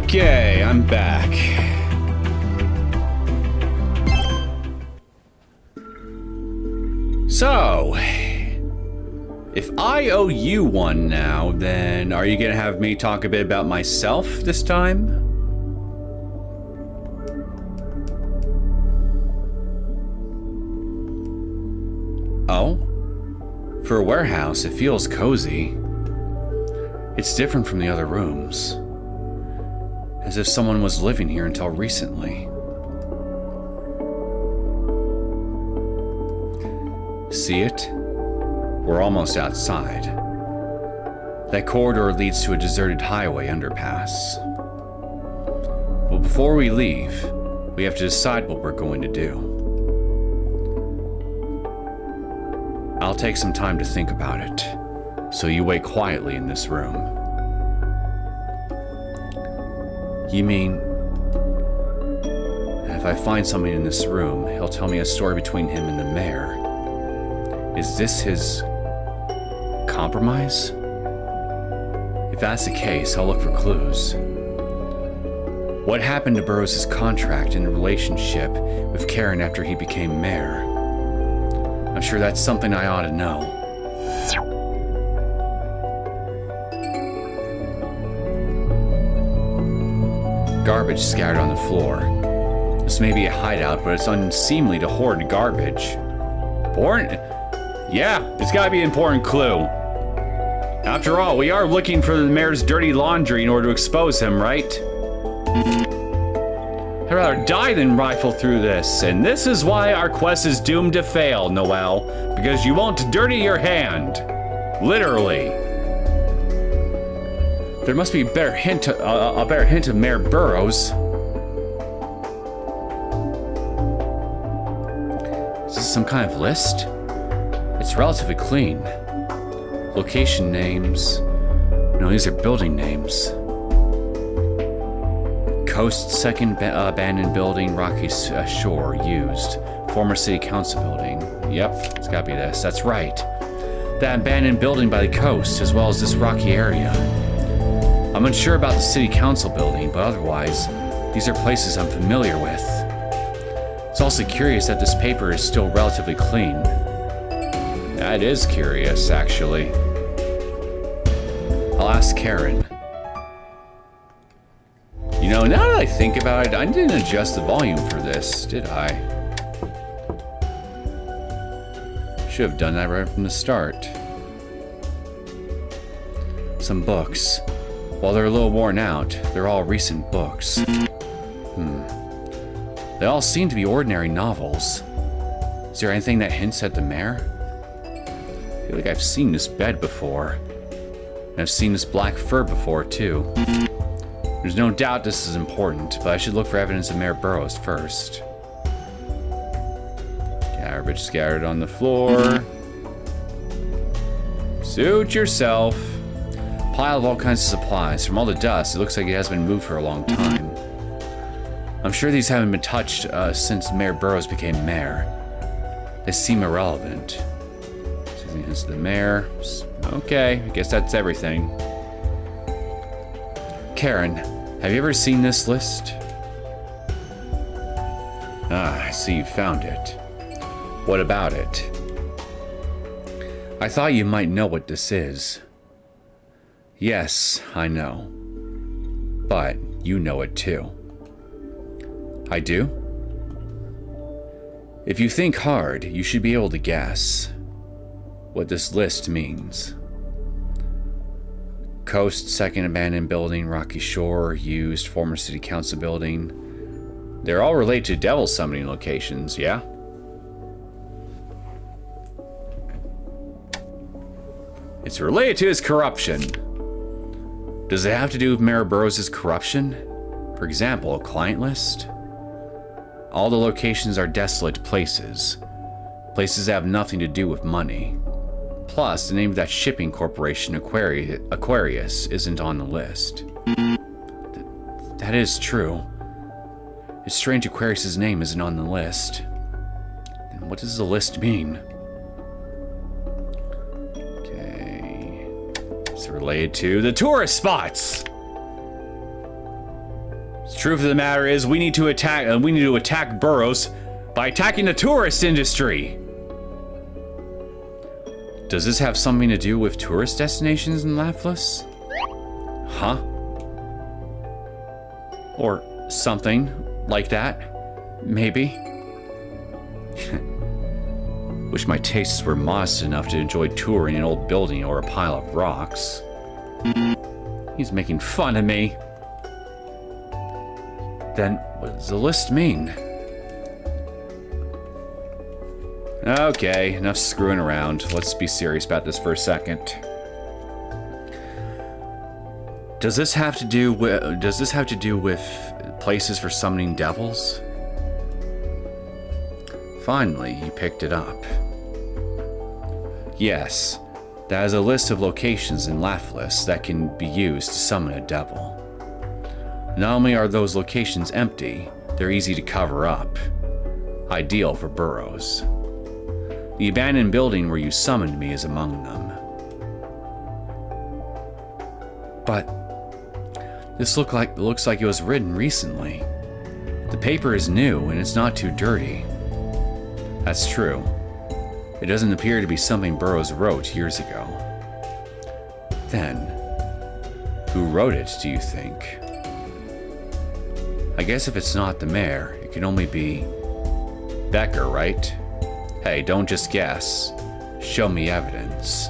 Okay, I'm back. So, if I owe you one now, then are you gonna have me talk a bit about myself this time? Oh? For a warehouse, it feels cozy. It's different from the other rooms. As if someone was living here until recently. See it? We're almost outside. That corridor leads to a deserted highway underpass. But before we leave, we have to decide what we're going to do. I'll take some time to think about it, so you wait quietly in this room. You mean, if I find something in this room, he'll tell me a story between him and the mayor. Is this his compromise? If that's the case, I'll look for clues. What happened to Burrows' contract and relationship with Caron after he became mayor? I'm sure that's something I ought to know. Garbage scattered on the floor. This may be a hideout, but it's unseemly to hoard garbage. Important? Yeah, it's gotta be an important clue. After all, we are looking for the mayor's dirty laundry in order to expose him, right? I'd rather die than rifle through this, and this is why our quest is doomed to fail, Noel, because you won't dirty your hand. Literally. There must be a better hint of Mayor Burrows. Is this some kind of list? It's relatively clean. Location names. No, these are building names. Coast second abandoned building, Rocky Shore used. Former city council building. Yep, it's gotta be this. That's right. That abandoned building by the coast, as well as this rocky area. I'm unsure about the city council building, but otherwise, these are places I'm familiar with. It's also curious that this paper is still relatively clean. That is curious, actually. I'll ask Caron. You know, now that I think about it, I didn't adjust the volume for this, did I? Should have done that right from the start. Some books. While they're a little worn out, they're all recent books. They all seem to be ordinary novels. Is there anything that hints at the mayor? I feel like I've seen this bed before. And I've seen this black fur before, too. There's no doubt this is important, but I should look for evidence of Mayor Burrows first. Garbage scattered on the floor. Suit yourself. Pile of all kinds of supplies. From all the dust, it looks like it has been moved for a long time. I'm sure these haven't been touched since Mayor Burrows became mayor. They seem irrelevant. This is the mayor. Okay, I guess that's everything. Caron, have you ever seen this list? Ah, I see you found it. What about it? I thought you might know what this is. Yes, I know. But you know it too. I do? If you think hard, you should be able to guess what this list means. Coast, second abandoned building, Rocky Shore, used, former city council building. They're all related to devil summoning locations, yeah? It's related to his corruption. Does it have to do with Mayor Burrows' corruption? For example, a client list? All the locations are desolate places. Places that have nothing to do with money. Plus, the name of that shipping corporation, Aquarius, isn't on the list. That is true. It's strange Aquarius' name isn't on the list. And what does the list mean? Okay. It's related to the tourist spots! The truth of the matter is, we need to attack Burrows by attacking the tourist industry. Does this have something to do with tourist destinations in Lapis? Huh? Or something like that? Maybe? Wish my tastes were modest enough to enjoy touring an old building or a pile of rocks. He's making fun of me. Then, what does the list mean? Okay, enough screwing around. Let's be serious about this for a second. Does this have to do with places for summoning devils? Finally, you picked it up. Yes, that is a list of locations in Lapis that can be used to summon a devil. Not only are those locations empty, they're easy to cover up. Ideal for Burrows. The abandoned building where you summoned me is among them. But this looks like it was written recently. The paper is new and it's not too dirty. That's true. It doesn't appear to be something Burrows wrote years ago. Then, who wrote it, do you think? I guess if it's not the mayor, it can only be Becker, right? Hey, don't just guess. Show me evidence.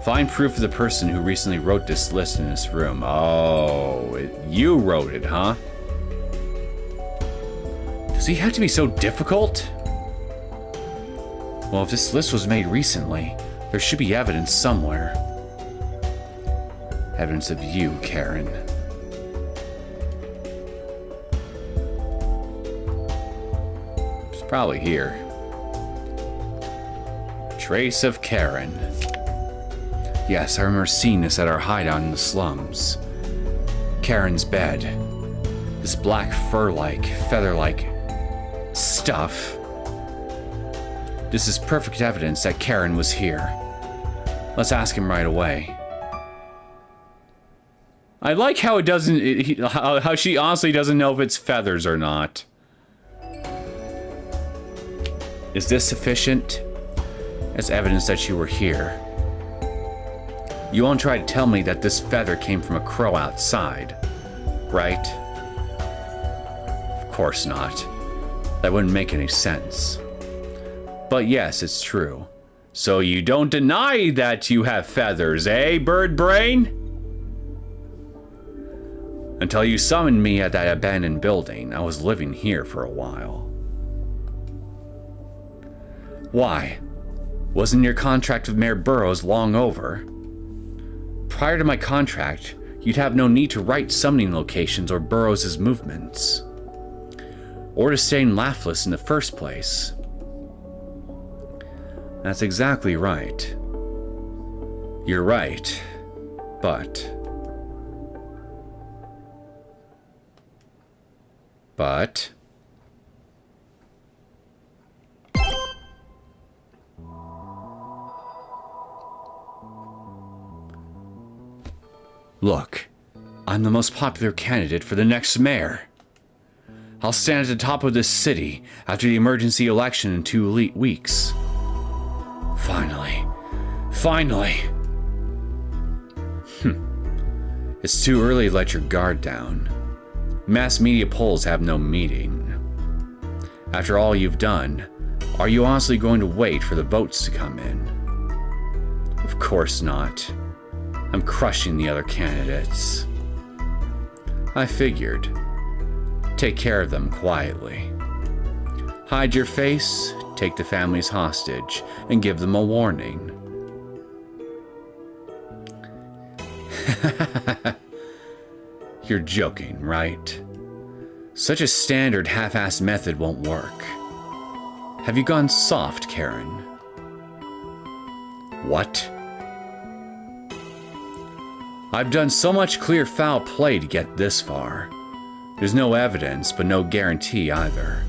Find proof of the person who recently wrote this list in this room. Oh, you wrote it, huh? Does he have to be so difficult? Well, if this list was made recently, there should be evidence somewhere. Evidence of you, Caron. It's probably here. Trace of Caron. Yes, I remember seeing this at our hideout in the slums. Caron's bed. This black fur-like, feather-like stuff. This is perfect evidence that Caron was here. Let's ask him right away. I like how it doesn't, how she honestly doesn't know if it's feathers or not. Is this sufficient as evidence that you were here? You won't try to tell me that this feather came from a crow outside, right? Of course not. That wouldn't make any sense. But yes, it's true. So you don't deny that you have feathers, eh, bird brain? Until you summoned me at that abandoned building, I was living here for a while. Why? Wasn't your contract with Mayor Burrows long over? Prior to my contract, you'd have no need to write summoning locations or Burrows' movements. Or to stay in Laughless in the first place. That's exactly right. You're right, but... Look, I'm the most popular candidate for the next mayor. I'll stand at the top of this city after the emergency election in 2 weeks. Finally. It's too early to let your guard down. Mass media polls have no meaning. After all you've done, are you honestly going to wait for the votes to come in? Of course not. I'm crushing the other candidates. I figured. Take care of them quietly. Hide your face, take the families hostage, and give them a warning. You're joking, right? Such a standard half-assed method won't work. Have you gone soft, Caron? What? I've done so much clear foul play to get this far. There's no evidence, but no guarantee either.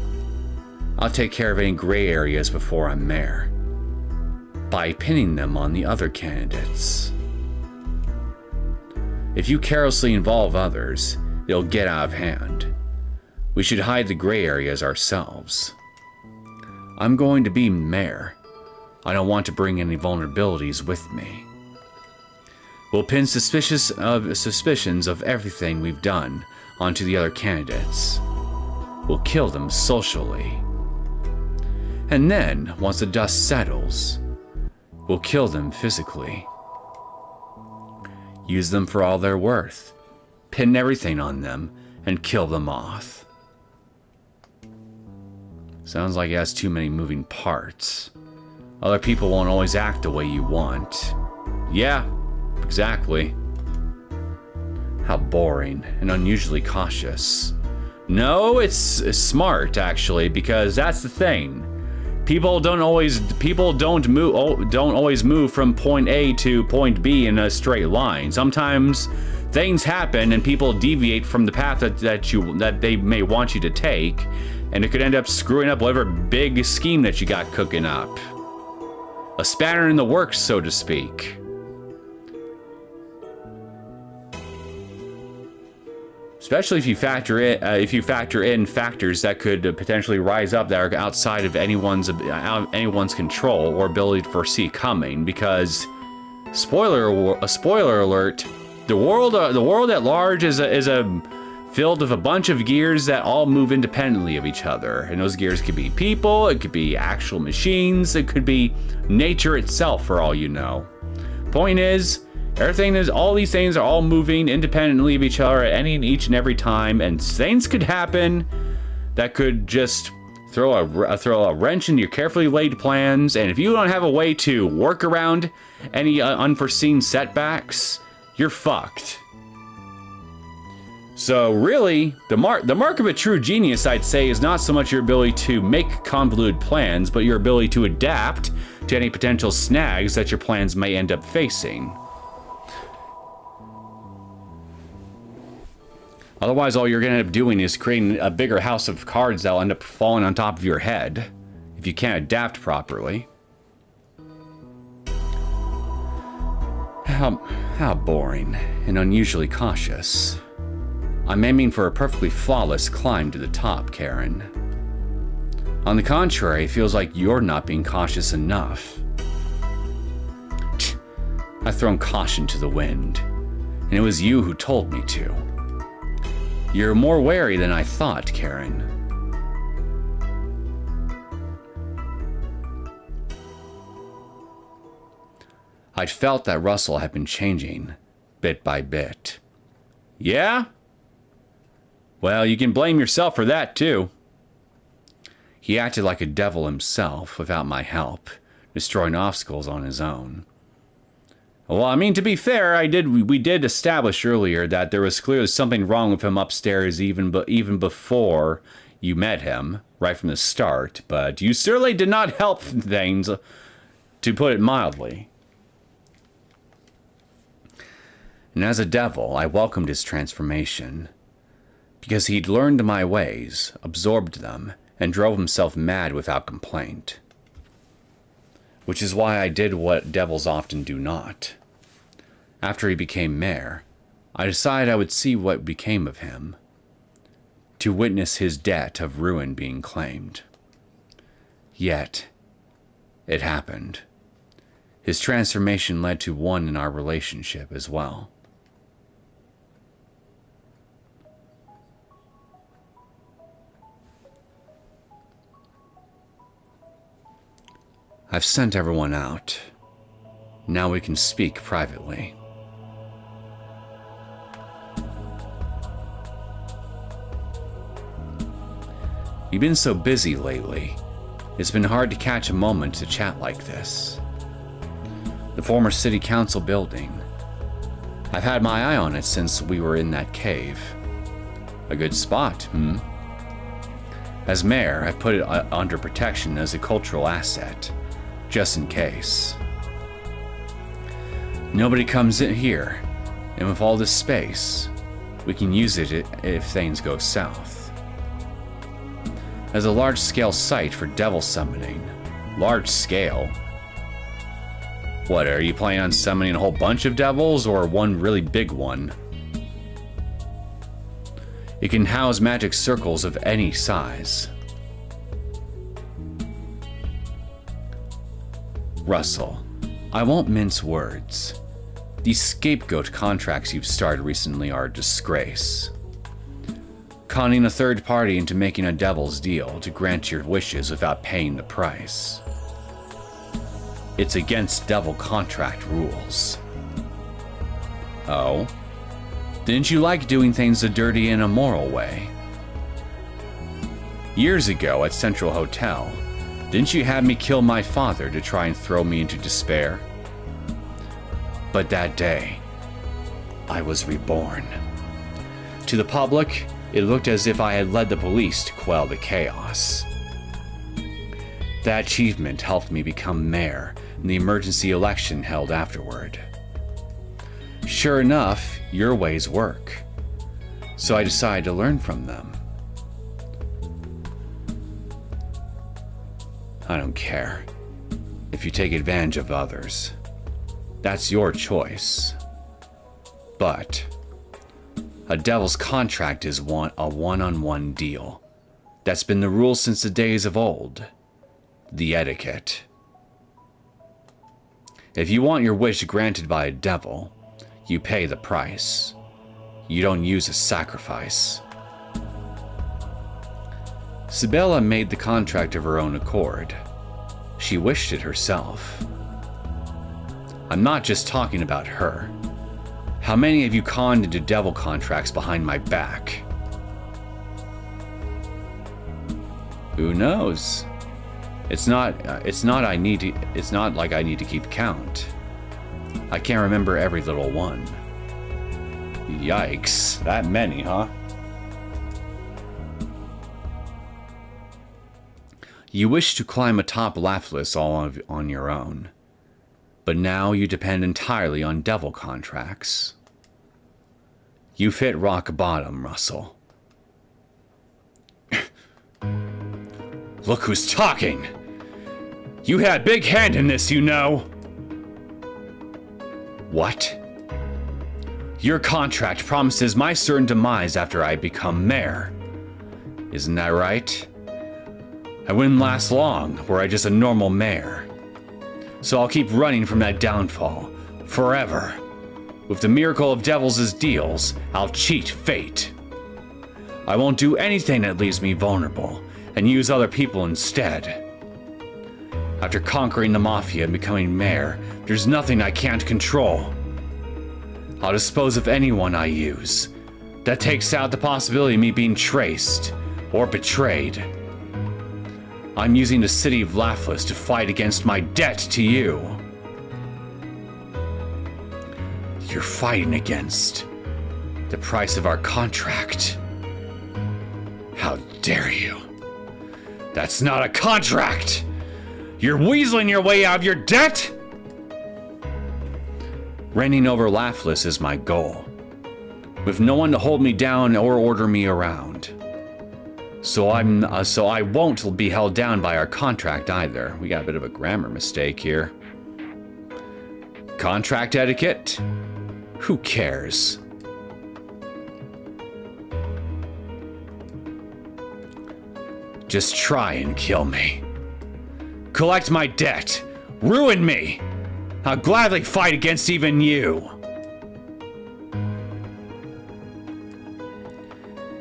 I'll take care of any gray areas before I'm mayor. By pinning them on the other candidates. If you carelessly involve others, it'll get out of hand. We should hide the gray areas ourselves. I'm going to be mayor. I don't want to bring any vulnerabilities with me. We'll pin suspicions of everything we've done onto the other candidates. We'll kill them socially. And then, once the dust settles, we'll kill them physically. Use them for all they're worth. Pin everything on them and kill them off. Sounds like it has too many moving parts. Other people won't always act the way you want. Yeah, exactly. How boring and unusually cautious. No, it's smart actually, because that's the thing. People don't always move from point A to point B in a straight line. Sometimes things happen and people deviate from the path that they may want you to take, and it could end up screwing up whatever big scheme that you got cooking up. A spanner in the works, so to speak. especially if you factor in factors that could potentially rise up that are outside of anyone's control or ability to foresee coming. Because spoiler alert, the world at large is a filled with a bunch of gears that all move independently of each other. And those gears could be people, it could be actual machines, it could be nature itself, for all you know. Point is, all these things are all moving independently of each other at each and every time, and things could happen that could just throw a wrench into your carefully laid plans. And if you don't have a way to work around any unforeseen setbacks, you're fucked. So really, the mark of a true genius, I'd say, is not so much your ability to make convoluted plans, but your ability to adapt to any potential snags that your plans may end up facing. Otherwise, all you're going to end up doing is creating a bigger house of cards that'll end up falling on top of your head if you can't adapt properly. How boring and unusually cautious. I'm aiming for a perfectly flawless climb to the top, Caron. On the contrary, it feels like you're not being cautious enough. I've thrown caution to the wind, and it was you who told me to. You're more wary than I thought, Caron. I'd felt that Russell had been changing, bit by bit. Yeah? Well, you can blame yourself for that, too. He acted like a devil himself, without my help, destroying obstacles on his own. Well, I mean, to be fair, we did establish earlier that there was clearly something wrong with him upstairs even before you met him, right from the start, but you certainly did not help things, to put it mildly. And as a devil, I welcomed his transformation, because he'd learned my ways, absorbed them, and drove himself mad without complaint. Which is why I did what devils often do not. After he became mayor, I decided I would see what became of him, to witness his debt of ruin being claimed. Yet, it happened. His transformation led to one in our relationship as well. I've sent everyone out. Now we can speak privately. You've been so busy lately. It's been hard to catch a moment to chat like this. The former city council building. I've had my eye on it since we were in that cave. A good spot, As mayor, I put it under protection as a cultural asset. Just in case. Nobody comes in here, and with all this space, we can use it if things go south. As a large-scale site for devil summoning. Large scale? What, are you planning on summoning a whole bunch of devils, or one really big one? It can house magic circles of any size. Russell, I won't mince words. These scapegoat contracts you've started recently are a disgrace. Conning a third party into making a devil's deal to grant your wishes without paying the price. It's against devil contract rules. Oh? Didn't you like doing things the dirty and immoral way? Years ago at Central Hotel, didn't you have me kill my father to try and throw me into despair? But that day, I was reborn. To the public, it looked as if I had led the police to quell the chaos. That achievement helped me become mayor in the emergency election held afterward. Sure enough, your ways work. So I decided to learn from them. I don't care if you take advantage of others. That's your choice. But A devil's contract is a one-on-one deal. That's been the rule since the days of old. The etiquette. If you want your wish granted by a devil, you pay the price. You don't use a sacrifice. Cybilla made the contract of her own accord. She wished it herself. I'm not just talking about her. How many of you conned into devil contracts behind my back? Who knows? It's not like I need to keep count. I can't remember every little one. Yikes, that many, huh? You wish to climb atop Laughless all on your own. But now you depend entirely on devil contracts. You've hit rock bottom, Russell. Look who's talking! You had a big hand in this, you know! What? Your contract promises my certain demise after I become mayor. Isn't that right? I wouldn't last long were I just a normal mayor. So I'll keep running from that downfall, forever. With the miracle of devils' deals, I'll cheat fate. I won't do anything that leaves me vulnerable, and use other people instead. After conquering the Mafia and becoming mayor, there's nothing I can't control. I'll dispose of anyone I use. That takes out the possibility of me being traced, or betrayed. I'm using the city of Laughless to fight against my debt to you. You're fighting against the price of our contract. How dare you? That's not a contract! You're weaseling your way out of your debt? Reigning over Laughless is my goal, with no one to hold me down or order me around. So I won't be held down by our contract either. We got a bit of a grammar mistake here. Contract etiquette? Who cares? Just try and kill me. Collect my debt. Ruin me. I'll gladly fight against even you.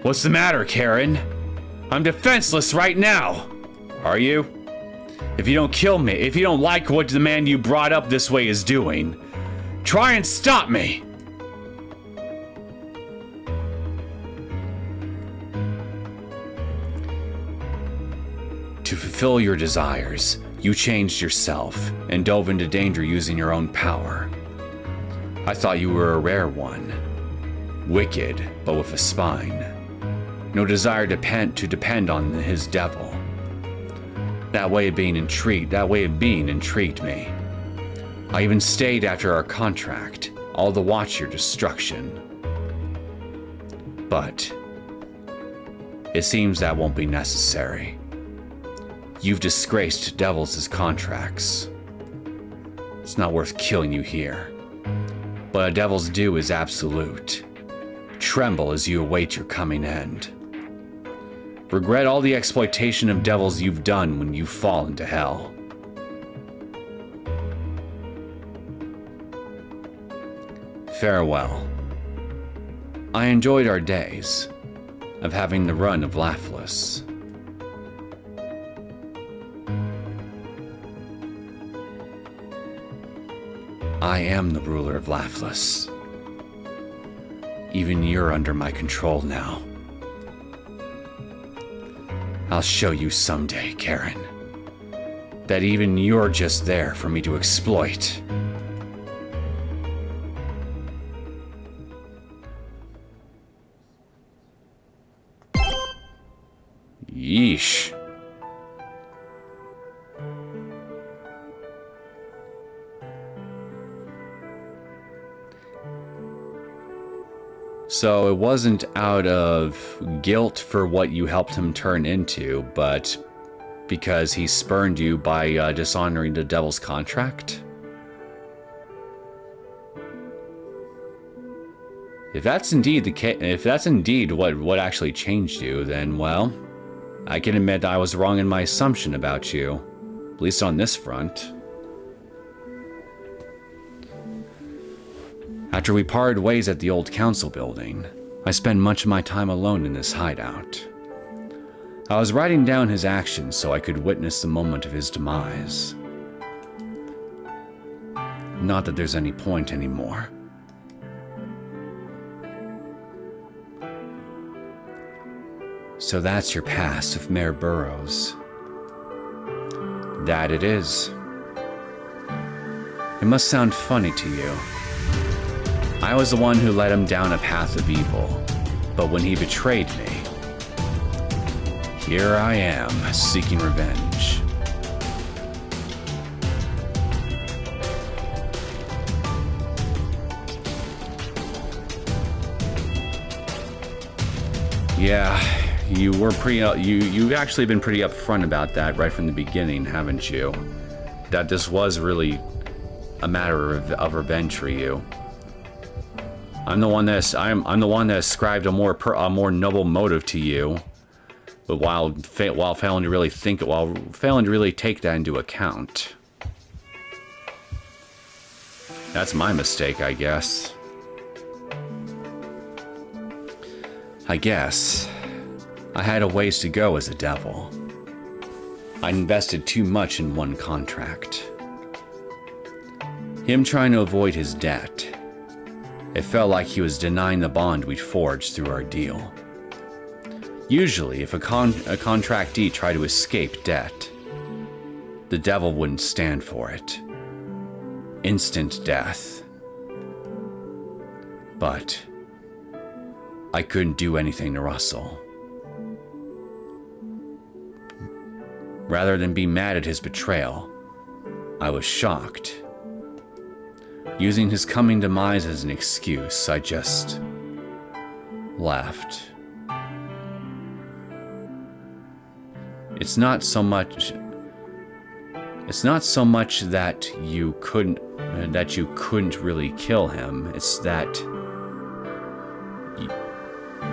What's the matter, Caron? I'm defenseless right now. Are you? If you don't kill me, if you don't like what the man you brought up this way is doing, try and stop me. To fulfill your desires, you changed yourself and dove into danger using your own power. I thought you were a rare one. Wicked, but with a spine. No desire to depend on his devil. That way of being intrigued me. I even stayed after our contract, all to watch your destruction. But it seems that won't be necessary. You've disgraced devils' contracts. It's not worth killing you here. But a devil's due is absolute. Tremble as you await your coming end. Regret all the exploitation of devils you've done when you fall into hell. Farewell. I enjoyed our days of having the run of Laughless. I am the ruler of Laughless. Even you're under my control now. I'll show you someday, Caron, that even you're just there for me to exploit. Yeesh. So it wasn't out of guilt for what you helped him turn into, but because he spurned you by dishonoring the devil's contract? If that's indeed the case, if that's indeed what actually changed you, then, well, I can admit I was wrong in my assumption about you, at least on this front. After we parted ways at the old council building, I spent much of my time alone in this hideout. I was writing down his actions so I could witness the moment of his demise. Not that there's any point anymore. So that's your past of Mayor Burrows. That it is. It must sound funny to you. I was the one who led him down a path of evil, but when he betrayed me, here I am, seeking revenge. Yeah, you've actually been pretty upfront about that right from the beginning, haven't you? That this was really a matter of revenge for you. I'm the one that ascribed a more noble motive to you, but while failing to really take that into account. That's my mistake, I guess. I guess I had a ways to go as a devil. I invested too much in one contract. Him trying to avoid his debt. It felt like he was denying the bond we'd forged through our deal. Usually, if a contractee tried to escape debt, the devil wouldn't stand for it. Instant death. But I couldn't do anything to Russell. Rather than be mad at his betrayal, I was shocked. Using his coming demise as an excuse, I just left. It's not so much that you couldn't really kill him. It's that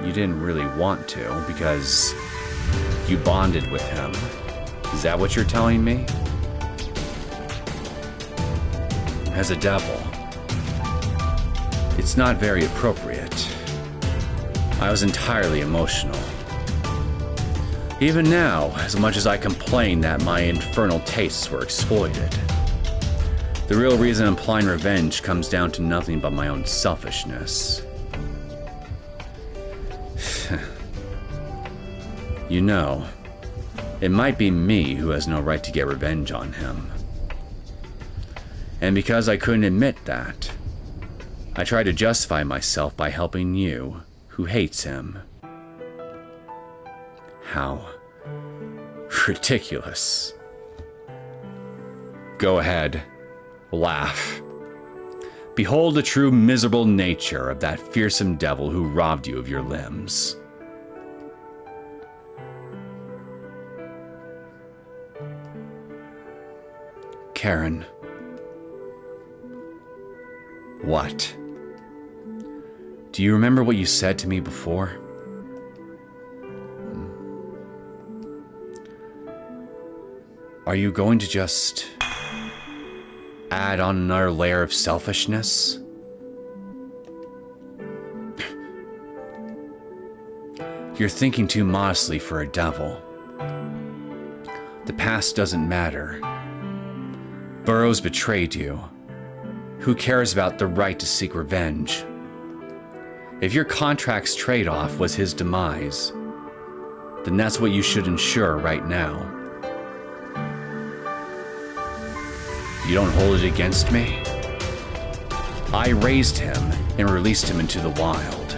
you didn't really want to because you bonded with him. Is that what you're telling me? As a devil, it's not very appropriate. I was entirely emotional. Even now, as much as I complain that my infernal tastes were exploited, the real reason I'm applying revenge comes down to nothing but my own selfishness. You know, it might be me who has no right to get revenge on him. And because I couldn't admit that, I tried to justify myself by helping you, who hates him. How ridiculous. Go ahead, laugh. Behold the true miserable nature of that fearsome devil who robbed you of your limbs. Caron. What? Do you remember what you said to me before? Are you going to just add on another layer of selfishness? You're thinking too modestly for a devil. The past doesn't matter. Burrows betrayed you. Who cares about the right to seek revenge? If your contract's trade-off was his demise, then that's what you should ensure right now. You don't hold it against me? I raised him and released him into the wild,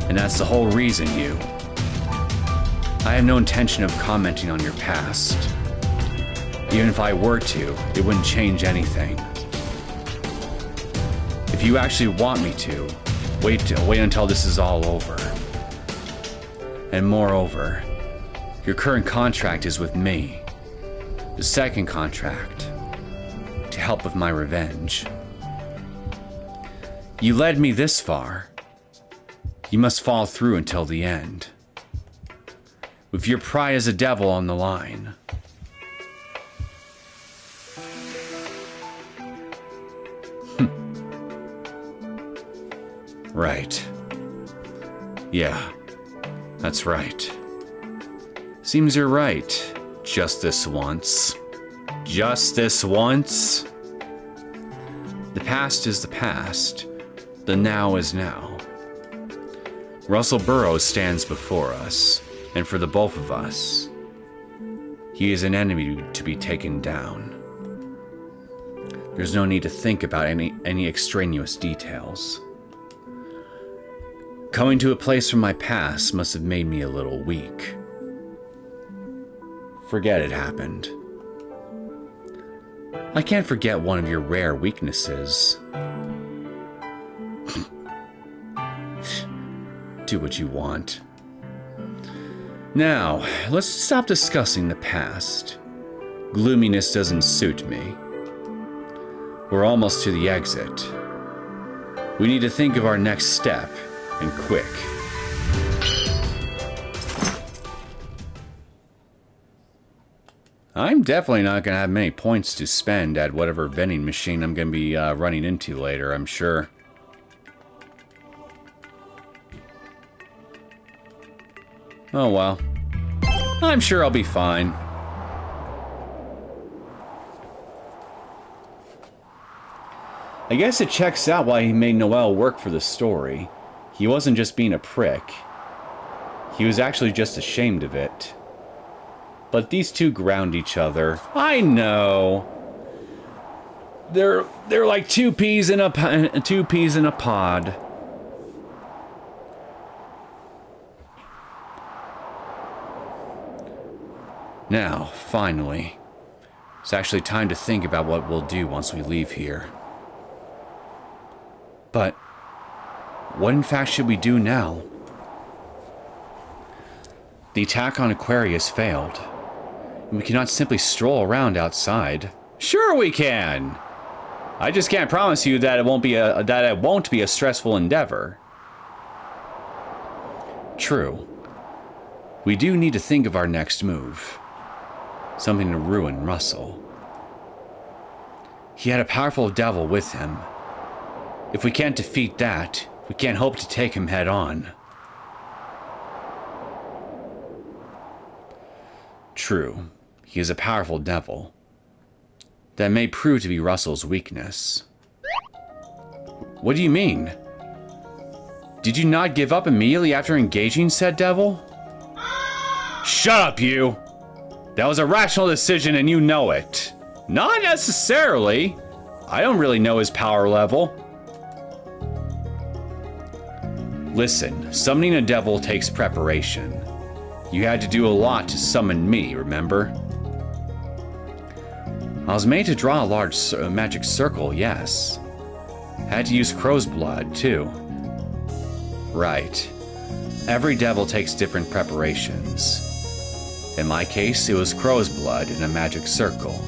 and that's the whole reason you... I have no intention of commenting on your past. Even if I were to, it wouldn't change anything. If you actually want me to, wait until this is all over. And moreover, your current contract is with me. The second contract, to help with my revenge. You led me this far. You must follow through until the end. With your pride as a devil on the line. Right. Yeah, that's right. Seems you're right. Just this once. Just this once. The past is the past. The now is now. Russell Burrows stands before us, and for the both of us, he is an enemy to be taken down. There's no need to think about any extraneous details. Coming to a place from my past must have made me a little weak. Forget it happened. I can't forget one of your rare weaknesses. Do what you want. Now, let's stop discussing the past. Gloominess doesn't suit me. We're almost to the exit. We need to think of our next step, and quick. I'm definitely not going to have many points to spend at whatever vending machine I'm going to be running into later, I'm sure. Oh well. I'm sure I'll be fine. I guess it checks out why he made Noel work for the story. He wasn't just being a prick. He was actually just ashamed of it. But these two ground each other. I know. They're like two peas in a pod. Now, finally, it's actually time to think about what we'll do once we leave here. But what in fact should we do now? The attack on Aquarius failed. We cannot simply stroll around outside. Sure we can! I just can't promise you that it won't be a stressful endeavor. True. We do need to think of our next move. Something to ruin Russell. He had a powerful devil with him. If we can't defeat that, we can't hope to take him head on. True, he is a powerful devil. That may prove to be Russell's weakness. What do you mean? Did you not give up immediately after engaging said devil? Shut up, you! That was a rational decision and you know it. Not necessarily. I don't really know his power level. Listen, summoning a devil takes preparation. You had to do a lot to summon me, remember? I was made to draw a large magic circle, yes. Had to use crow's blood, too. Right. Every devil takes different preparations. In my case, it was crow's blood in a magic circle.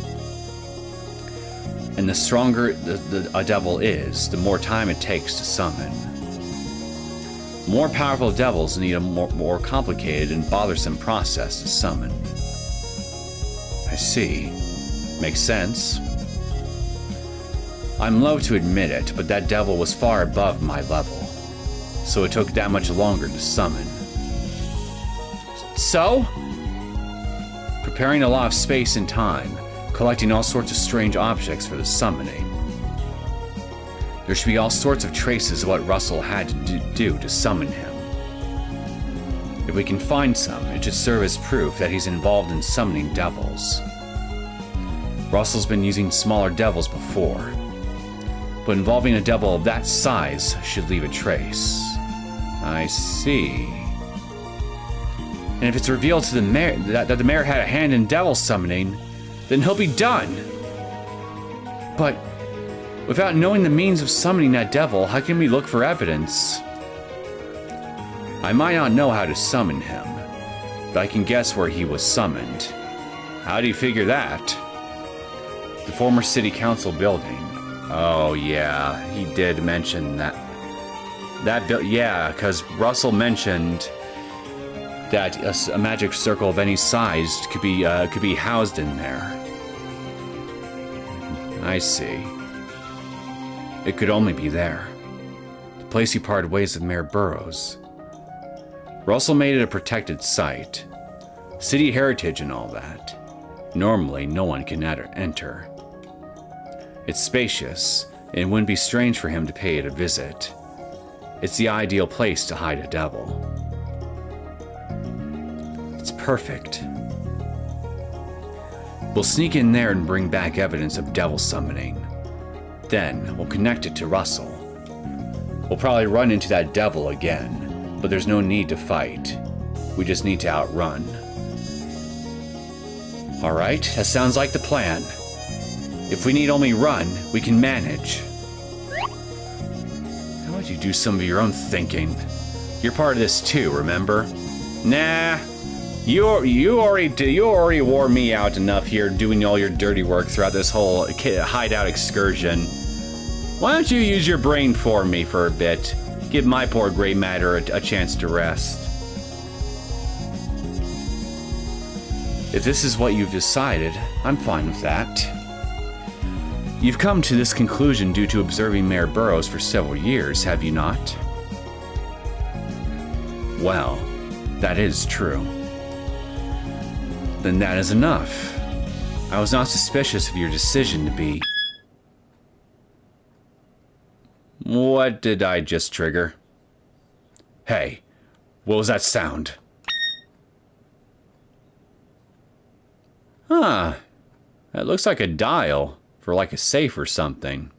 And the stronger a devil is, the more time it takes to summon. More powerful devils need a more complicated and bothersome process to summon. I see. Makes sense. I'm loath to admit it, but that devil was far above my level, so it took that much longer to summon. So? Preparing a lot of space and time, collecting all sorts of strange objects for the summoning. There should be all sorts of traces of what Russell had to do to summon him. If we can find some, it should serve as proof that he's involved in summoning devils. Russell's been using smaller devils before, but involving a devil of that size should leave a trace. I see. And if it's revealed to the mayor that the mayor had a hand in devil summoning, then he'll be done. But without knowing the means of summoning that devil, how can we look for evidence? I might not know how to summon him, but I can guess where he was summoned. How do you figure that? The former city council building. Oh yeah, he did mention that. Yeah, because Russell mentioned that a magic circle of any size could be housed in there. I see. It could only be there. The place he parted ways with Mayor Burrows. Russell made it a protected site. City heritage and all that. Normally, no one can enter. It's spacious, and it wouldn't be strange for him to pay it a visit. It's the ideal place to hide a devil. It's perfect. We'll sneak in there and bring back evidence of devil summoning. Then, we'll connect it to Russell. We'll probably run into that devil again, but there's no need to fight. We just need to outrun. Alright, that sounds like the plan. If we need only run, we can manage. How would you do some of your own thinking? You're part of this too, remember? Nah. You already wore me out enough here doing all your dirty work throughout this whole hideout excursion. Why don't you use your brain for me for a bit? Give my poor gray matter a chance to rest. If this is what you've decided, I'm fine with that. You've come to this conclusion due to observing Mayor Burrows for several years, have you not? Well, that is true. Then that is enough. I was not suspicious of your decision to be... What did I just trigger? Hey, what was that sound? Huh. That looks like a dial for like a safe or something.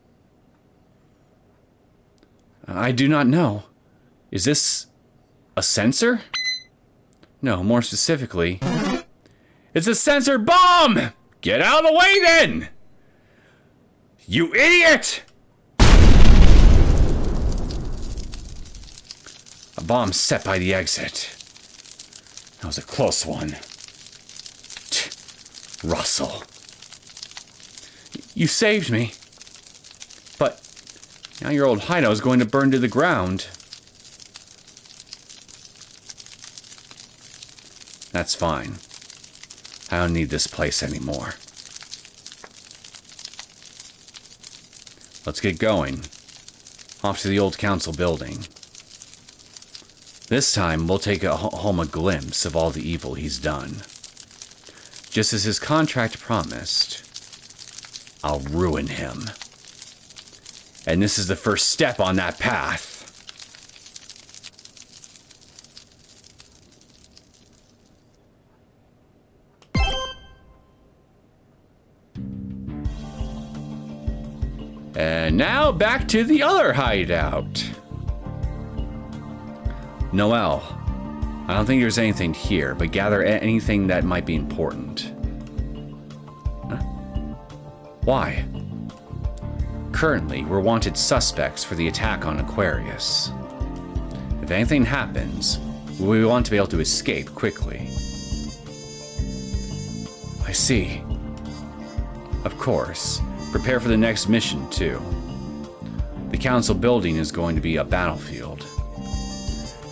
I do not know. Is this a sensor? No, more specifically... It's a sensor bomb! Get out of the way then! You idiot! A bomb set by the exit. That was a close one. Russell. You saved me. But now your old hideout is going to burn to the ground. That's fine. I don't need this place anymore. Let's get going. Off to the old council building. This time, we'll take home a glimpse of all the evil he's done. Just as his contract promised, I'll ruin him. And this is the first step on that path. And now back to the other hideout. Noel, I don't think there's anything here, but gather anything that might be important. Huh? Why? Currently, we're wanted suspects for the attack on Aquarius. If anything happens, we want to be able to escape quickly. I see. Of course. Prepare for the next mission, too. The council building is going to be a battlefield.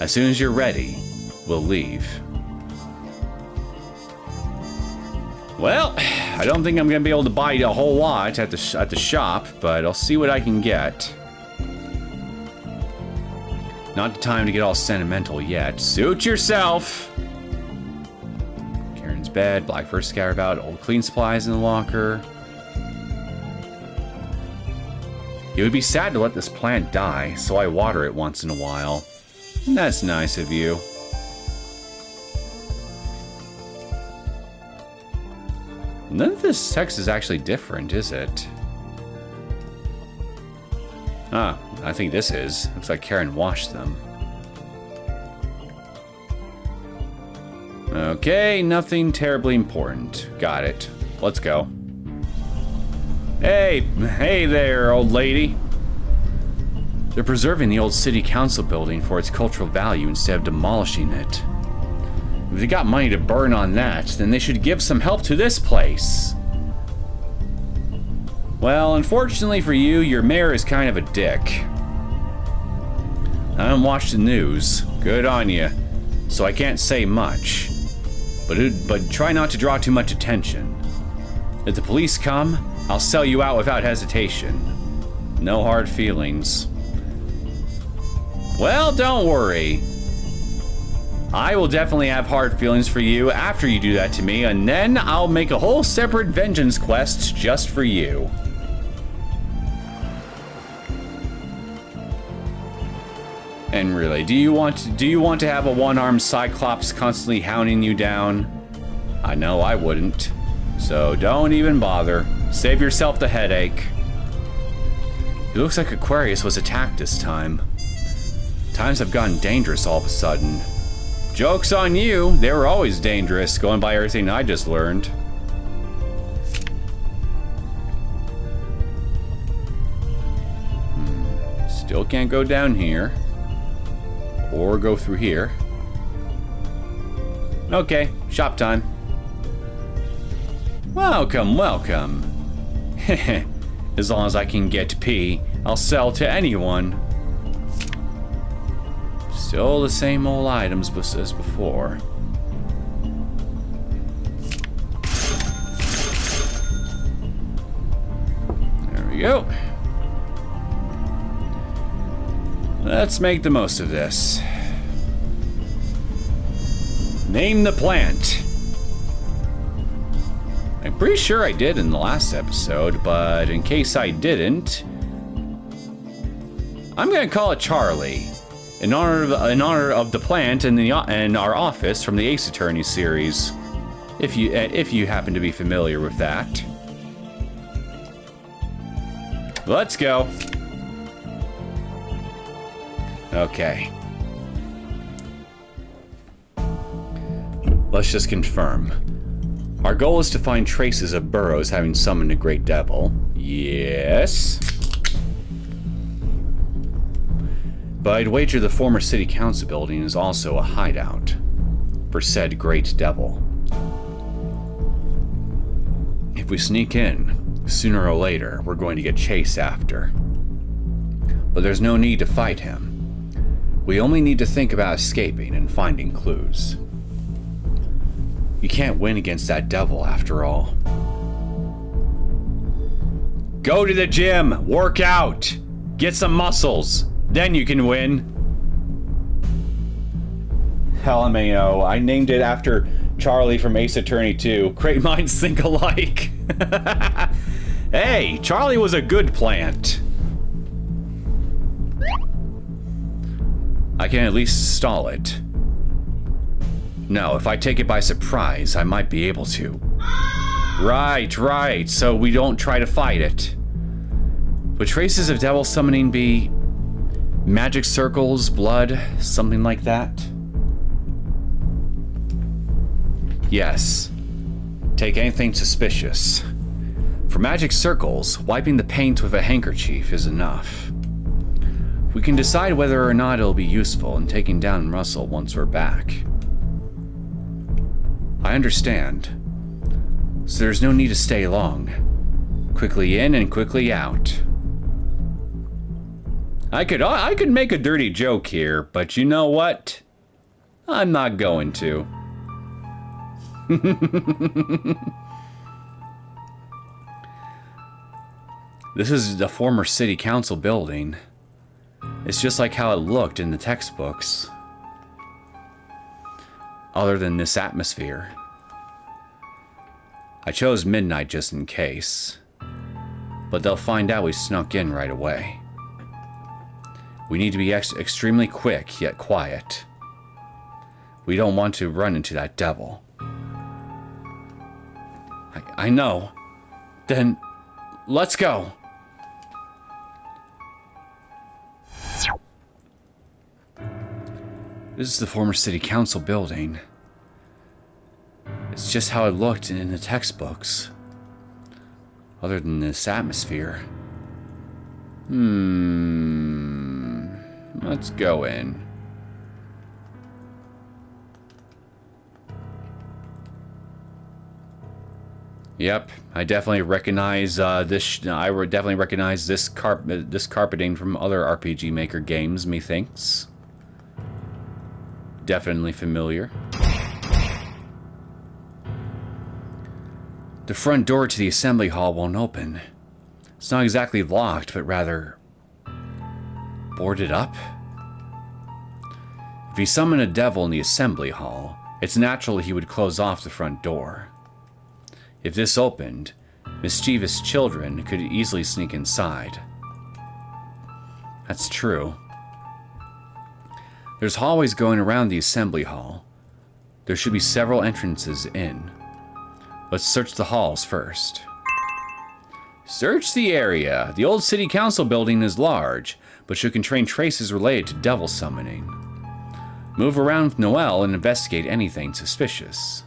As soon as you're ready, we'll leave. Well, I don't think I'm going to be able to buy a whole lot at the shop, but I'll see what I can get. Not the time to get all sentimental yet. Suit yourself! Karen's bed, black fur scattered about, old clean supplies in the locker. It would be sad to let this plant die, so I water it once in a while. And that's nice of you. None of this text is actually different, is it? Ah, I think this is. Looks like Caron washed them. Okay, nothing terribly important. Got it. Let's go. Hey there, old lady. They're preserving the old city council building for its cultural value instead of demolishing it. If they got money to burn on that, then they should give some help to this place. Well, unfortunately for you, your mayor is kind of a dick. I don't watch the news. Good on you. So I can't say much. But try not to draw too much attention. If the police come, I'll sell you out without hesitation. No hard feelings. Well, don't worry. I will definitely have hard feelings for you after you do that to me, and then I'll make a whole separate vengeance quest just for you. And really, do you want to have a one-armed Cyclops constantly hounding you down? I know I wouldn't. So don't even bother. Save yourself the headache. It looks like Aquarius was attacked this time. Times have gotten dangerous all of a sudden. Joke's on you. They were always dangerous, going by everything I just learned. Still can't go down here. Or go through here. Okay, shop time. Welcome, welcome. As long as I can get P, I'll sell to anyone. Still the same old items as before. There we go. Let's make the most of this. Name the plant. I'm pretty sure I did in the last episode, but in case I didn't, I'm gonna call it Charlie, in honor of the plant in our office from the Ace Attorney series. If you happen to be familiar with that. Let's go. Okay. Let's just confirm. Our goal is to find traces of Burrows having summoned a great devil. Yes. But I'd wager the former city council building is also a hideout for said great devil. If we sneak in, sooner or later, we're going to get chased after. But there's no need to fight him. We only need to think about escaping and finding clues. You can't win against that devil, after all. Go to the gym, work out, get some muscles, then you can win. LMAO, I named it after Charlie from Ace Attorney 2. Great minds think alike. Hey, Charlie was a good plant. I can at least stall it. No, if I take it by surprise, I might be able to. Right, so we don't try to fight it. Would traces of devil summoning be magic circles, blood, something like that? Yes. Take anything suspicious. For magic circles, wiping the paint with a handkerchief is enough. We can decide whether or not it'll be useful in taking down Russell once we're back. I understand. So there's no need to stay long. Quickly in and quickly out. I could make a dirty joke here, but you know what? I'm not going to. This is the former city council building. It's just like how it looked in the textbooks. Other than this atmosphere. I chose midnight just in case. But they'll find out we snuck in right away. We need to be extremely quick, yet quiet. We don't want to run into that devil. I know. Then, let's go. This is the former city council building. It's just how it looked in the textbooks. Other than this atmosphere. Let's go in. Yep, I definitely recognize this. I would definitely recognize this carpeting from other RPG Maker games. Methinks. definitely familiar. The front door to the assembly hall won't open. It's not exactly locked, but rather boarded up. If he summoned a devil in the assembly hall, it's natural he would close off the front door. If this opened, mischievous children could easily sneak inside. That's true. There's hallways going around the assembly hall. There should be several entrances in. Let's search the halls first. Search the area. The old city council building is large, but should contain traces related to devil summoning. Move around with Noel and investigate anything suspicious.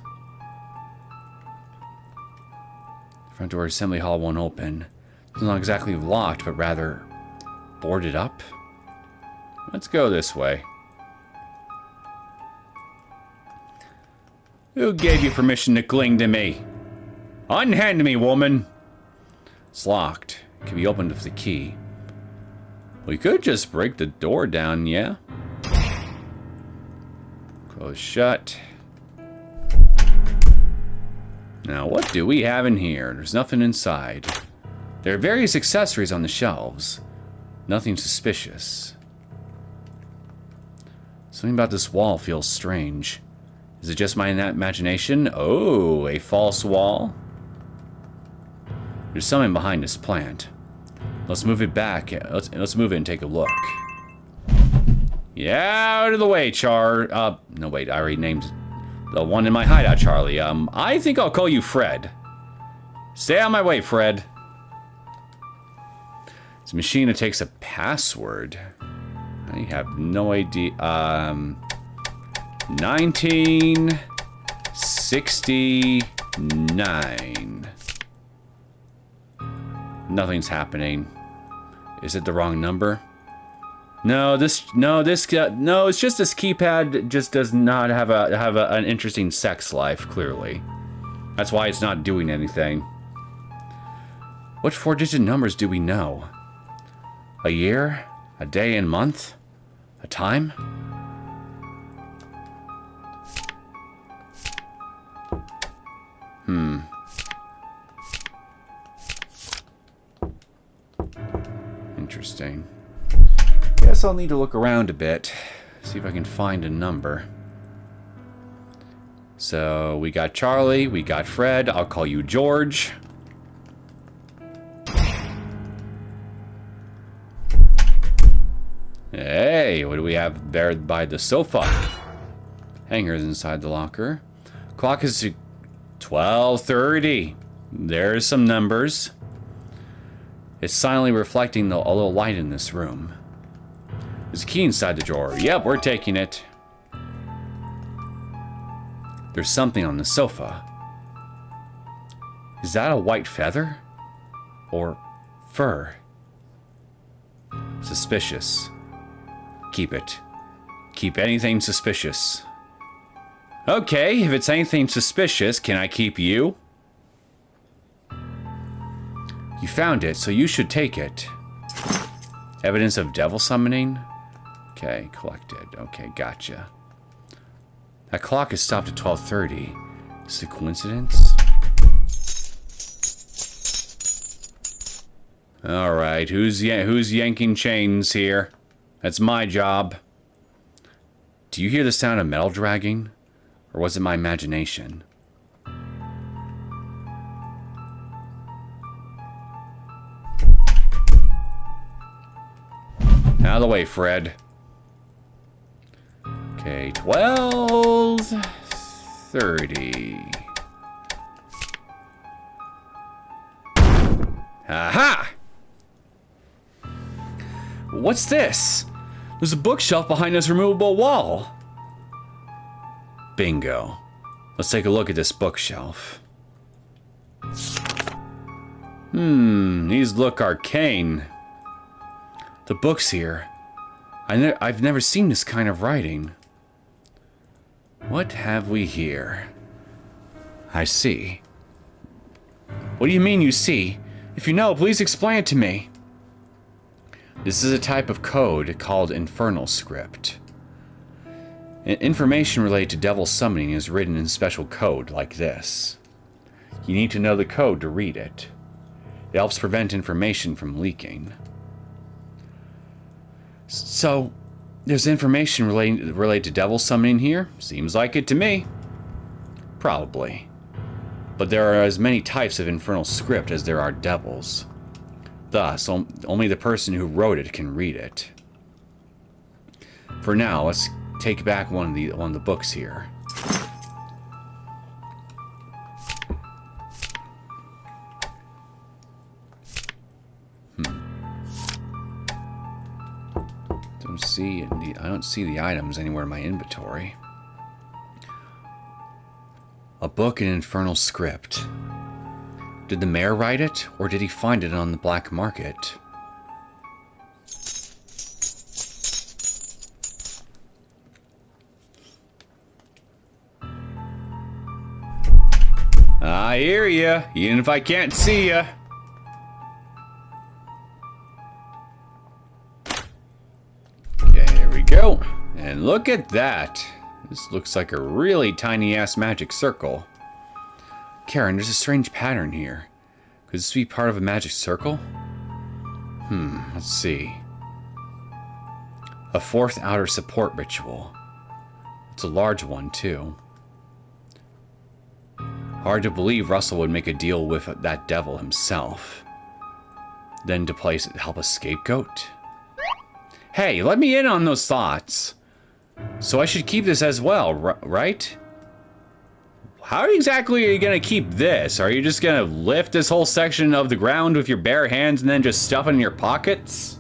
Front door assembly hall won't open. It's not exactly locked, but rather boarded up. Let's go this way. Who gave you permission to cling to me? Unhand me, woman! It's locked. It can be opened with the key. We could just break the door down, yeah? Close shut. Now, what do we have in here? There's nothing inside. There are various accessories on the shelves. Nothing suspicious. Something about this wall feels strange. Is it just my imagination? Oh, a false wall? There's something behind this plant. Let's move it back. Let's move it and take a look. Yeah, out of the way, no, wait, I already named the one in my hideout, Charlie. I think I'll call you Fred. Stay out of my way, Fred. It's a machine that takes a password. I have no idea. 1969. Nothing's happening. Is it the wrong number? No, it's just this keypad just does not have an interesting sex life, clearly. That's why it's not doing anything. What 4-digit numbers do we know? A year? A day and month? A time? Interesting. Guess I'll need to look around a bit, see if I can find a number. So, we got Charlie, we got Fred, I'll call you George. Hey, what do we have there by the sofa? Hangers inside the locker. Clock is 12:30. There's some numbers. It's silently reflecting a little light in this room. There's a key inside the drawer. Yep, we're taking it. There's something on the sofa. Is that a white feather? Or fur? Suspicious. Keep it. Keep anything suspicious. Okay, if it's anything suspicious, can I keep you? You found it, so you should take it. Evidence of devil summoning? Okay, collected. Okay, gotcha. That clock is stopped at 12:30. Is it a coincidence? Alright, who's yanking chains here? That's my job. Do you hear the sound of metal dragging? Or was it my imagination? Out of the way, Fred. Okay, 12:30. Aha! What's this? There's a bookshelf behind this removable wall. Bingo. Let's take a look at this bookshelf. These look arcane. The books here. I've never seen this kind of writing. What have we here? I see. What do you mean you see? If you know, please explain it to me. This is a type of code called infernal script. Information related to devil summoning is written in special code like this. You need to know the code to read it. It helps prevent information from leaking. So, there's information related to devil summoning here? Seems like it to me. Probably. But there are as many types of infernal script as there are devils. Thus, only the person who wrote it can read it. For now, let's take back one of the books here. I don't see the items anywhere in my inventory. A book in infernal script. Did the mayor write it, or did he find it on the black market? I hear ya, even if I can't see ya. Okay, here we go. And look at that. This looks like a really tiny-ass magic circle. Caron, there's a strange pattern here. Could this be part of a magic circle? Let's see. A fourth outer support ritual. It's a large one, too. Hard to believe Russell would make a deal with that devil himself. Then to help a scapegoat? Hey, let me in on those thoughts. So I should keep this as well, right? How exactly are you gonna keep this? Are you just gonna lift this whole section of the ground with your bare hands and then just stuff it in your pockets?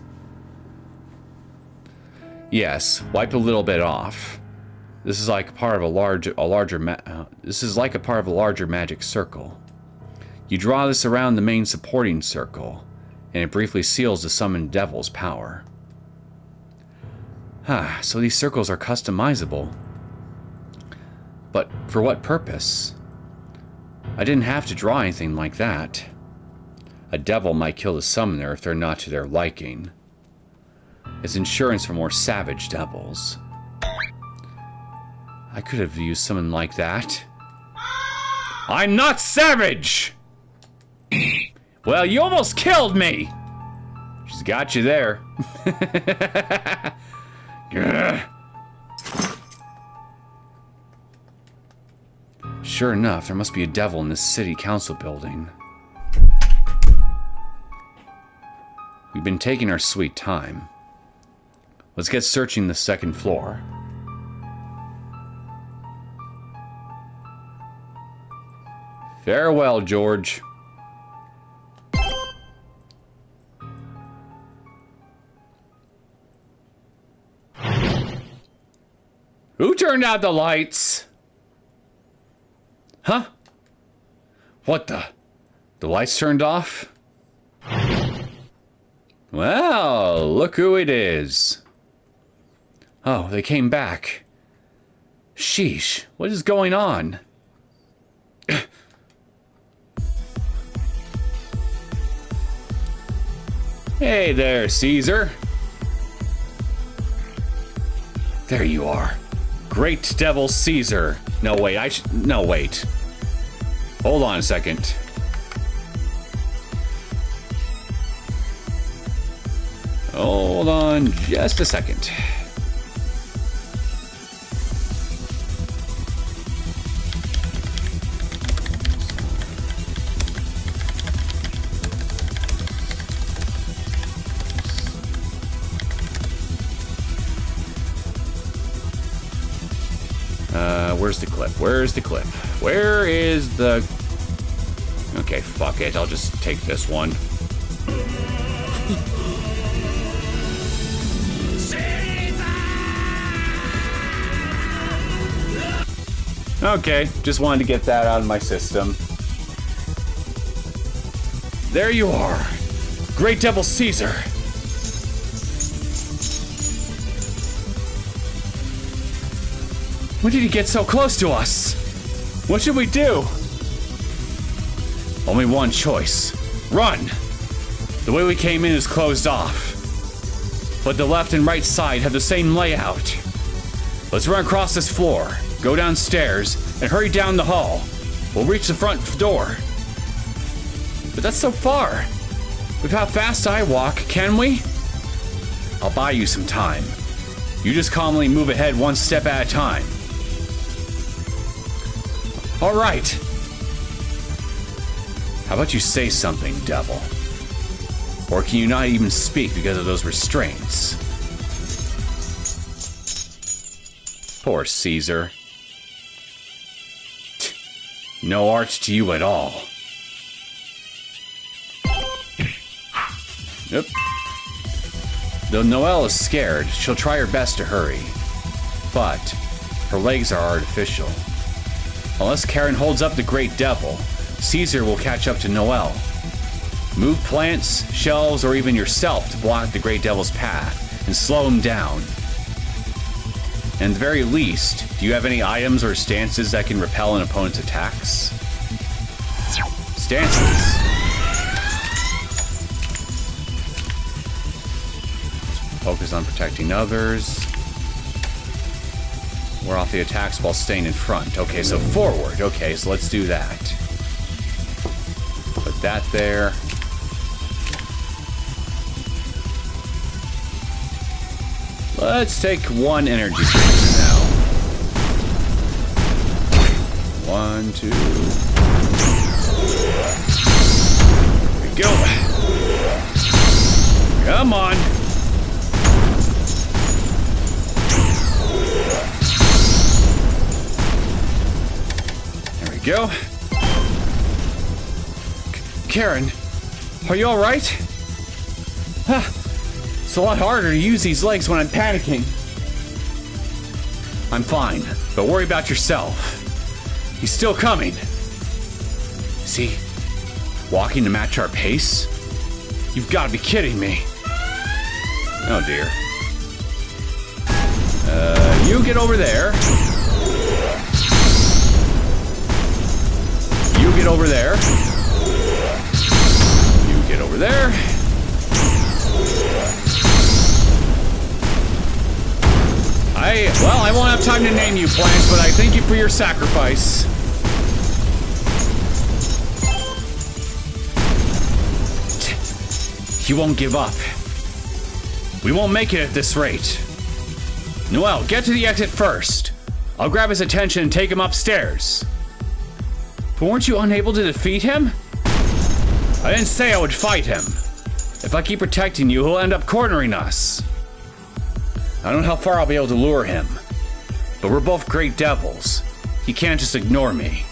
Yes, wipe a little bit off. This is like part of a larger magic circle. You draw this around the main supporting circle, and it briefly seals the summoned devil's power. So these circles are customizable. But for what purpose? I didn't have to draw anything like that. A devil might kill the summoner if they're not to their liking. It's insurance for more savage devils. I could have used someone like that. I'm not savage! Well, you almost killed me! She's got you there. Sure enough, there must be a devil in this city council building. We've been taking our sweet time. Let's get searching the second floor. Farewell, George. Who turned out the lights? Huh? What the? The lights turned off? Well, look who it is. Oh, they came back. Sheesh, what is going on? Hey there, Caesar. There you are. Great Devil Caesar. No, wait, no, wait. Hold on a second. Hold on just a second. Where's the clip? Where's the clip? Where is the... Okay, fuck it. I'll just take this one. Okay, just wanted to get that out of my system. There you are. Great Devil Caesar. When did he get so close to us? What should we do? Only one choice. Run! The way we came in is closed off. But the left and right side have the same layout. Let's run across this floor, go downstairs, and hurry down the hall. We'll reach the front door. But that's so far. With how fast I walk, can we? I'll buy you some time. You just calmly move ahead one step at a time. All right. How about you say something, devil? Or can you not even speak because of those restraints? Poor Caesar. No art to you at all. Yep. Though Noelle is scared, she'll try her best to hurry. But her legs are artificial. Unless Caron holds up the Great Devil, Caesar will catch up to Noelle. Move plants, shelves, or even yourself to block the Great Devil's path and slow him down. And at the very least, do you have any items or stances that can repel an opponent's attacks? Stances. Focus on protecting others. We're off the attacks while staying in front. Okay, so forward. Okay, so let's do that. Put that there. Let's take one energy station now. 1, 2. Here we go. Come on. There we go. Caron, are you all right? Huh. It's a lot harder to use these legs when I'm panicking. I'm fine, but worry about yourself. He's still coming. Is he walking to match our pace? You've got to be kidding me. Oh dear. You get over there. You get over there. You get over there. Well, I won't have time to name you, plants, but I thank you for your sacrifice. You won't give up. We won't make it at this rate. Noelle, get to the exit first. I'll grab his attention and take him upstairs. But weren't you unable to defeat him? I didn't say I would fight him. If I keep protecting you, he'll end up cornering us. I don't know how far I'll be able to lure him, but we're both great devils. He can't just ignore me.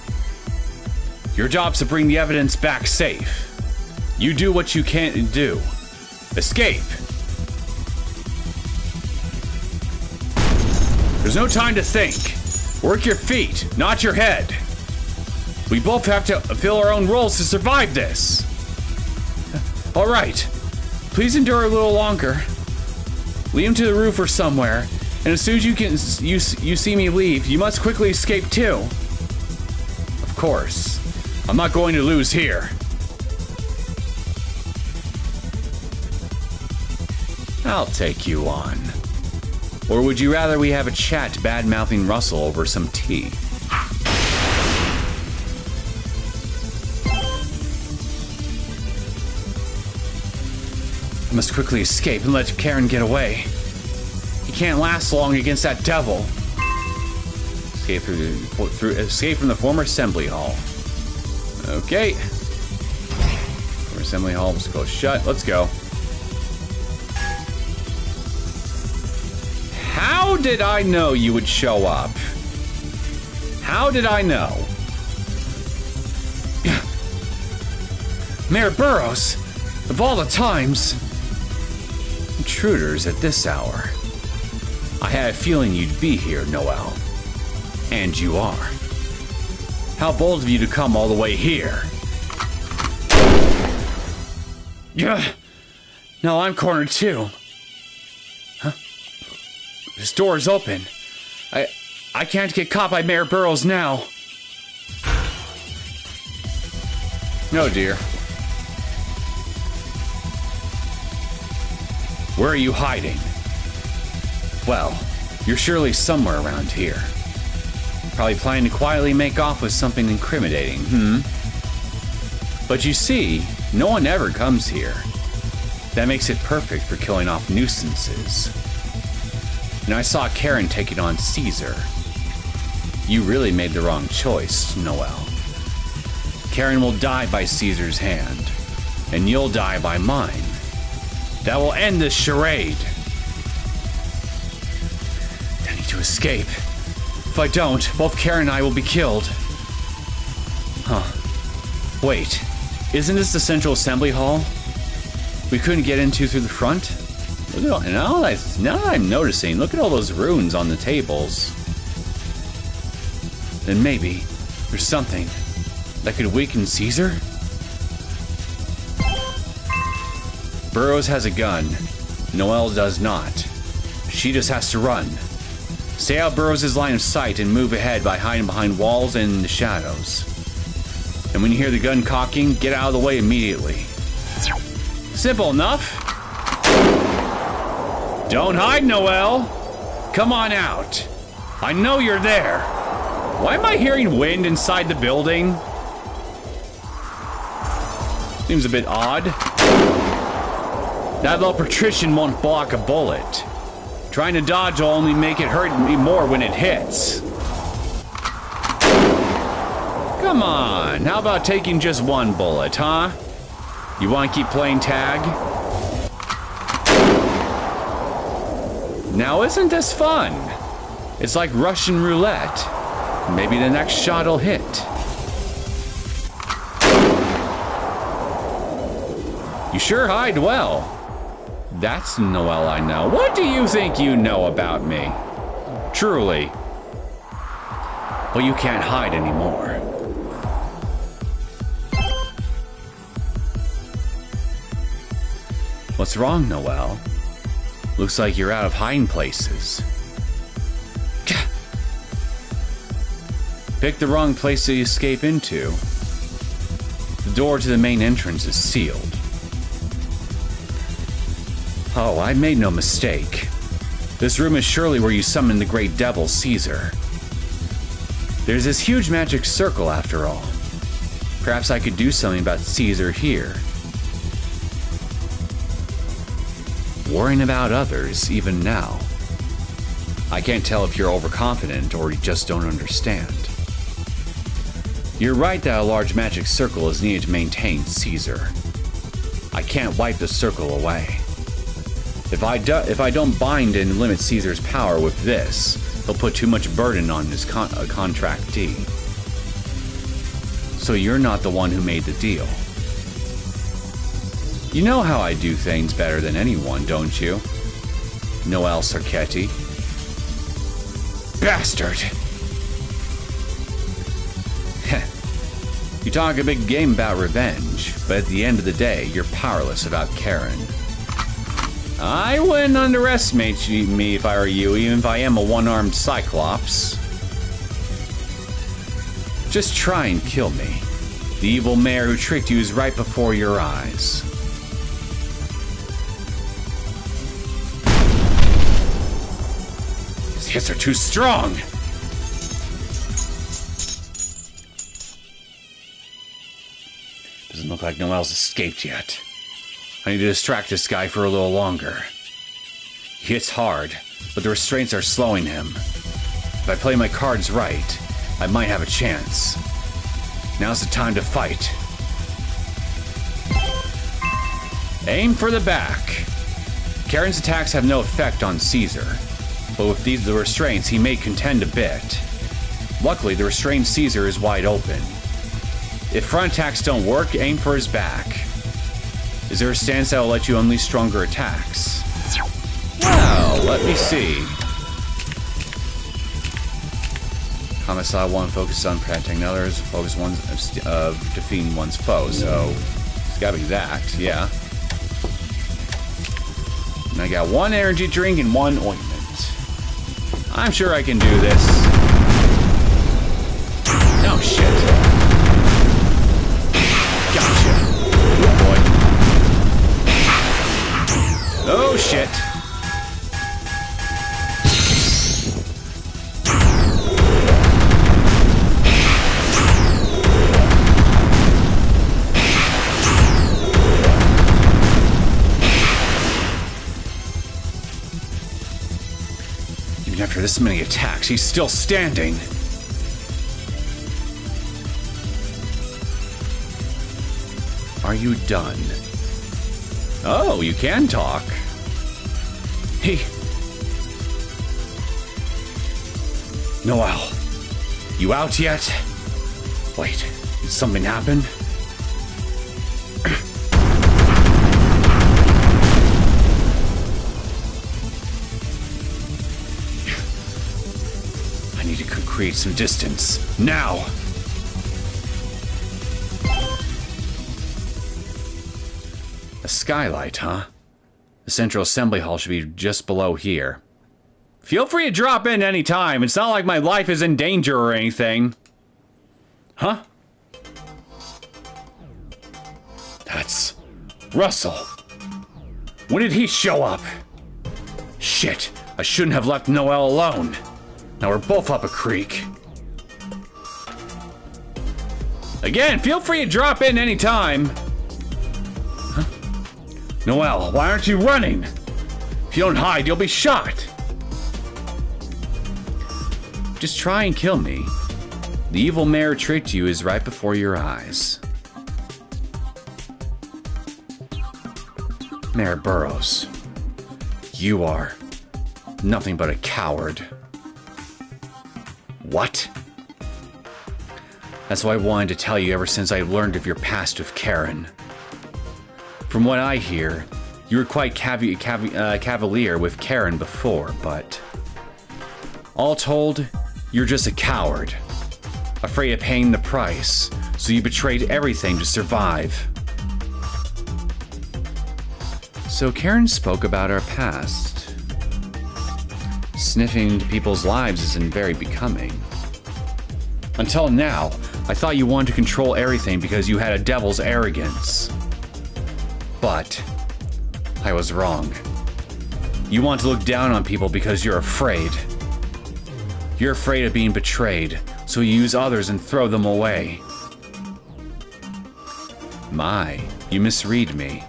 Your job's to bring the evidence back safe. You do what you can do. Escape. There's no time to think. Work your feet, not your head. We both have to fill our own roles to survive this. All right. Please endure a little longer. Lead him to the roof or somewhere, and as soon as you see me leave, you must quickly escape too. Of course. I'm not going to lose here. I'll take you on. Or would you rather we have a chat bad-mouthing Russell over some tea? I must quickly escape and let Caron get away. He can't last long against that devil. Escape escape from the former assembly hall. Okay. Former assembly hall, let's go shut. Let's go. How did I know you would show up? How did I know? Mayor Burrows, of all the times. Intruders at this hour. I had a feeling you'd be here, Noelle. And you are. How bold of you to come all the way here. Yeah. Now I'm cornered too. Huh? This door is open. I can't get caught by Mayor Burrows now. No, dear. Where are you hiding? Well, You're surely somewhere around here. Probably planning to quietly make off with something incriminating, But you see, no one ever comes here. That makes it perfect for killing off nuisances. And I saw Caron taking on Caesar. You really made the wrong choice, Noel. Caron will die by Caesar's hand, and you'll die by mine. That will end this charade. I need to escape. If I don't, both Caron and I will be killed. Wait, isn't this the Central Assembly Hall? We couldn't get into through the front? Look at all, now that I'm noticing, look at all those runes on the tables. Then maybe there's something that could weaken Caesar? Burrows has a gun. Noel does not. She just has to run. Stay out Burrows' line of sight and move ahead by hiding behind walls and in the shadows. And when you hear the gun cocking, get out of the way immediately. Simple enough. Don't hide, Noel. Come on out. I know you're there. Why am I hearing wind inside the building? Seems a bit odd. That little patrician won't block a bullet. Trying to dodge will only make it hurt me more when it hits. Come on, how about taking just one bullet, huh? You want to keep playing tag? Now isn't this fun? It's like Russian roulette. Maybe the next shot will hit. You sure hide well. That's Noel I know. What do you think you know about me? Truly. But you can't hide anymore. What's wrong, Noel? Looks like you're out of hiding places. Picked the wrong place to escape into. The door to the main entrance is sealed. Oh, I made no mistake. This room is surely where you summoned the great devil, Caesar. There's this huge magic circle, after all. Perhaps I could do something about Caesar here. Worrying about others, even now. I can't tell if you're overconfident or you just don't understand. You're right that a large magic circle is needed to maintain Caesar. I can't wipe the circle away. If I don't bind and limit Caesar's power with this, he'll put too much burden on his contractee. So you're not the one who made the deal. You know how I do things better than anyone, don't you? Noel Sarketti. Bastard! You talk a big game about revenge, but at the end of the day, you're powerless about Caron. I wouldn't underestimate me if I were you, even if I am a one-armed cyclops. Just try and kill me. The evil mayor who tricked you is right before your eyes. His hits are too strong! Doesn't look like Noel's escaped yet. I need to distract this guy for a little longer. He hits hard, but the restraints are slowing him. If I play my cards right, I might have a chance. Now's the time to fight. Aim for the back. Caron's attacks have no effect on Caesar, but with the restraints, he may contend a bit. Luckily, the restrained Caesar is wide open. If front attacks don't work, aim for his back. Is there a stance that will let you unleash stronger attacks? Well, let me see. Homicide 1 focuses on protecting others, focus 1 of defeating one's foe, so it's gotta be that, yeah. And I got 1 energy drink and 1 ointment. I'm sure I can do this. Oh shit. Gotcha. Oh boy. Oh shit. After this many attacks, he's still standing. Are you done? Oh, you can talk. Noel, you out yet? Wait, did something happen? I need to create some distance, now! A skylight, huh? The central assembly hall should be just below here. Feel free to drop in any time. It's not like my life is in danger or anything. Huh? That's Russell. When did he show up? Shit, I shouldn't have left Noel alone. Now we're both up a creek. Again, feel free to drop in any time. Huh? Noel, why aren't you running? If you don't hide, you'll be shot. Just try and kill me. The evil mayor tricked you is right before your eyes. Mayor Burrows, you are nothing but a coward. What? That's what I wanted to tell you ever since I learned of your past with Caron. From what I hear, you were quite cavalier with Caron before, but all told, you're just a coward, afraid of paying the price, so you betrayed everything to survive. So Caron spoke about our past. Sniffing into people's lives isn't very becoming. Until now, I thought you wanted to control everything because you had a devil's arrogance. But I was wrong. You want to look down on people because you're afraid. You're afraid of being betrayed, so you use others and throw them away. My, you misread me.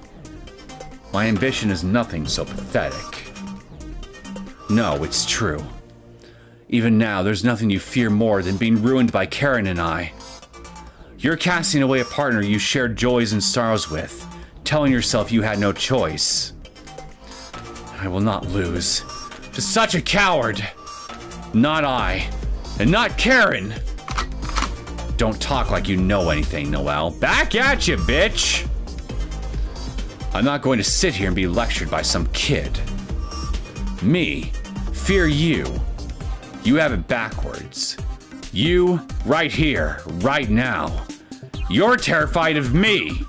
My ambition is nothing so pathetic. No, it's true. Even now, there's nothing you fear more than being ruined by Caron and I. You're casting away a partner you shared joys and sorrows with, telling yourself you had no choice. I will not lose to such a coward. Not I, and not Caron. Don't talk like you know anything, Noel. Back at you, bitch! I'm not going to sit here and be lectured by some kid. Me, fear you. You have it backwards. You, right here, right now. You're terrified of me.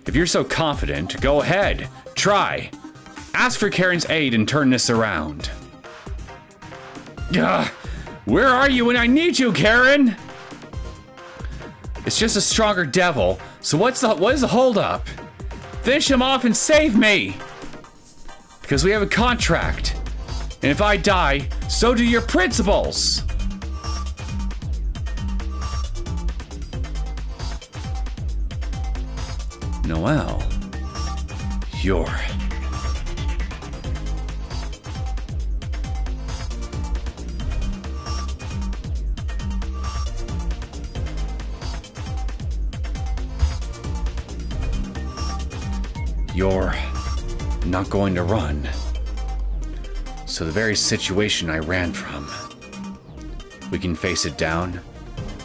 If you're so confident, go ahead, try. Ask for Caron's aid and turn this around. Where are you when I need you, Caron? It's just a stronger devil, so what is the holdup? Finish him off and save me! Because we have a contract. And if I die, so do your principals! Noel, you're... You're not going to run. So the very situation I ran from, we can face it down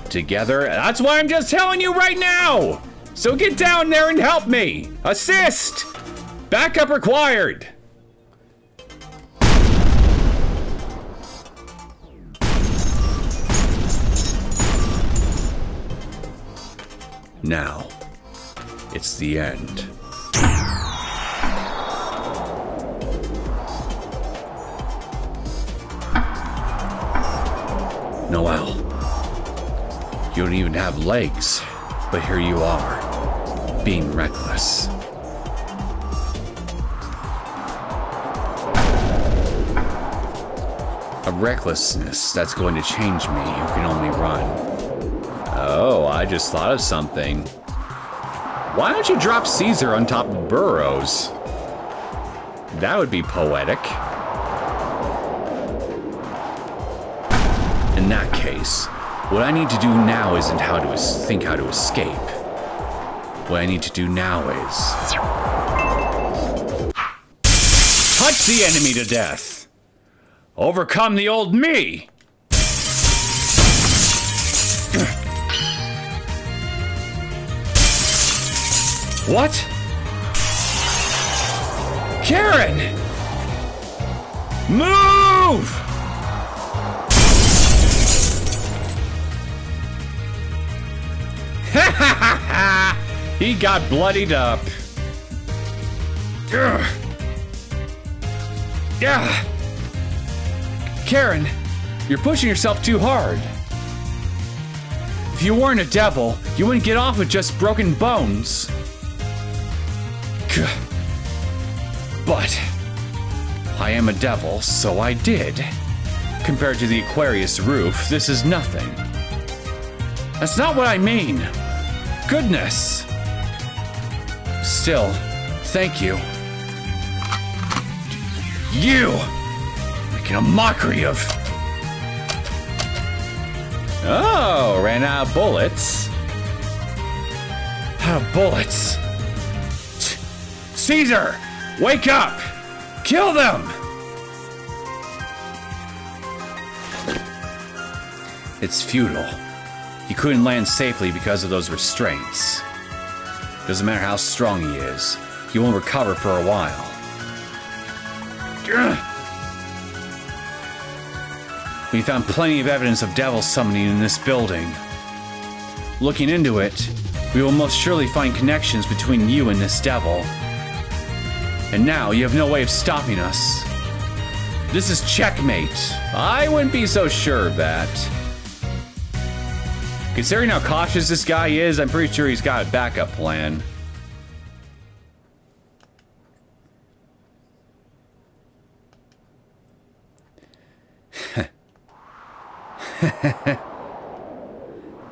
together. That's why I'm just telling you right now. So get down there and help me. Assist. Backup required. Now, it's the end. Noel, you don't even have legs, but here you are, being reckless. A recklessness that's going to change me who can only run. Oh, I just thought of something. Why don't you drop Caesar on top of Burrows? That would be poetic. in that case, what I need to do now isn't think how to escape. What I need to do now is touch the enemy to death. Overcome the old me. What? Caron! Move! Ha ha ha ha! He got bloodied up. Yeah. Caron, you're pushing yourself too hard. If you weren't a devil, you wouldn't get off with just broken bones. But I am a devil, so I did. Compared to the Aquarius roof, this is nothing. That's not what I mean. Goodness. Still, thank you. You! Making a mockery of... Oh, ran out of bullets. Out of bullets. Caesar! Wake up! Kill them! It's futile. He couldn't land safely because of those restraints. Doesn't matter how strong he is, he won't recover for a while. We found plenty of evidence of devil summoning in this building. Looking into it, we will most surely find connections between you and this devil. And now you have no way of stopping us. This is checkmate. I wouldn't be so sure of that. Considering how cautious this guy is, I'm pretty sure he's got a backup plan.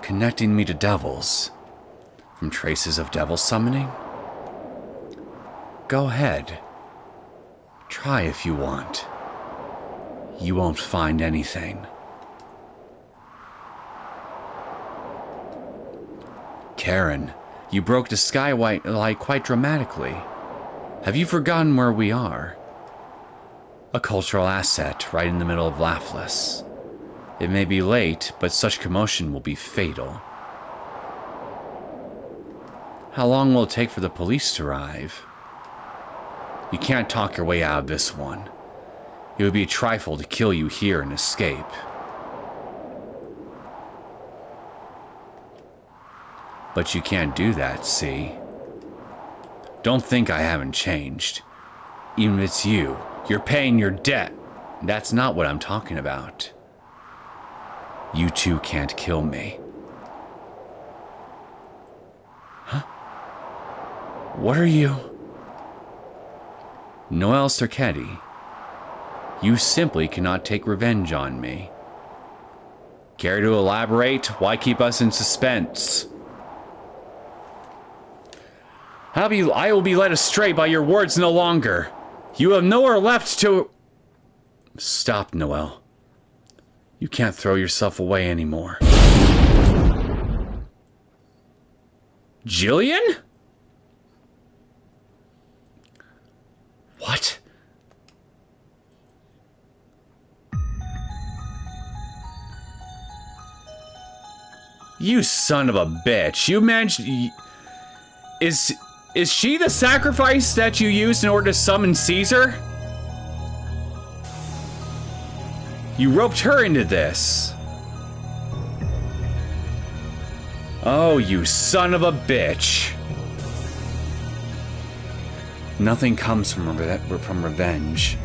Connecting me to devils. From traces of devil summoning? Go ahead. Try if you want. You won't find anything. Caron, you broke the sky light quite dramatically. Have you forgotten where we are? A cultural asset right in the middle of Laughless. It may be late, but such commotion will be fatal. How long will it take for the police to arrive? You can't talk your way out of this one. It would be a trifle to kill you here and escape. But you can't do that, see? Don't think I haven't changed. Even if it's you, you're paying your debt. That's not what I'm talking about. You too can't kill me. Huh? What are you? Noel Caron. You simply cannot take revenge on me. Care to elaborate? Why keep us in suspense? I will be led astray by your words no longer. You have nowhere left to... Stop, Noel. You can't throw yourself away anymore. Jillian? What? You son of a bitch. You managed... Is she the sacrifice that you used in order to summon Caesar? You roped her into this. Oh, you son of a bitch. Nothing comes from revenge.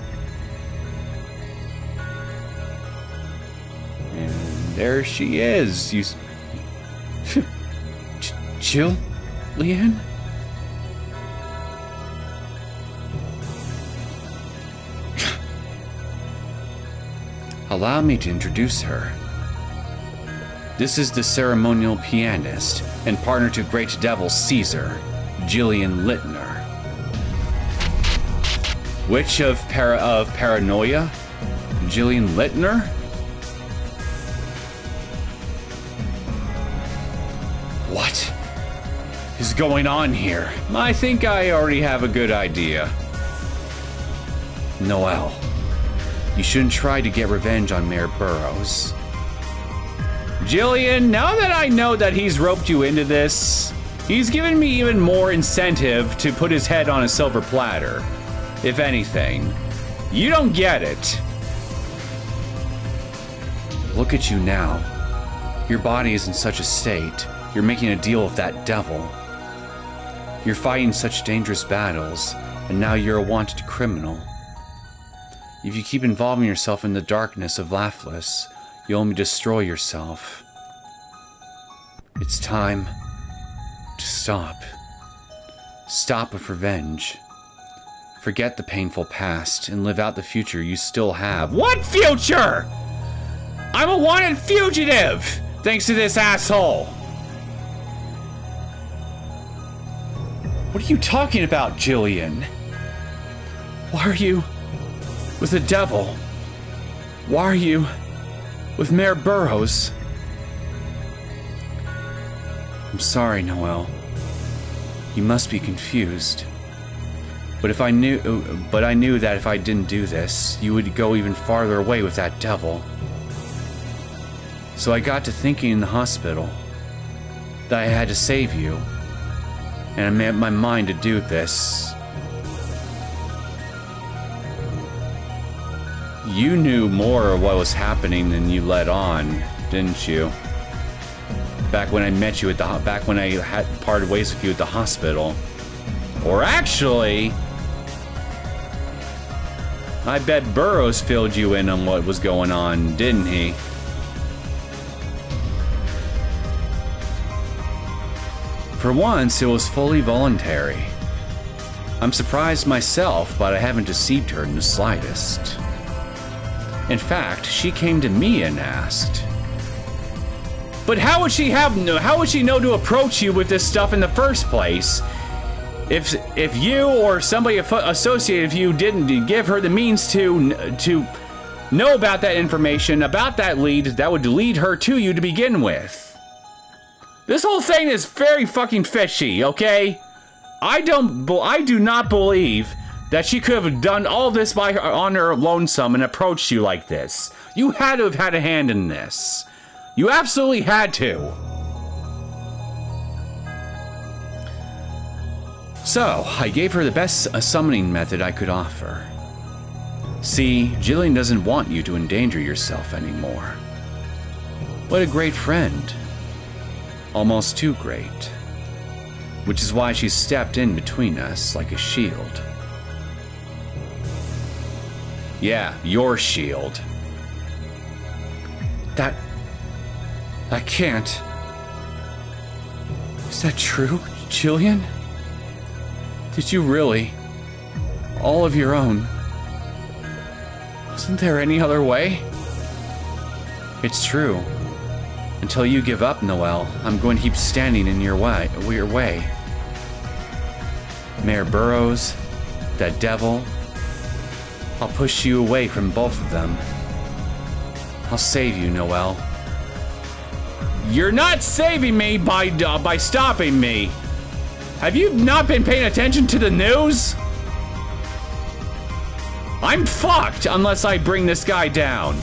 And there she is. You... Jillian? Allow me to introduce her. This is the ceremonial pianist and partner to Great Devil Caesar, Jillian Littner. Witch of Paranoia? Jillian Littner? going on here? I think I already have a good idea. Noel, you shouldn't try to get revenge on Mayor Burrows. Jillian, now that I know that he's roped you into this, he's given me even more incentive to put his head on a silver platter. If anything, you don't get it. Look at you now. Your body is in such a state. You're making a deal with that devil. You're fighting such dangerous battles, and now you're a wanted criminal. If you keep involving yourself in the darkness of Laughless, you'll only destroy yourself. It's time to stop. Stop with revenge. Forget the painful past and live out the future you still have. What future? I'm a wanted fugitive, thanks to this asshole. What are you talking about, Jillian? Why are you with the devil? Why are you with Mayor Burrows? I'm sorry, Noel. You must be confused. But I knew that if I didn't do this, you would go even farther away with that devil. So I got to thinking in the hospital that I had to save you, and I made up my mind to do this. You knew more of what was happening than you let on, didn't you? Back when I met you back when I had parted ways with you at the hospital. Or actually, I bet Burrows filled you in on what was going on, didn't he? For once, it was fully voluntary. I'm surprised myself, but I haven't deceived her in the slightest. In fact, she came to me and asked. But how would she know to approach you with this stuff in the first place? If you or somebody associated with you didn't give her the means to know about that information, about that lead, that would lead her to you to begin with. This whole thing is very fucking fishy, okay? I do not believe that she could have done all this on her lonesome and approached you like this. You had to have had a hand in this. You absolutely had to. So, I gave her the best summoning method I could offer. See, Jillian doesn't want you to endanger yourself anymore. What a great friend. Almost too great. Which is why she stepped in between us like a shield. Yeah, your shield. That can't. Is that true, Jillian? Did you really? All of your own? Wasn't there any other way? It's true. Until you give up, Noel, I'm going to keep standing in your way. Mayor Burrows, that devil, I'll push you away from both of them. I'll save you, Noel. You're not saving me by stopping me. Have you not been paying attention to the news? I'm fucked unless I bring this guy down.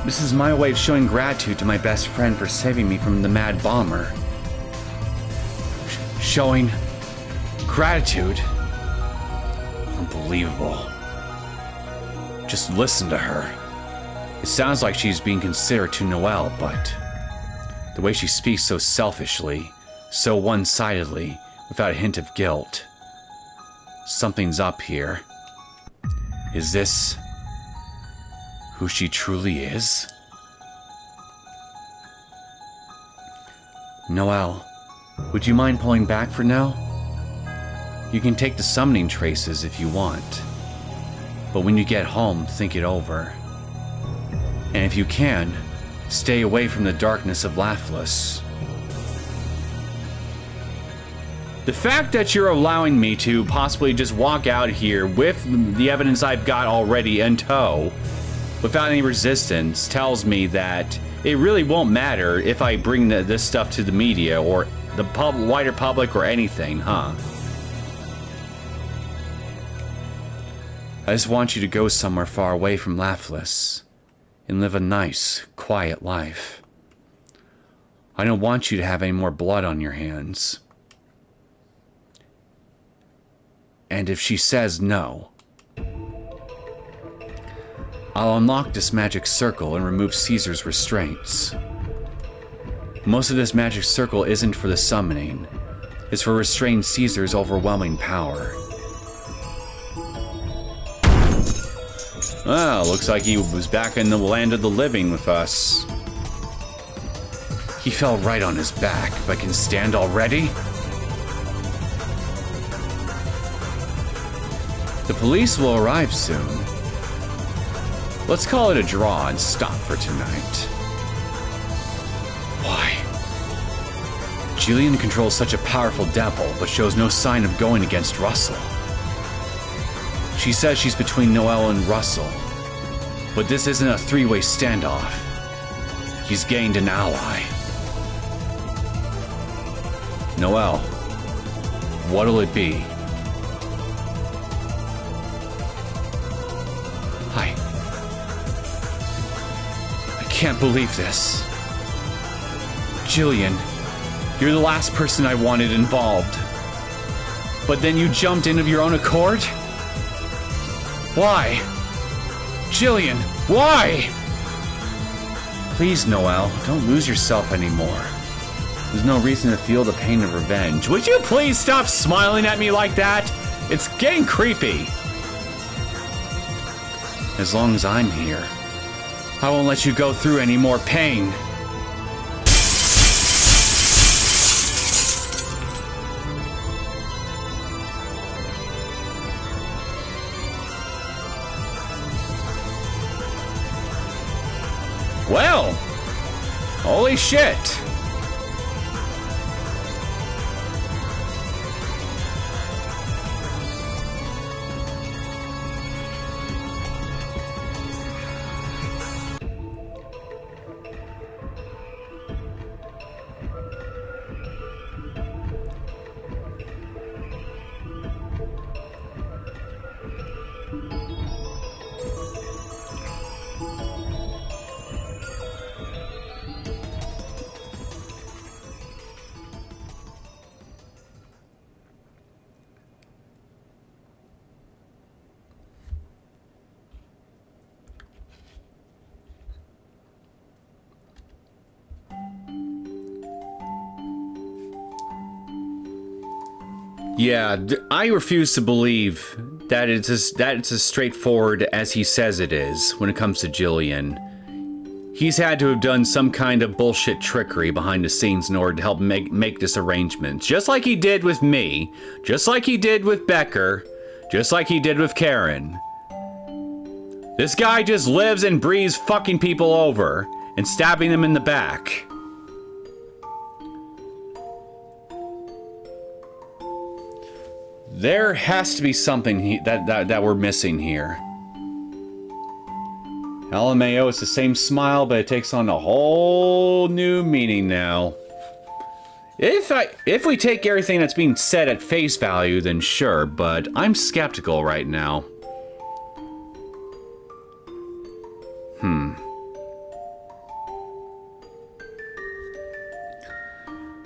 This is my way of showing gratitude to my best friend for saving me from the mad bomber. Showing gratitude? Unbelievable. Just listen to her. It sounds like she's being considerate to Noel, but the way she speaks so selfishly, so one-sidedly, without a hint of guilt. Something's up here. Is this who she truly is? Noel, would you mind pulling back for now? You can take the summoning traces if you want, but when you get home, think it over. And if you can, stay away from the darkness of Laughless. The fact that you're allowing me to possibly just walk out here with the evidence I've got already in tow, without any resistance, tells me that it really won't matter if I bring this stuff to the media or the wider public or anything, huh? I just want you to go somewhere far away from Laughless and live a nice, quiet life. I don't want you to have any more blood on your hands. And if she says no, I'll unlock this magic circle and remove Caesar's restraints. Most of this magic circle isn't for the summoning. It's for restraining Caesar's overwhelming power. Well, looks like he was back in the land of the living with us. He fell right on his back, but can stand already? The police will arrive soon. Let's call it a draw and stop for tonight. Why? Jillian controls such a powerful devil, but shows no sign of going against Russell. She says she's between Noel and Russell, but this isn't a three-way standoff. He's gained an ally. Noel, what'll it be? I can't believe this. Jillian, you're the last person I wanted involved. But then you jumped in of your own accord? Why? Jillian, why? Please, Noel, don't lose yourself anymore. There's no reason to feel the pain of revenge. Would you please stop smiling at me like that? It's getting creepy. As long as I'm here, I won't let you go through any more pain. Well, holy shit. Yeah, I refuse to believe that it's as straightforward as he says it is when it comes to Jillian. He's had to have done some kind of bullshit trickery behind the scenes in order to help make this arrangement. Just like he did with me, just like he did with Becker, just like he did with Caron. This guy just lives and breathes fucking people over and stabbing them in the back. There has to be something that we're missing here. LMAO is the same smile, but it takes on a whole new meaning now. If we take everything that's being said at face value, then sure, but I'm skeptical right now.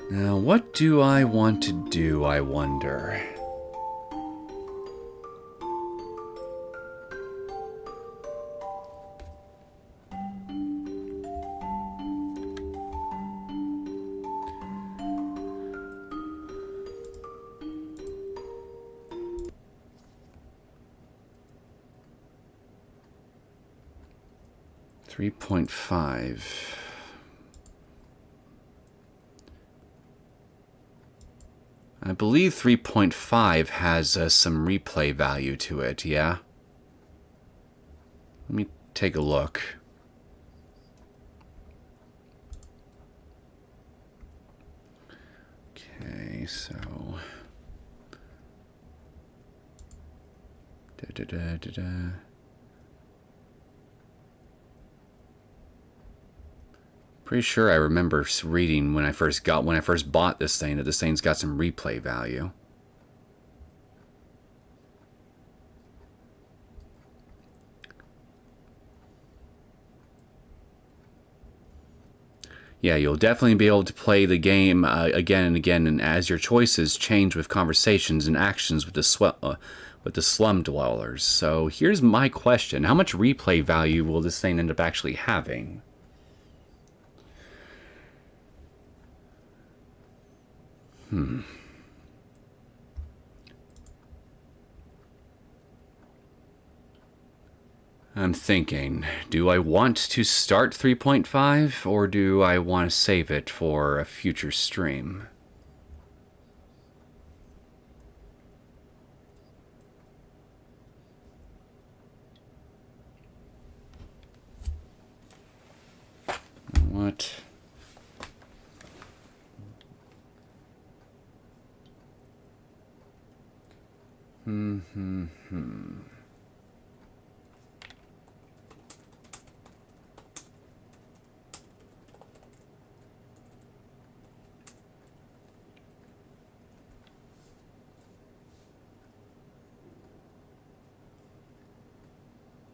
Now, what do I want to do, I wonder? $3.5. I believe 3.5 has some replay value to it, yeah? Let me take a look. Okay, so... Pretty sure I remember reading when I first bought this thing that this thing's got some replay value. Yeah, you'll definitely be able to play the game again and again, and as your choices change with conversations and actions with the slum dwellers. So here's my question: how much replay value will this thing end up actually having? I'm thinking, do I want to start 3.5 or do I want to save it for a future stream? What? You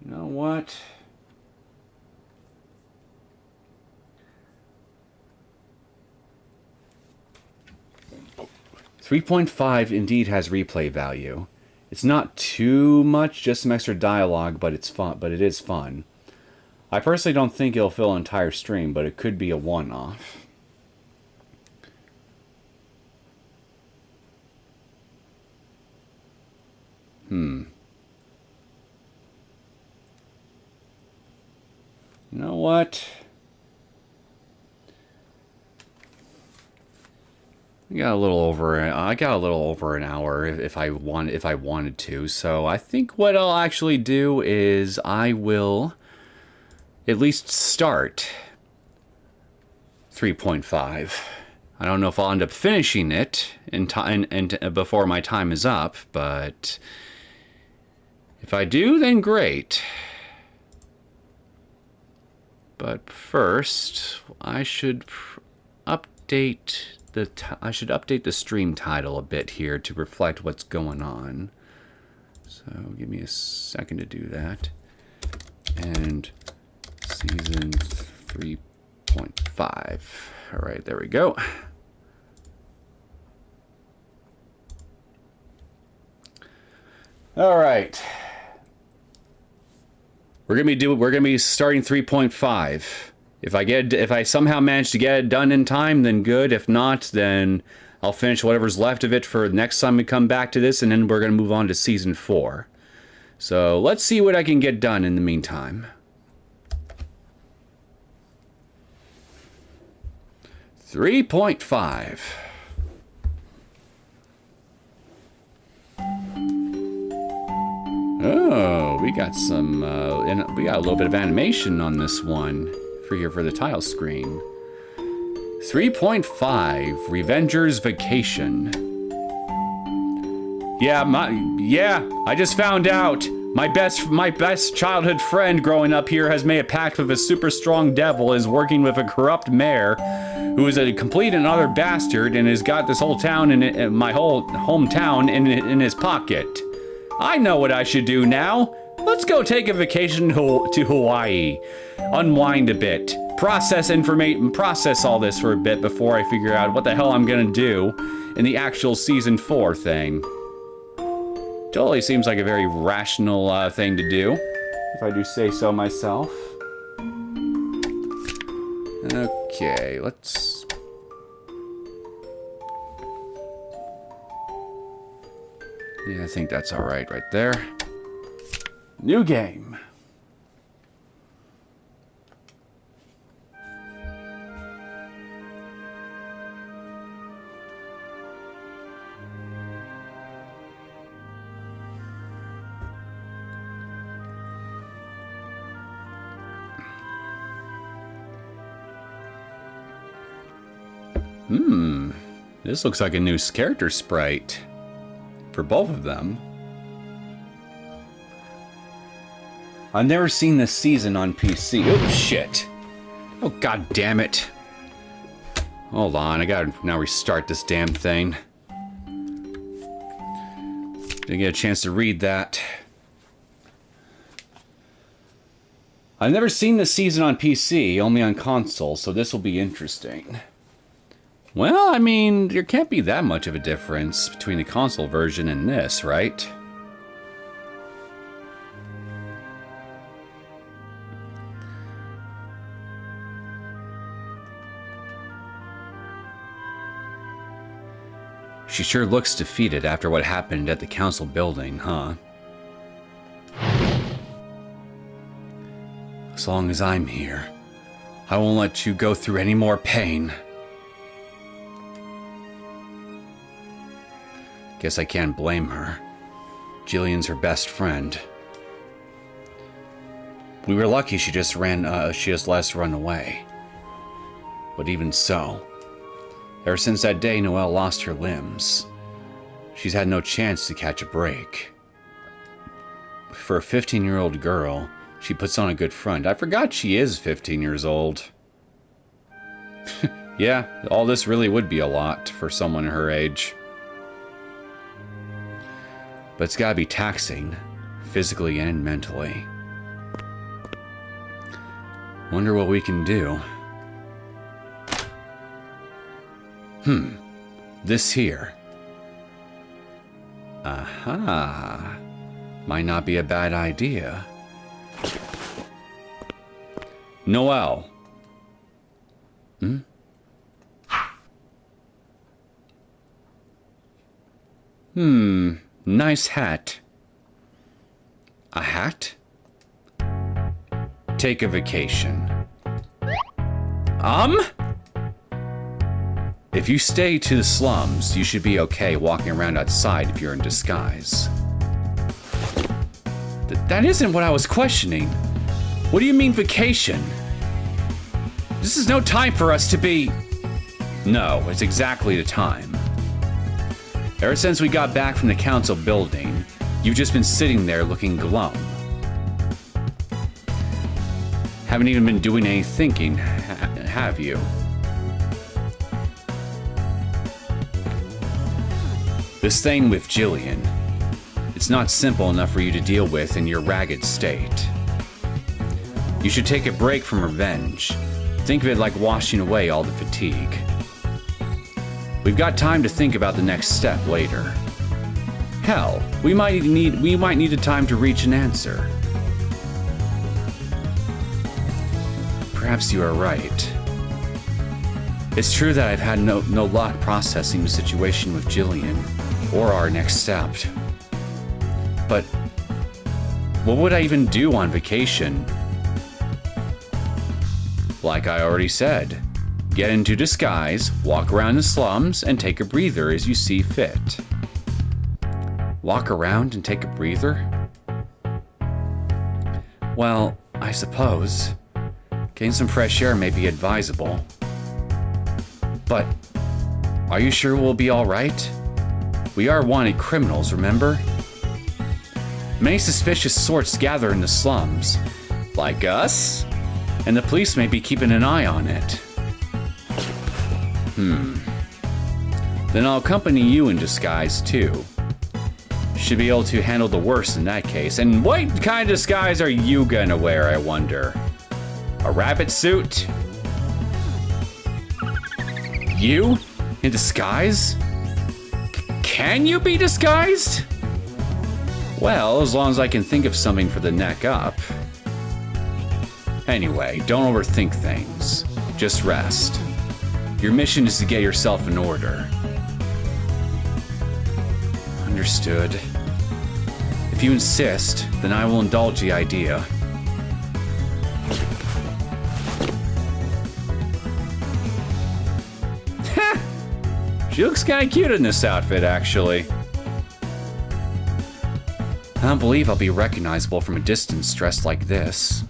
know what? $3.5 indeed has replay value. It's not too much, just some extra dialogue, but it's fun. But it is fun. I personally don't think it'll fill an entire stream, but it could be a one-off. You know what? I got a little over an hour if I wanted to. So I think what I'll actually do is I will at least start 3.5. I don't know if I'll end up finishing it in time and before my time is up, but if I do, then great. But first, I should update the stream title a bit here to reflect what's going on. So give me a second to do that. And season 3.5. All right, there we go. All right. We're gonna be starting 3.5. If I somehow manage to get it done in time, then good. If not, then I'll finish whatever's left of it for next time we come back to this, and then we're gonna move on to season 4. So let's see what I can get done in the meantime. 3.5. Oh, we got some, we got a little bit of animation on this one for the tile screen. 3.5, Revenger's Vacation. Yeah, I just found out. My best childhood friend growing up here has made a pact with a super strong devil, is working with a corrupt mayor who is a complete and utter bastard and has got this whole town and my whole hometown in his pocket. I know what I should do now. Let's go take a vacation to Hawaii. Unwind a bit. Process all this for a bit before I figure out what the hell I'm gonna do in the actual season 4 thing. Totally seems like a very rational thing to do, if I do say so myself. Okay, let's... Yeah, I think that's alright right there. New game. This looks like a new character sprite for both of them. I've never seen this season on PC. Oh, shit. Oh, god damn it. Hold on, I gotta now restart this damn thing. Didn't get a chance to read that. I've never seen this season on PC, only on console, so this will be interesting. Well, I mean, there can't be that much of a difference between the console version and this, right? She sure looks defeated after what happened at the council building, huh? As long as I'm here, I won't let you go through any more pain. Guess I can't blame her. Jillian's her best friend. We were lucky she just let us run away. But even so, ever since that day Noelle lost her limbs, she's had no chance to catch a break. For a 15-year-old girl, she puts on a good front. I forgot she is 15 years old. Yeah, all this really would be a lot for someone her age. But it's gotta be taxing, physically and mentally. Wonder what we can do. This here. Aha. Might not be a bad idea. Noelle. Nice hat. A hat? Take a vacation. If you stay to the slums, you should be okay walking around outside if you're in disguise. That isn't what I was questioning. What do you mean vacation? This is no time for us to be... No, it's exactly the time. Ever since we got back from the council building, you've just been sitting there looking glum. Haven't even been doing any thinking, have you? This thing with Jillian, it's not simple enough for you to deal with in your ragged state. You should take a break from revenge. Think of it like washing away all the fatigue. We've got time to think about the next step later. Hell, we might need the time to reach an answer. Perhaps you are right. It's true that I've had no luck processing the situation with Jillian, or our next step. But what would I even do on vacation? Like I already said, get into disguise, walk around the slums, and take a breather as you see fit. Walk around and take a breather? Well, I suppose. Getting some fresh air may be advisable. But, are you sure we'll be alright? We are wanted criminals, remember? Many suspicious sorts gather in the slums. Like us? And the police may be keeping an eye on it. Then I'll accompany you in disguise, too. Should be able to handle the worst in that case. And what kind of disguise are you gonna wear, I wonder? A rabbit suit? You? In disguise? Can you be disguised? Well, as long as I can think of something for the neck up. Anyway, don't overthink things. Just rest. Your mission is to get yourself in order. Understood. If you insist, then I will indulge the idea. She looks kinda cute in this outfit, actually. I don't believe I'll be recognizable from a distance dressed like this.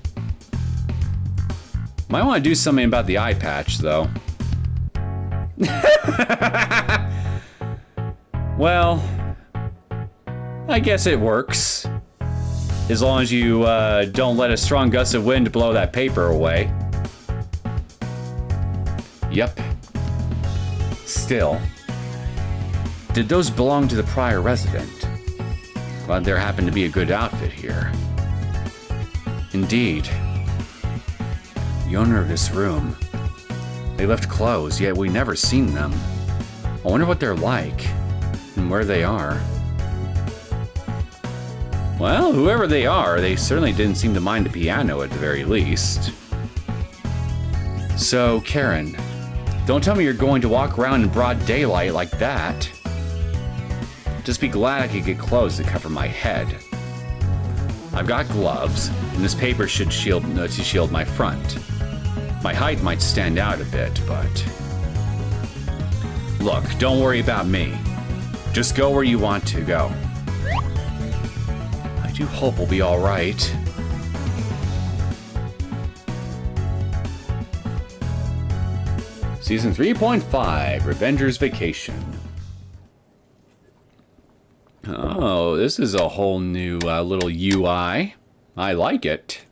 Might want to do something about the eye patch, though. Well, I guess it works. As long as you don't let a strong gust of wind blow that paper away. Yep. Still, did those belong to the prior resident? Glad there happened to be a good outfit here. Indeed. The owner of this room. They left clothes, yet we never seen them. I wonder what they're like, and where they are. Well, whoever they are, they certainly didn't seem to mind the piano at the very least. So, Caron, don't tell me you're going to walk around in broad daylight like that. Just be glad I could get clothes to cover my head. I've got gloves, and this paper should shield my front. My height might stand out a bit, but... Look, don't worry about me. Just go where you want to go. I do hope we'll be all right. Season 3.5, Revenger's Vacation. Oh, this is a whole new little UI. I like it.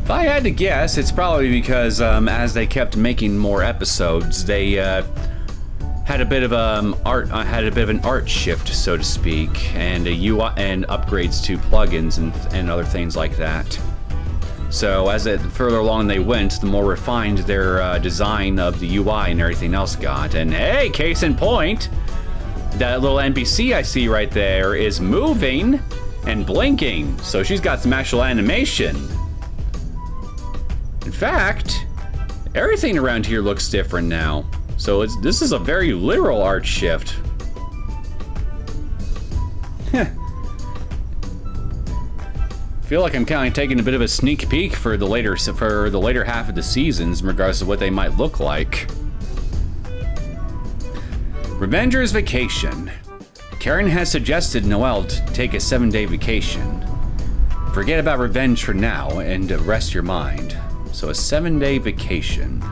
If I had to guess, it's probably because as they kept making more episodes, they had a bit of an art shift, so to speak, and a UI and upgrades to plugins and other things like that. So as it further along they went, the more refined their design of the UI and everything else got. And hey, case in point, that little NPC I see right there is moving and blinking, so she's got some actual animation. In fact, everything around here looks different now. So this is a very literal art shift. Feel like I'm kind of taking a bit of a sneak peek for the later half of the seasons in regards to what they might look like. Revenger's Vacation. Caron has suggested Noel to take a 7-day vacation. Forget about revenge for now and rest your mind. So a 7-day vacation.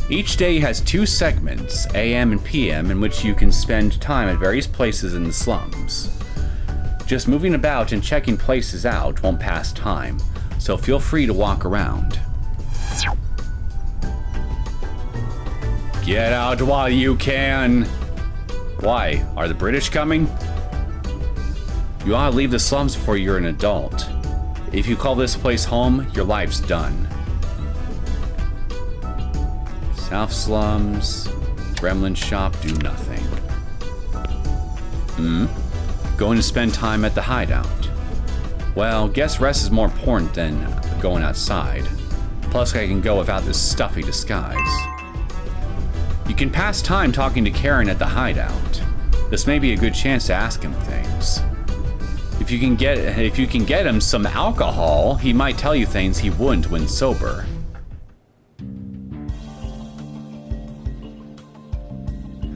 Each day has 2 segments, AM and PM, in which you can spend time at various places in the slums. Just moving about and checking places out won't pass time, so feel free to walk around. Get out while you can! Why? Are the British coming? You ought to leave the slums before you're an adult. If you call this place home, your life's done. South slums, Gremlin shop, do nothing. Going to spend time at the hideout. Well, guess rest is more important than going outside. Plus, I can go without this stuffy disguise. You can pass time talking to Caron at the hideout. This may be a good chance to ask him things. If you can get him some alcohol, he might tell you things he wouldn't when sober.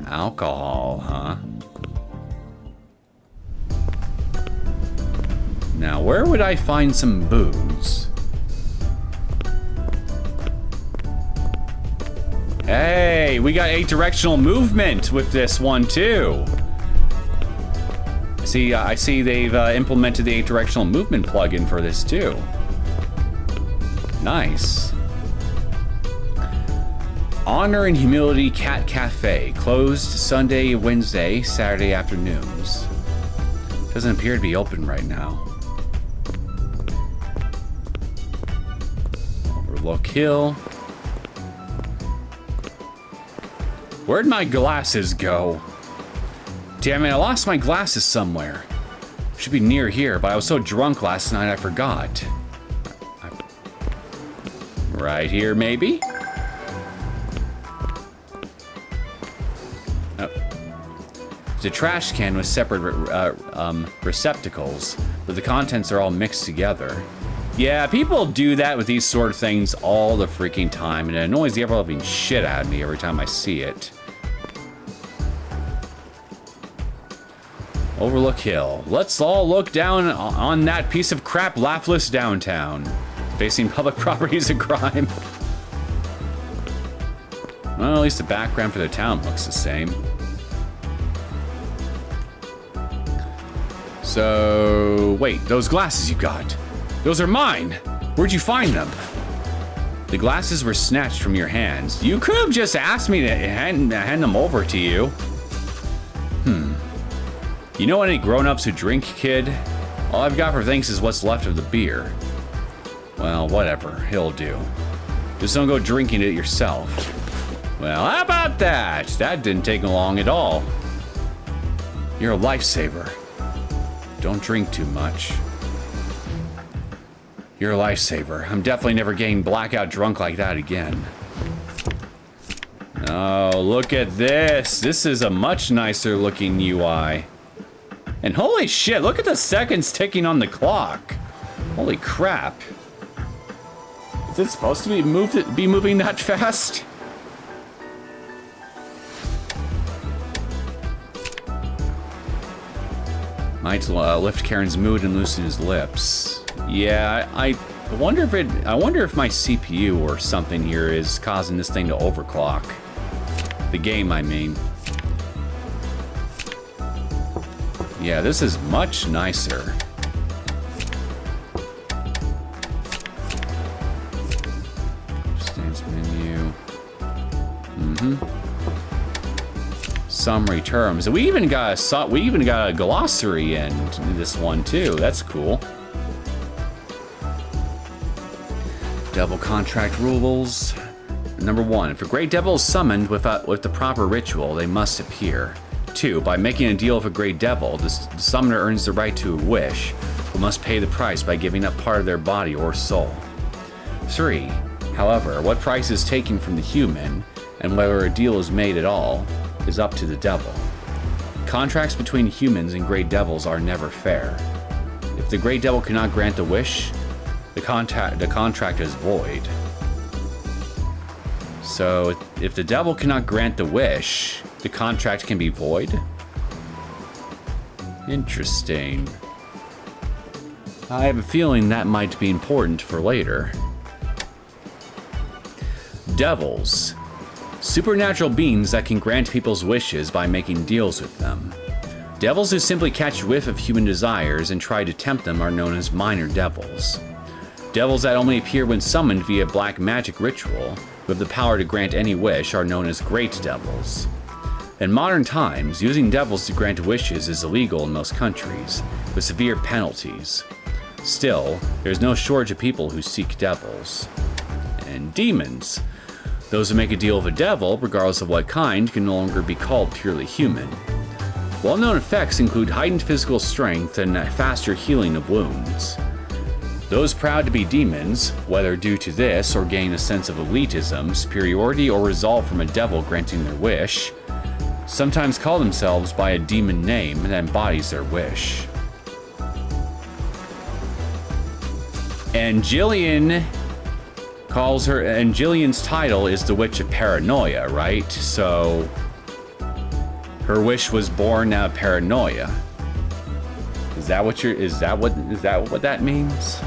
Alcohol, huh? Now, where would I find some booze? Hey, we got 8-directional movement with this one too. I see they've implemented the 8-directional movement plugin for this too. Nice. Honor and Humility Cat Cafe, closed Sunday, Wednesday, Saturday afternoons. Doesn't appear to be open right now. Overlook Hill. Where'd my glasses go? Damn it, I lost my glasses somewhere. Should be near here, but I was so drunk last night I forgot. Right here, maybe? Oh. It's a trash can with separate receptacles, but the contents are all mixed together. Yeah, people do that with these sort of things all the freaking time, and it annoys the ever-loving shit out of me every time I see it. Overlook Hill. Let's all look down on that piece of crap laughless downtown. Facing public properties and crime. Well, at least the background for the town looks the same. So, wait, those glasses you got. Those are mine. Where'd you find them? The glasses were snatched from your hands. You could have just asked me to hand them over to you. You know any grown-ups who drink, kid? All I've got for thanks is what's left of the beer. Well, whatever. He'll do. Just don't go drinking it yourself. Well, how about that? That didn't take long at all. You're a lifesaver. Don't drink too much. You're a lifesaver. I'm definitely never getting blackout drunk like that again. Oh, look at this. This is a much nicer looking UI. And holy shit, look at the seconds ticking on the clock. Holy crap. Is it supposed to be moving that fast? Might lift Caron's mood and loosen his lips. Yeah, I wonder if my CPU or something here is causing this thing to overclock. The game, I mean. Yeah, this is much nicer. Stance menu. Summary terms. We even got a glossary in this one too. That's cool. Devil contract rules. Number 1, if a great devil is summoned with the proper ritual, they must appear. 2, by making a deal with a great devil, the summoner earns the right to a wish, but must pay the price by giving up part of their body or soul. 3, however, what price is taken from the human, and whether a deal is made at all, is up to the devil. Contracts between humans and great devils are never fair. If the great devil cannot grant the wish, the contract is void. So, if the devil cannot grant the wish, the contract can be void? Interesting. I have a feeling that might be important for later. Devils. Supernatural beings that can grant people's wishes by making deals with them. Devils who simply catch whiff of human desires and try to tempt them are known as minor devils. Devils that only appear when summoned via black magic ritual, who have the power to grant any wish, are known as great devils. In modern times, using devils to grant wishes is illegal in most countries, with severe penalties. Still, there's no shortage of people who seek devils. And demons. Those who make a deal with a devil, regardless of what kind, can no longer be called purely human. Well-known effects include heightened physical strength and faster healing of wounds. Those proud to be demons, whether due to this or gain a sense of elitism, superiority, or resolve from a devil granting their wish, sometimes call themselves by a demon name that embodies their wish. And Jillian's title is the Witch of Paranoia, right? So her wish was born out of paranoia. Is that what that means?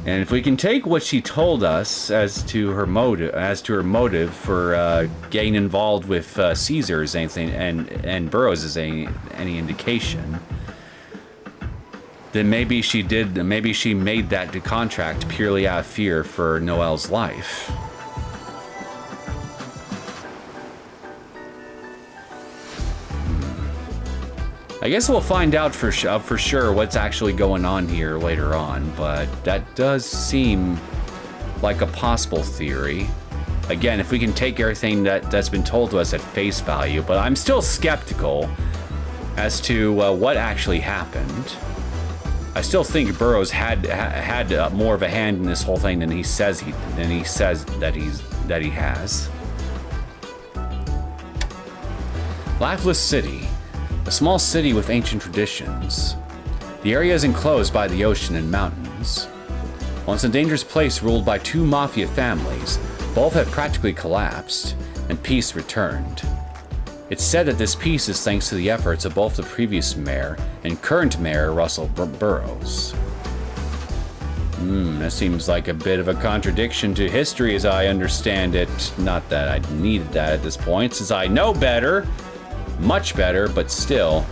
And if we can take what she told us as to her motive for getting involved with Caesar as anything, and Burrows as any indication, then maybe she made that contract purely out of fear for Noel's life. I guess we'll find out for sure what's actually going on here later on, but that does seem like a possible theory. Again, if we can take everything that's been told to us at face value, but I'm still skeptical as to what actually happened. I still think Burrows had more of a hand in this whole thing than he says that he has. Lifeless City. A small city with ancient traditions. The area is enclosed by the ocean and mountains. Once a dangerous place ruled by two mafia families, both have practically collapsed, and peace returned. It's said that this peace is thanks to the efforts of both the previous mayor and current mayor, Russell Burrows. That seems like a bit of a contradiction to history as I understand it. Not that I needed that at this point, since I know better. Much better, but still.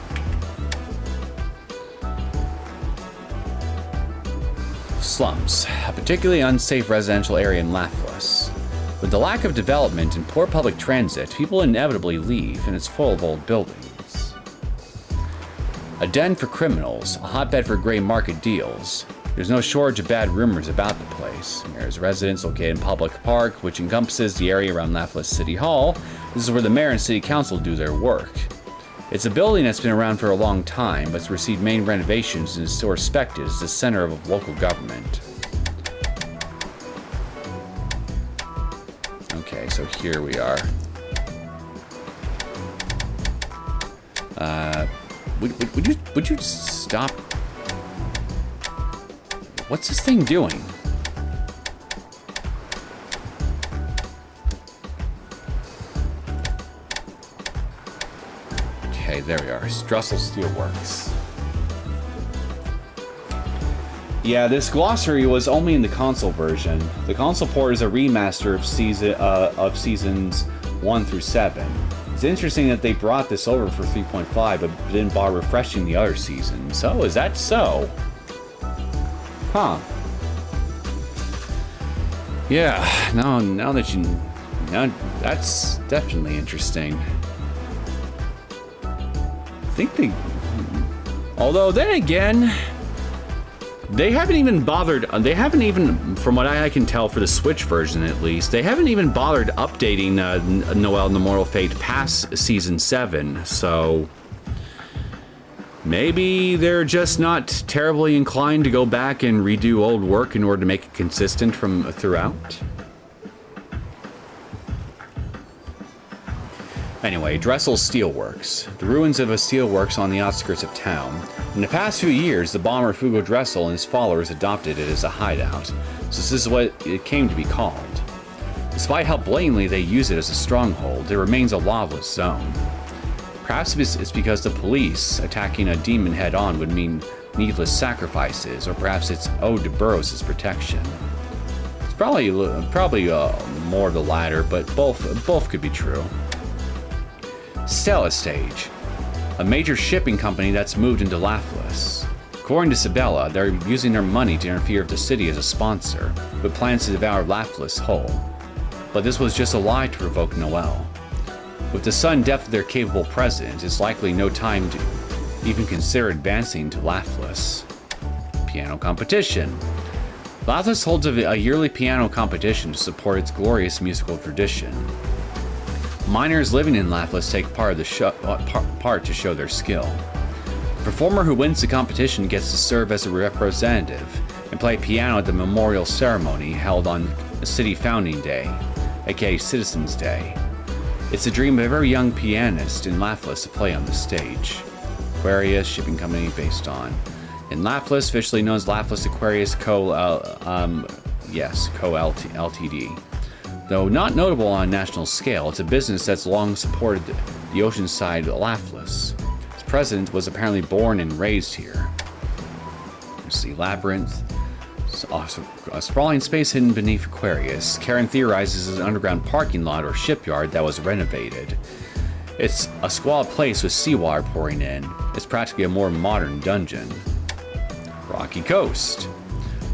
slums, a particularly unsafe residential area in Lapis. With the lack of development and poor public transit, people inevitably leave, and it's full of old buildings. A den for criminals, a hotbed for gray market deals. There's no shortage of bad rumors about the place. Mayor's residence located in Public Park, which encompasses the area around Lapis City Hall. This is where the mayor and city council do their work. It's a building that's been around for a long time, but it's received many renovations and is still respected as the center of local government. Okay, so here we are. Would you stop? What's this thing doing? Okay, there we are. Strussel Steelworks. Yeah, this glossary was only in the console version. The console port is a remaster of seasons 1 through 7. It's interesting that they brought this over for 3.5, but didn't bother refreshing the other seasons. So, is that so? Huh. Yeah, now that's definitely interesting. I think they... Although, then again... They haven't even, from what I can tell for the Switch version at least, they haven't even bothered updating Noel and the Mortal Fate past Season 7, so... Maybe they're just not terribly inclined to go back and redo old work in order to make it consistent from throughout. Anyway, Dressel Steelworks. The ruins of a steelworks on the outskirts of town. In the past few years, the bomber Fugo Dressel and his followers adopted it as a hideout, so this is what it came to be called. Despite how blatantly they use it as a stronghold, it remains a lawless zone. Perhaps it's because the police attacking a demon head-on would mean needless sacrifices, or perhaps it's owed to Burrows' protection. It's probably more the latter, but both could be true. Stella Stage, a major shipping company that's moved into Lapis. According to Cybilla, they're using their money to interfere with the city as a sponsor, with plans to devour Lapis whole. But this was just a lie to provoke Noel. With the sudden death of their capable president, it's likely no time to even consider advancing to Lapis. Piano competition. Lapis holds a yearly piano competition to support its glorious musical tradition. Miners living in Lapis take part to show their skill. The performer who wins the competition gets to serve as a representative and play piano at the memorial ceremony held on City Founding Day, aka Citizens Day. It's the dream of every young pianist in Lapis to play on the stage. Aquarius Shipping Company based on. In Lapis, officially known as Lapis Aquarius Co. Ltd. Though not notable on a national scale, it's a business that's long supported the oceanside Lapis. Its president was apparently born and raised here. There's the Labyrinth. A sprawling space hidden beneath Aquarius. Caron theorizes is an underground parking lot or shipyard that was renovated. It's a squalid place with seawater pouring in. It's practically a more modern dungeon. Rocky Coast.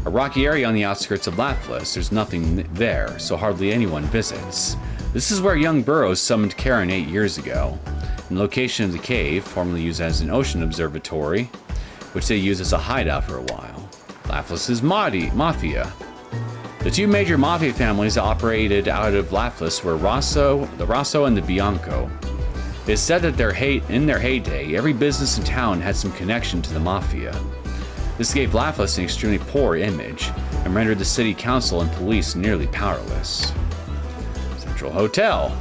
A rocky area on the outskirts of Lapis. There's nothing there, so hardly anyone visits. This is where young Burrows summoned Caron 8 years ago. In the location of the cave, formerly used as an ocean observatory, which they used as a hideout for a while. Lapis' Mafia. The two major mafia families that operated out of Lapis were the Rosso and the Bianco. It is said that in their heyday, every business in town had some connection to the mafia. This gave Lapis an extremely poor image and rendered the city council and police nearly powerless. Central Hotel.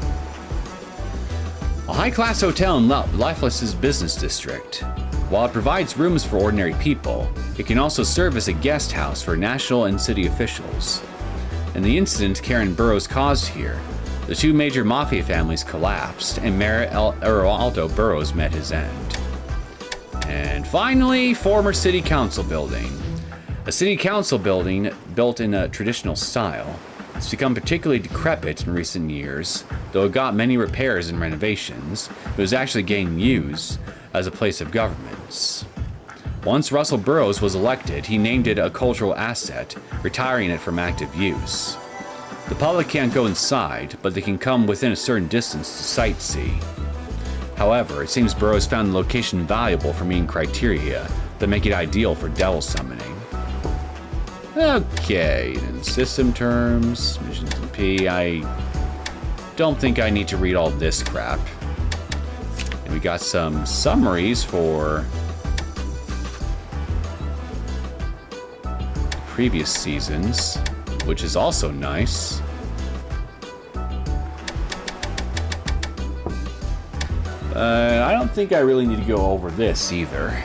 A high-class hotel in Lapis' business district. While it provides rooms for ordinary people, it can also serve as a guest house for national and city officials. In the incident Caron Burrows caused here, the two major mafia families collapsed and Mayor Aldo Burrows met his end. And finally, former city council building. A city council building built in a traditional style. It's become particularly decrepit in recent years, though it got many repairs and renovations. It was actually getting used as a place of governments. Once Russell Burrows was elected, he named it a cultural asset, retiring it from active use. The public can't go inside, but they can come within a certain distance to sightsee. However, it seems Burrows found the location valuable for meeting criteria that make it ideal for devil summoning. Okay, then system terms, missions and P. I don't think I need to read all this crap. And we got some summaries for previous seasons, which is also nice. I don't think I really need to go over this either.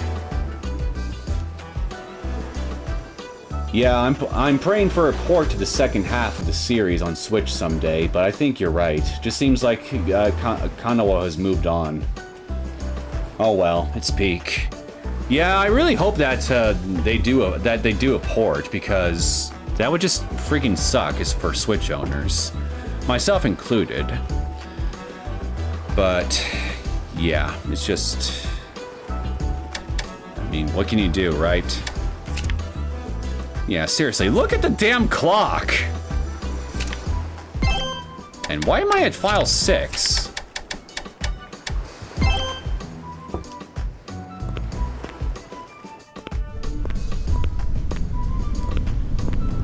Yeah, I'm praying for a port to the second half of the series on Switch someday, but I think you're right. Just seems like Kanawa has moved on. Oh well, it's peak. Yeah, I really hope that they do a port, because that would just freaking suck as for Switch owners, myself included. But yeah, it's just, I mean, what can you do, right? Yeah, seriously, look at the damn clock! And why am I at file 6?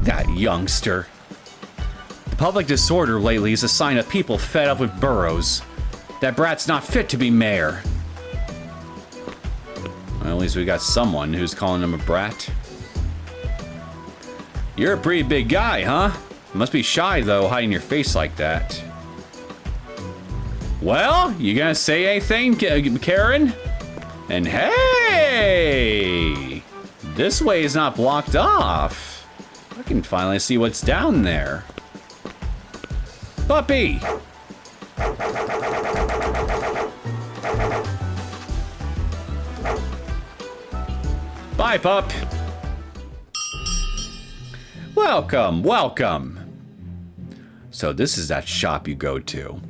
That youngster. The public disorder lately is a sign of people fed up with Burrows. That brat's not fit to be mayor. Well, at least we got someone who's calling him a brat. You're a pretty big guy, huh? Must be shy, though, hiding your face like that. Well, you gonna say anything, Caron? And hey! This way is not blocked off. I can finally see what's down there. Puppy! Bye, pup. Welcome, welcome. So this is that shop you go to.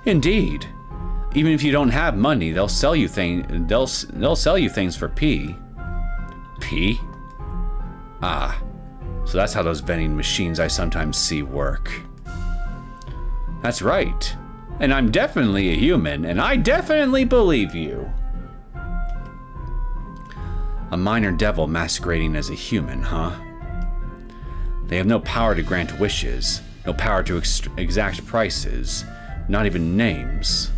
Indeed. Even if you don't have money, they'll sell you they'll sell you things for P. P? Ah. So that's how those vending machines I sometimes see work. That's right. And I'm definitely a human, and I definitely believe you. A minor devil masquerading as a human, huh? They have no power to grant wishes, no power to exact prices, not even names.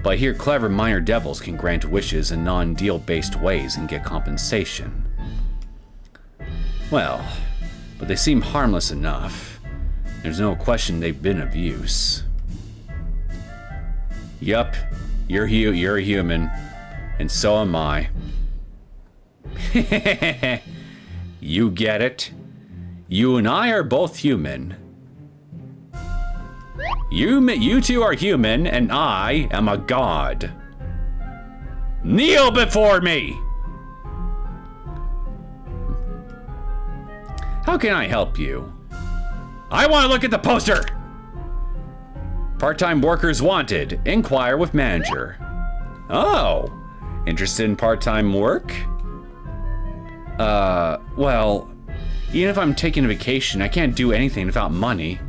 But I hear clever minor devils can grant wishes in non-deal based ways and get compensation. Well, but they seem harmless enough. There's no question they've been of use. Yup, you're a human, and so am I. You get it? You and I are both human. You two are human, and I am a god. Kneel before me! How can I help you? I want to look at the poster! Part-time workers wanted. Inquire with manager. Oh, interested in part-time work? Well, even if I'm taking a vacation, I can't do anything without money.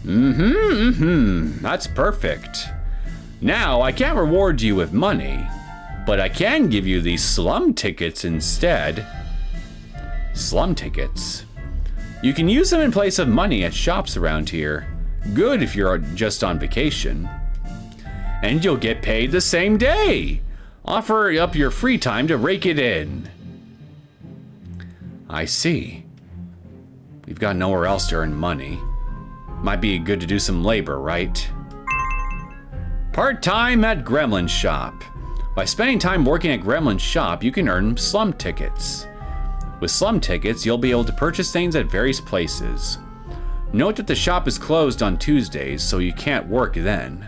That's perfect. Now, I can't reward you with money, but I can give you these slum tickets instead. Slum tickets? You can use them in place of money at shops around here. Good if you're just on vacation. And you'll get paid the same day. Offer up your free time to rake it in. I see. We've got nowhere else to earn money. Might be good to do some labor, right? Part-time at Gremlin Shop. By spending time working at Gremlin Shop, you can earn slum tickets. With slum tickets, you'll be able to purchase things at various places. Note that the shop is closed on Tuesdays, so you can't work then.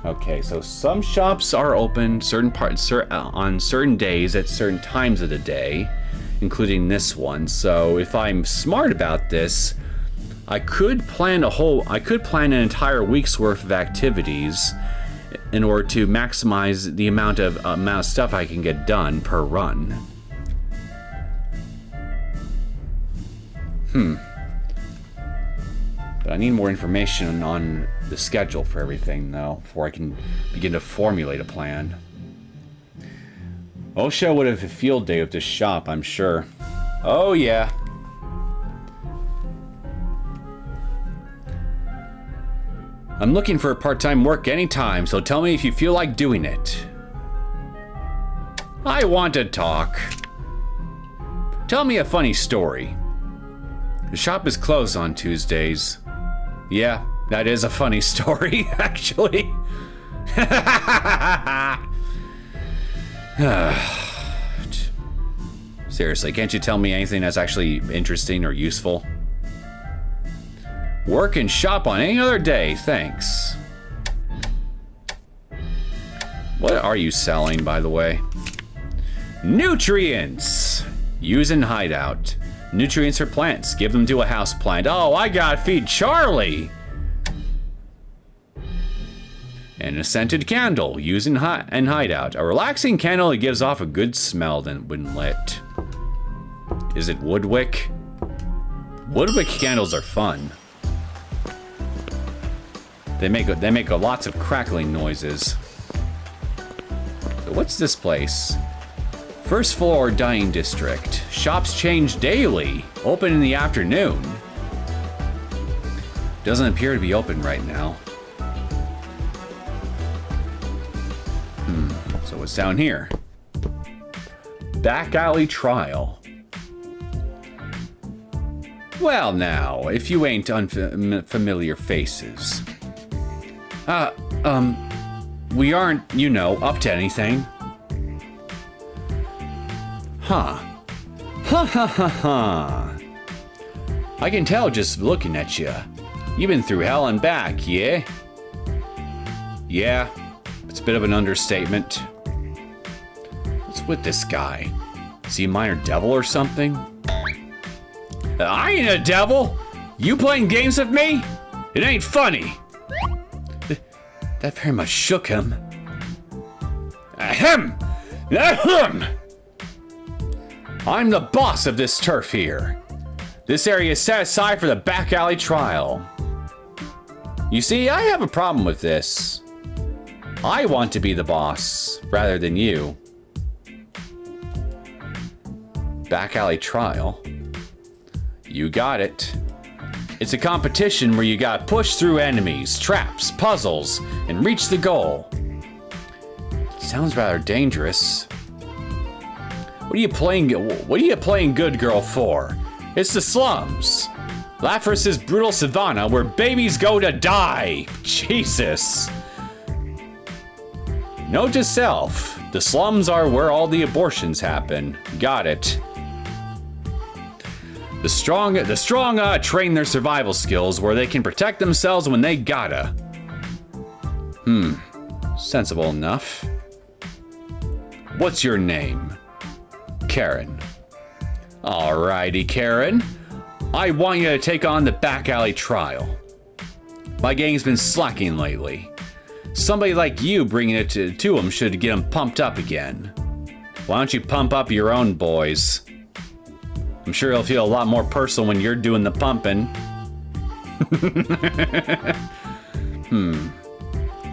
Okay, so some shops are open on certain days at certain times of the day, including this one. So if I'm smart about this, I could plan an entire week's worth of activities in order to maximize the amount of stuff I can get done per run. But I need more information on the schedule for everything, though, before I can begin to formulate a plan. OSHA would have a field day with this shop, I'm sure. Oh, yeah. I'm looking for part-time work anytime, so tell me if you feel like doing it. I want to talk. Tell me a funny story. The shop is closed on Tuesdays. Yeah, that is a funny story, actually. Seriously, can't you tell me anything that's actually interesting or useful? Work and shop on any other day, thanks. What are you selling, by the way? Nutrients! Use in hideout. Nutrients for plants. Give them to a house plant. Oh, I gotta feed Charlie! And a scented candle. Use in hideout. A relaxing candle that gives off a good smell when lit. Is it woodwick? Woodwick candles are fun. They make lots of crackling noises. So what's this place? First floor dining district. Shops change daily. Open in the afternoon. Doesn't appear to be open right now. So what's down here? Back alley trial. Well now, if you ain't unfamiliar faces. We aren't, you know, up to anything. Huh. Ha ha ha ha. I can tell just looking at you. You've been through hell and back, yeah? Yeah, it's a bit of an understatement. What's with this guy? Is he a minor devil or something? I ain't a devil! You playing games with me? It ain't funny! That very much shook him. Ahem! Ahem! I'm the boss of this turf here. This area is set aside for the back alley trial. You see, I have a problem with this. I want to be the boss, rather than you. Back alley trial? You got it. It's a competition where you gotta push through enemies, traps, puzzles, and reach the goal. Sounds rather dangerous. What are you playing good girl for? It's the slums. Lapras' brutal savannah where babies go to die. Jesus. Note to self, the slums are where all the abortions happen. Got it. The strong train their survival skills where they can protect themselves when they gotta. Sensible enough. What's your name? Caron. Alrighty, Caron. I want you to take on the back alley trial. My gang's been slacking lately. Somebody like you bringing it to them should get them pumped up again. Why don't you pump up your own boys? I'm sure it'll feel a lot more personal when you're doing the pumping.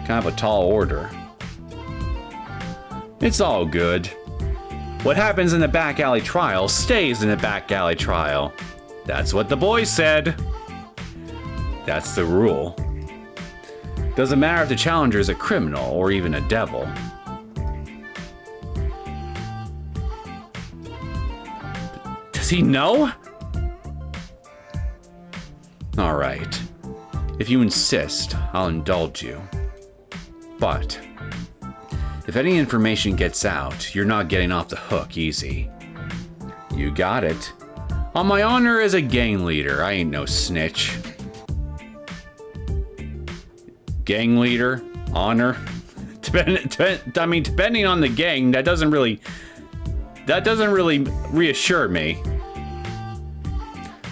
Kind of a tall order. It's all good. What happens in the back alley trial stays in the back alley trial. That's what the boys said. That's the rule. Doesn't matter if the challenger is a criminal or even a devil. Does he know? All right. If you insist, I'll indulge you. But if any information gets out, you're not getting off the hook easy. You got it. On my honor as a gang leader, I ain't no snitch. Gang leader, honor. Depending on the gang, that doesn't really reassure me.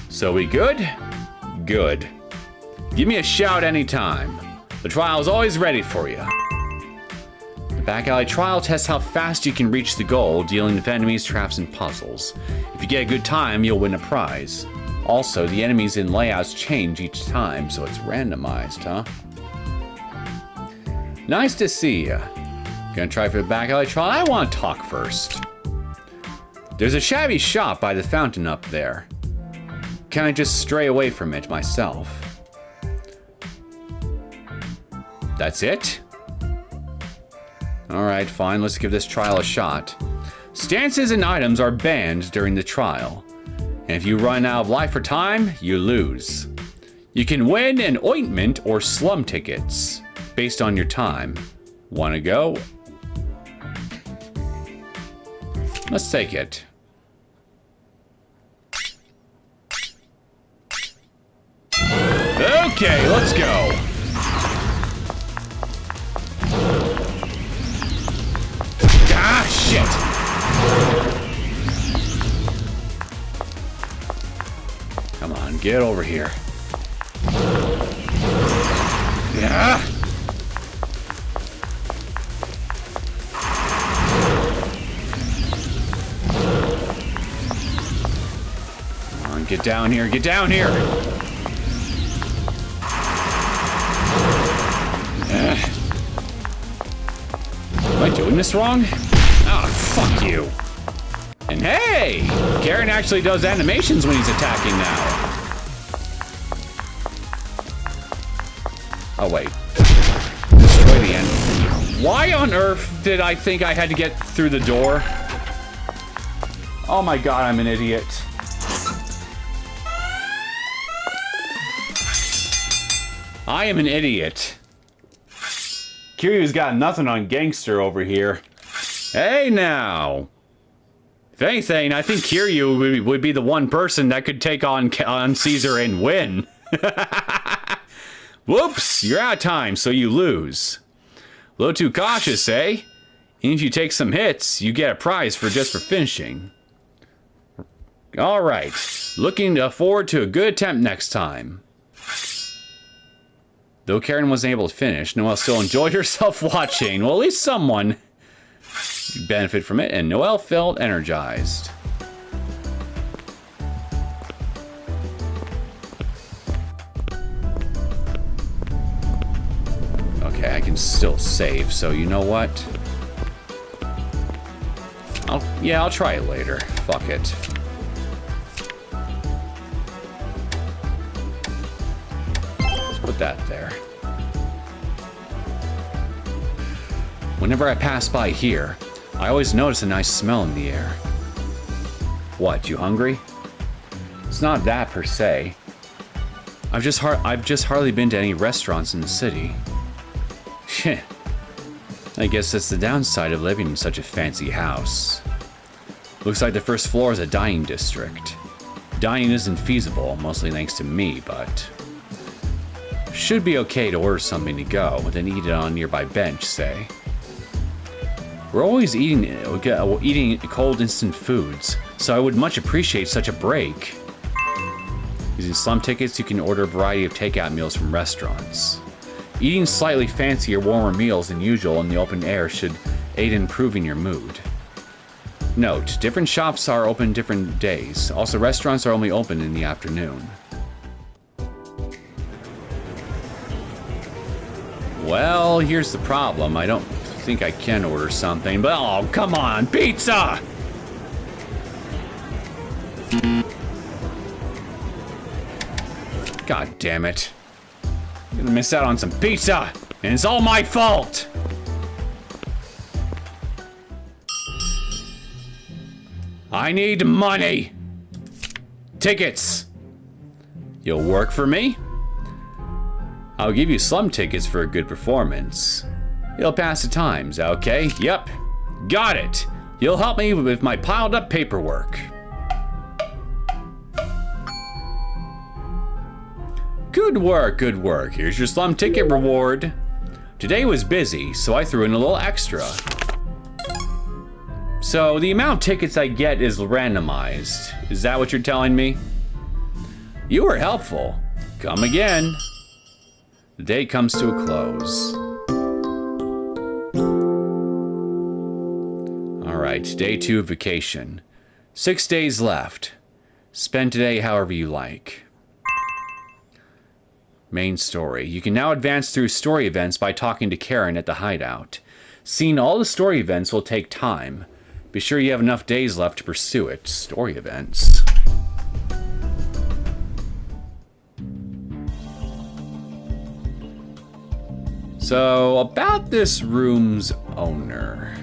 So we good? Good. Give me a shout anytime. The trial's always ready for you. Back alley trial tests how fast you can reach the goal, dealing with enemies, traps, and puzzles. If you get a good time, you'll win a prize. Also, the enemies in layouts change each time, so it's randomized, huh? Nice to see ya. Gonna try for the back alley trial? I want to talk first. There's a shabby shop by the fountain up there. Can I just stray away from it myself? That's it? Alright, fine, let's give this trial a shot. Stances and items are banned during the trial. And if you run out of life or time, you lose. You can win an ointment or slum tickets based on your time. Wanna go? Let's take it. Okay, let's go. Ah, shit. Come on, get over here. Yeah. Come on, get down here, get down here. Am I doing this wrong? Oh, fuck you. And hey! Caron actually does animations when he's attacking now. Oh, wait. Destroy the enemy. Why on earth did I think I had to get through the door? Oh my god, I'm an idiot. I am an idiot. Kiryu's got nothing on gangster over here. Hey now! If anything, I think Kiryu would be the one person that could take on Caesar and win. Whoops! You're out of time, so you lose. A little too cautious, eh? And if you take some hits, you get a prize for finishing. Alright. Looking forward to a good attempt next time. Though Caron wasn't able to finish, Noelle still enjoyed herself watching. Well, at least someone benefit from it, and Noelle felt energized. Okay, I can still save, so you know what? I'll try it later. Fuck it. Let's put that there. Whenever I pass by here, I always notice a nice smell in the air. What, you hungry? It's not that per se. I've just hardly been to any restaurants in the city. Shit. I guess that's the downside of living in such a fancy house. Looks like the first floor is a dining district. Dining isn't feasible, mostly thanks to me, but should be okay to order something to go, then eat it on a nearby bench, say. We're always eating cold instant foods, so I would much appreciate such a break. Using slum tickets, you can order a variety of takeout meals from restaurants. Eating slightly fancier, warmer meals than usual in the open air should aid in improving your mood. Note, different shops are open different days. Also, restaurants are only open in the afternoon. Well, here's the problem. I don't think I can order something, but oh, come on, pizza! God damn it. I'm gonna miss out on some pizza, and it's all my fault! I need money! Tickets! You'll work for me? I'll give you slum tickets for a good performance. You'll pass the times, okay? Yep. Got it. You'll help me with my piled up paperwork. Good work, good work. Here's your slum ticket reward. Today was busy, so I threw in a little extra. So the amount of tickets I get is randomized. Is that what you're telling me? You were helpful. Come again. The day comes to a close. Alright, day 2 of vacation. 6 days left. Spend today however you like. Main story. You can now advance through story events by talking to Caron at the hideout. Seeing all the story events will take time. Be sure you have enough days left to pursue it. Story events. So, about this room's owner.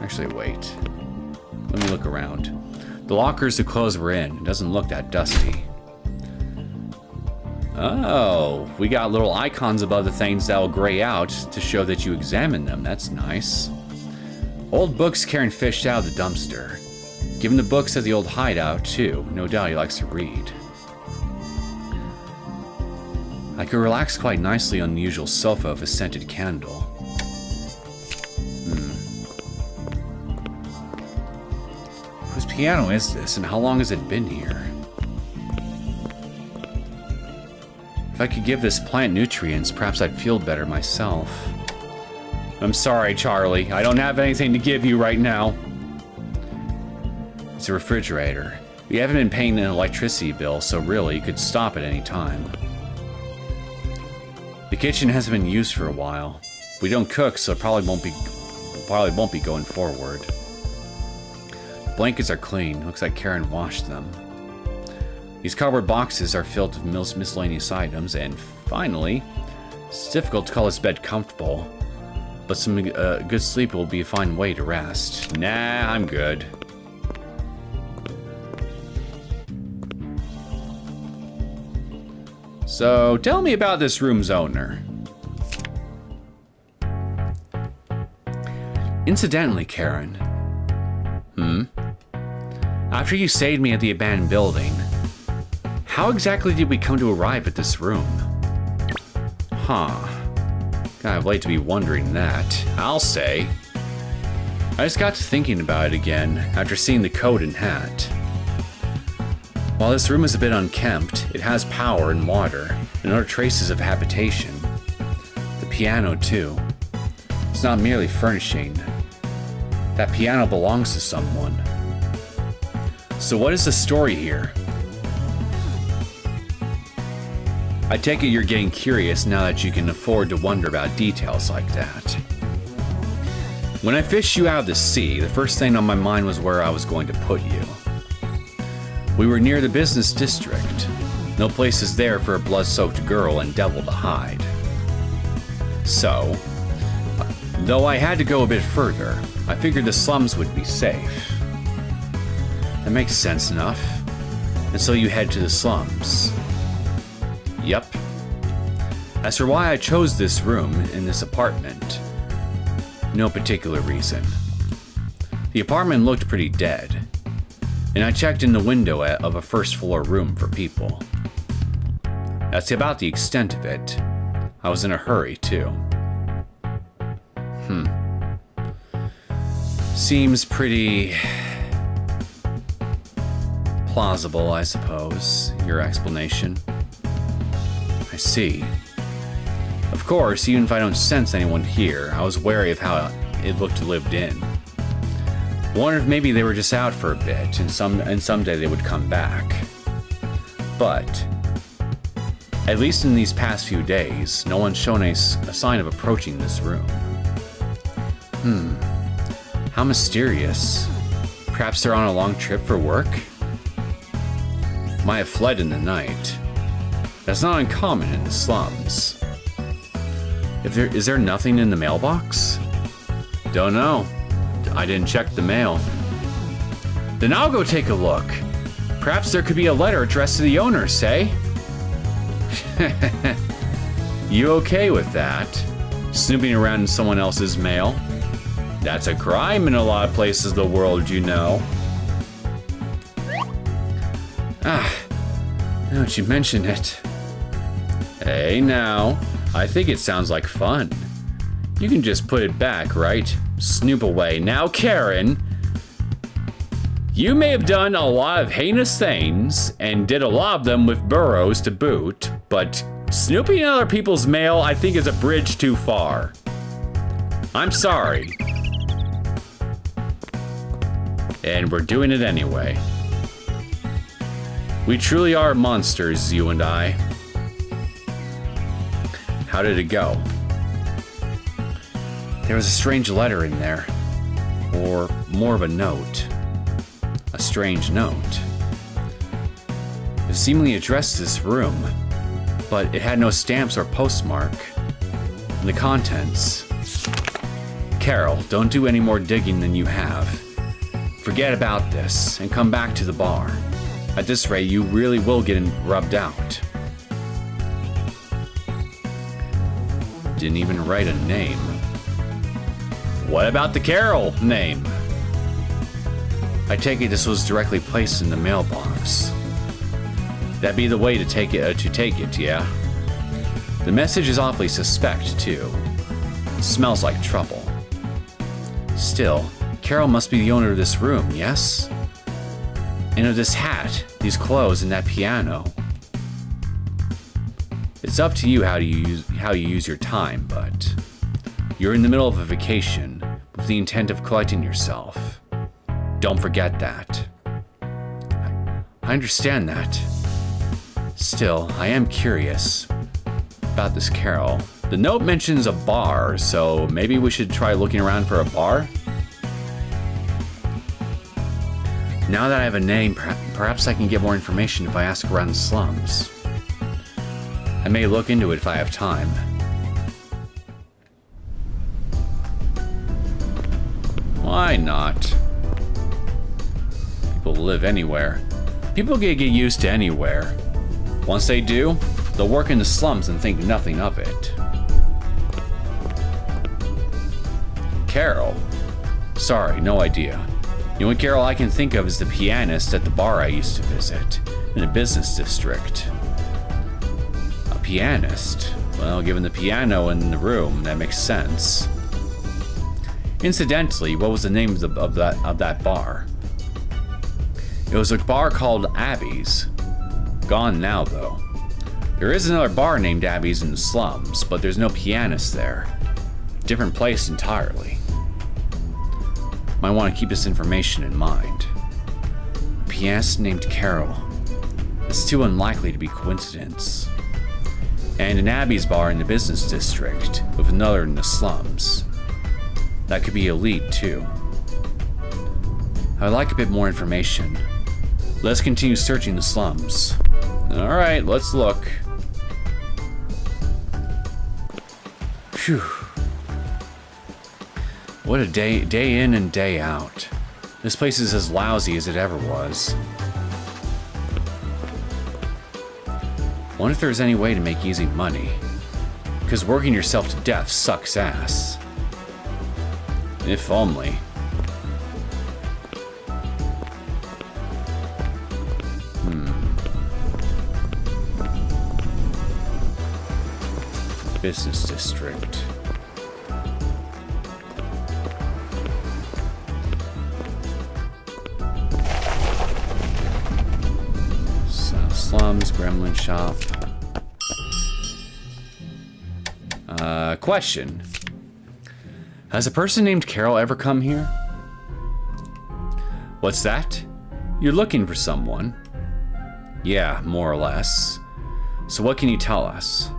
Actually, wait. Let me look around. The lockers the clothes were in. It doesn't look that dusty. Oh, we got little icons above the things that will gray out to show that you examined them. That's nice. Old books Caron fished out of the dumpster. Given the books at the old hideout, too. No doubt he likes to read. I could relax quite nicely on the usual sofa with a scented candle. Whose piano is this, and how long has it been here? If I could give this plant nutrients, perhaps I'd feel better myself. I'm sorry, Charlie. I don't have anything to give you right now. It's a refrigerator. We haven't been paying an electricity bill, so really, you could stop at any time. The kitchen hasn't been used for a while. We don't cook, so it probably won't be going forward. Blankets are clean. Looks like Caron washed them. These cardboard boxes are filled with miscellaneous items, and finally, it's difficult to call this bed comfortable, but some good sleep will be a fine way to rest. Nah, I'm good. So, tell me about this room's owner. Incidentally, Caron. After you saved me at the abandoned building, how exactly did we come to arrive at this room? Huh. Kind of late to be wondering that, I'll say. I just got to thinking about it again after seeing the coat and hat. While this room is a bit unkempt, it has power and water and other traces of habitation. The piano, too. It's not merely furnishing. That piano belongs to someone. So what is the story here? I take it you're getting curious now that you can afford to wonder about details like that. When I fished you out of the sea, the first thing on my mind was where I was going to put you. We were near the business district. No place is there for a blood-soaked girl and devil to hide. So, though I had to go a bit further, I figured the slums would be safe. That makes sense enough. And so you head to the slums. Yep. As for why I chose this room in this apartment, no particular reason. The apartment looked pretty dead, and I checked in the window of a first-floor room for people. That's about the extent of it. I was in a hurry, too. Seems pretty plausible, I suppose, your explanation. I see. Of course, even if I don't sense anyone here, I was wary of how it looked lived in. Wondered if maybe they were just out for a bit, and someday they would come back. But, at least in these past few days, no one's shown a sign of approaching this room. How mysterious. Perhaps they're on a long trip for work? Might have fled in the night. That's not uncommon in the slums. Is there nothing in the mailbox? Don't know. I didn't check the mail. Then I'll go take a look. Perhaps there could be a letter addressed to the owner, say? You okay with that? Snooping around in someone else's mail? That's a crime in a lot of places of the world, you know. Now that you mention it. Hey now, I think it sounds like fun. You can just put it back, right? Snoop away. Now, Caron, you may have done a lot of heinous things, and did a lot of them with Burrows to boot, but snooping in other people's mail, I think, is a bridge too far. I'm sorry. And we're doing it anyway. We truly are monsters, you and I. How did it go? There was a strange letter in there. Or more of a note. A strange note. It seemingly addressed this room, but it had no stamps or postmark. And the contents. Carol, don't do any more digging than you have. Forget about this and come back to the bar. At this rate, you really will get rubbed out. Didn't even write a name. What about the Carol name? I take it this was directly placed in the mailbox. That'd be the way to take it, yeah? The message is awfully suspect, too. It smells like trouble. Still, Carol must be the owner of this room, yes? And of this hat, these clothes, and that piano. It's up to you how you use your time, but you're in the middle of a vacation with the intent of collecting yourself. Don't forget that. I understand that. Still, I am curious about this Carol. The note mentions a bar, so maybe we should try looking around for a bar? Now that I have a name, perhaps I can get more information if I ask around the slums. I may look into it if I have time. Why not? People live anywhere. People get used to anywhere. Once they do, they'll work in the slums and think nothing of it. Carol? Sorry, no idea. The only Carol I can think of is the pianist at the bar I used to visit, in the business district. A pianist? Well, given the piano in the room, that makes sense. Incidentally, what was the name of that bar? It was a bar called Abby's. Gone now, though. There is another bar named Abby's in the slums, but there's no pianist there. Different place entirely. Might want to keep this information in mind. A pianist named Carol. It's too unlikely to be coincidence. And an Abby's bar in the business district, with another in the slums. That could be elite, too. I'd like a bit more information. Let's continue searching the slums. Alright, let's look. Phew. What a day in and day out. This place is as lousy as it ever was. Wonder if there's any way to make easy money. Because working yourself to death sucks ass. If only. Business district. Slums, gremlin shop. Question. Has a person named Carol ever come here? What's that? You're looking for someone? Yeah, more or less. So what can you tell us?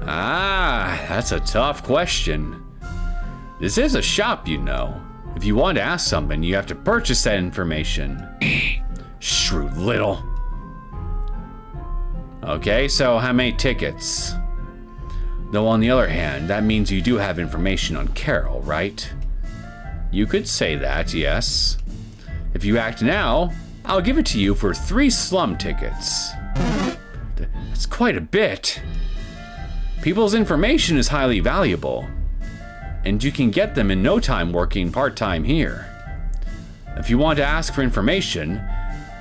Ah, that's a tough question. This is a shop, you know. If you want to ask something, you have to purchase that information. Shrewd little. Okay, so how many tickets? Though on the other hand, that means you do have information on Carol, right? You could say that, yes. If you act now, I'll give it to you for 3 slum tickets. That's quite a bit. People's information is highly valuable, and you can get them in no time working part-time here. If you want to ask for information,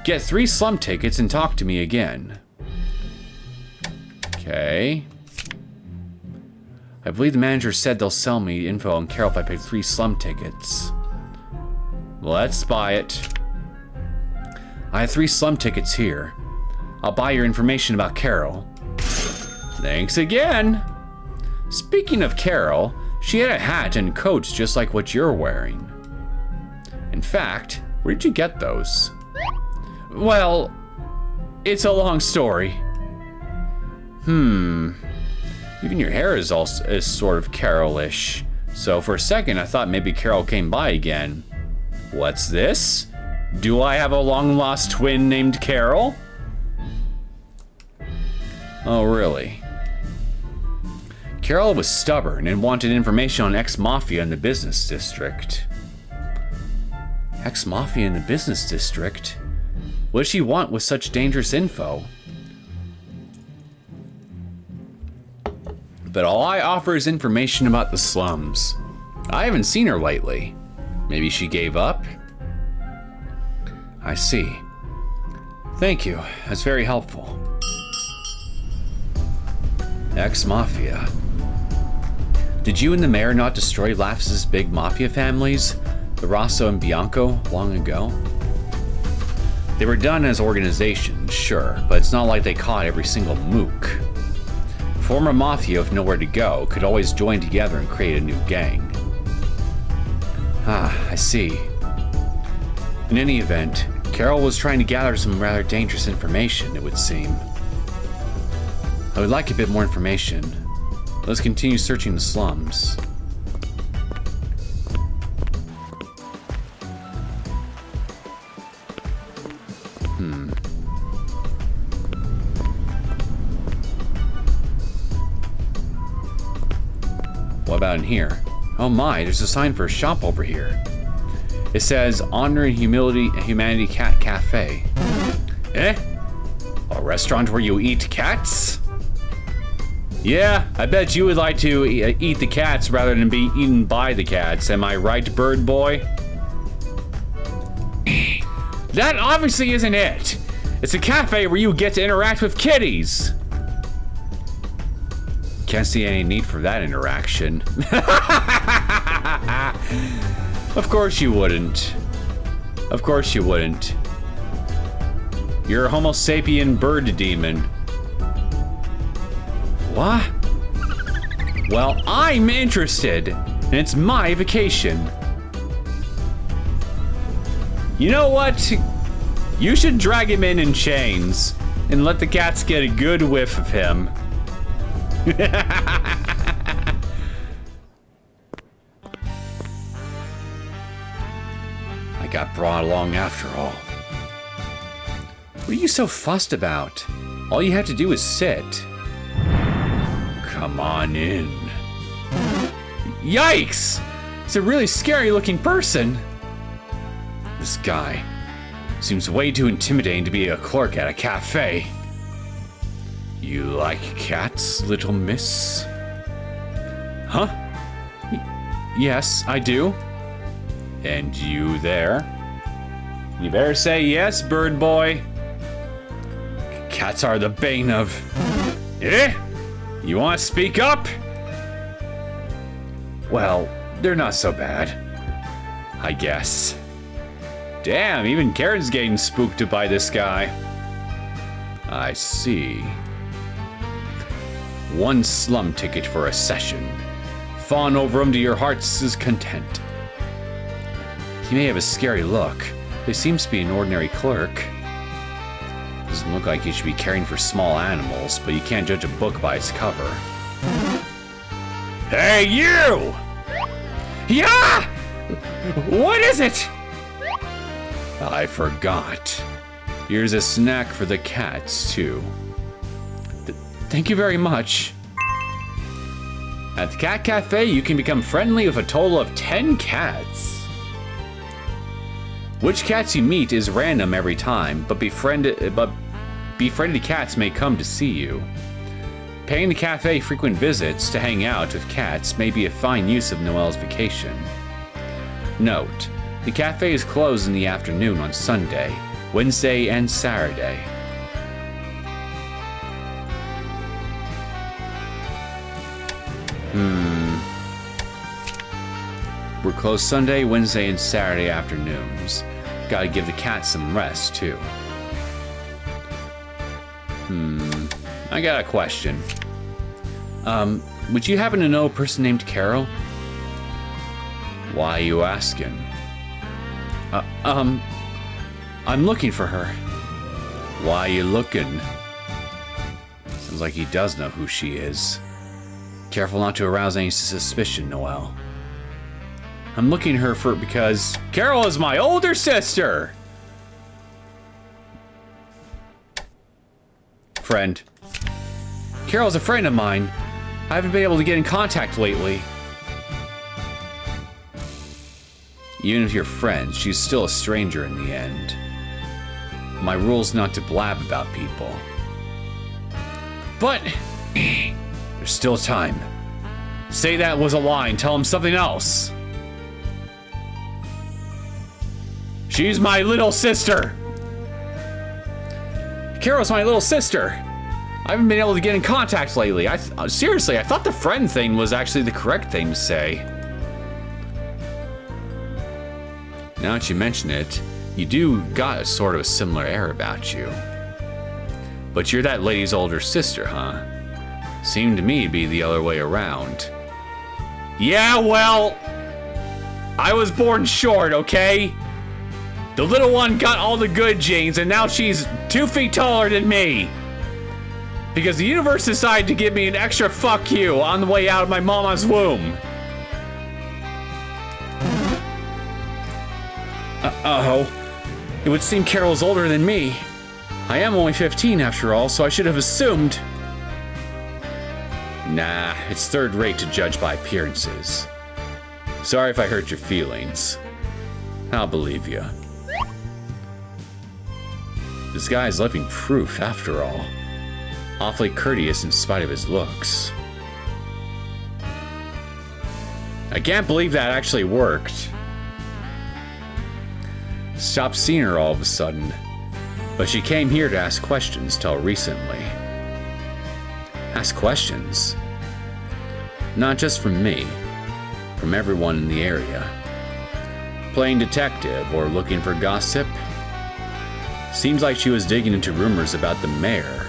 get 3 slum tickets and talk to me again. Okay. I believe the manager said they'll sell me info on Carol if I pay 3 slum tickets. Let's buy it. I have 3 slum tickets here. I'll buy your information about Carol. Thanks again. Speaking of Carol, she had a hat and coats just like what you're wearing. In fact, Where did you get those? Well, it's a long story. Even your hair is sort of Carol-ish. So for a second, I thought maybe Carol came by again. What's this? Do I have a long-lost twin named Carol? Oh, really? Carol was stubborn and wanted information on ex-mafia in the business district. Ex-mafia in the business district? What does she want with such dangerous info? But all I offer is information about the slums. I haven't seen her lately. Maybe she gave up? I see. Thank you. That's very helpful. Ex-mafia. Did you and the mayor not destroy Laps's big mafia families, the Rosso and Bianco, long ago? They were done as organizations, sure, but it's not like they caught every single mook. Former mafia with nowhere to go could always join together and create a new gang. Ah, I see. In any event, Carol was trying to gather some rather dangerous information, it would seem. I would like a bit more information. Let's continue searching the slums. What about in here? Oh my, there's a sign for a shop over here. It says Honor and Humanity Cat Cafe. Eh? A restaurant where you eat cats? Yeah, I bet you would like to eat the cats rather than be eaten by the cats. Am I right, bird boy? That obviously isn't it. It's a cafe where you get to interact with kitties. Can't see any need for that interaction. Of course you wouldn't. Of course you wouldn't. You're a Homo sapien bird demon. What? Well, I'm interested, and it's my vacation. You know what? You should drag him in chains and let the cats get a good whiff of him. I got brought along after all. What are you so fussed about? All you have to do is sit. Come on in. Yikes! He's a really scary looking person. This guy seems way too intimidating to be a clerk at a cafe. You like cats, little miss? Huh? Yes, I do. And you there? You better say yes, bird boy. Cats are the bane of... Eh? You want to speak up? Well, they're not so bad, I guess. Damn, even Karen's getting spooked by this guy. I see. 1 slum ticket for a session. Fawn over him to your heart's content. He may have a scary look, but he seems to be an ordinary clerk. Doesn't look like he should be caring for small animals, but you can't judge a book by its cover. Hey, you! Yeah! What is it? I forgot. Here's a snack for the cats, too. Thank you very much. At the Cat Cafe, you can become friendly with a total of 10 cats. Which cats you meet is random every time, but befriended cats may come to see you. Paying the cafe frequent visits to hang out with cats may be a fine use of Noel's vacation. Note, the cafe is closed in the afternoon on Sunday, Wednesday, and Saturday. We're closed Sunday, Wednesday, and Saturday afternoons. Gotta give the cats some rest, too. I got a question. Would you happen to know a person named Carol? Why are you asking? I'm looking for her. Why are you looking? Sounds like he does know who she is. Careful not to arouse any suspicion, Noel. I'm looking her for because Carol is my older sister! Friend. Carol's a friend of mine. I haven't been able to get in contact lately. Even if you're friends, she's still a stranger in the end. My rule's not to blab about people. But there's still time. Say that was a lie and tell him something else. She's my little sister. Carol's my little sister. I haven't been able to get in contact lately. Seriously, I thought the friend thing was actually the correct thing to say. Now that you mention it, you do got a sort of a similar air about you. But you're that lady's older sister, huh? Seemed to me to be the other way around. Yeah, well, I was born short, okay? The little one got all the good genes, and now she's 2 feet taller than me. Because the universe decided to give me an extra fuck you on the way out of my mama's womb. Uh-oh. It would seem Carol's older than me. I am only 15 after all, so I should have assumed. Nah, it's third rate to judge by appearances. Sorry if I hurt your feelings. I'll believe you. This guy's living proof, after all. Awfully courteous in spite of his looks. I can't believe that actually worked. Stopped seeing her all of a sudden, but she came here to ask questions till recently. Ask questions? Not just from me, from everyone in the area. Playing detective or looking for gossip? Seems like she was digging into rumors about the mayor.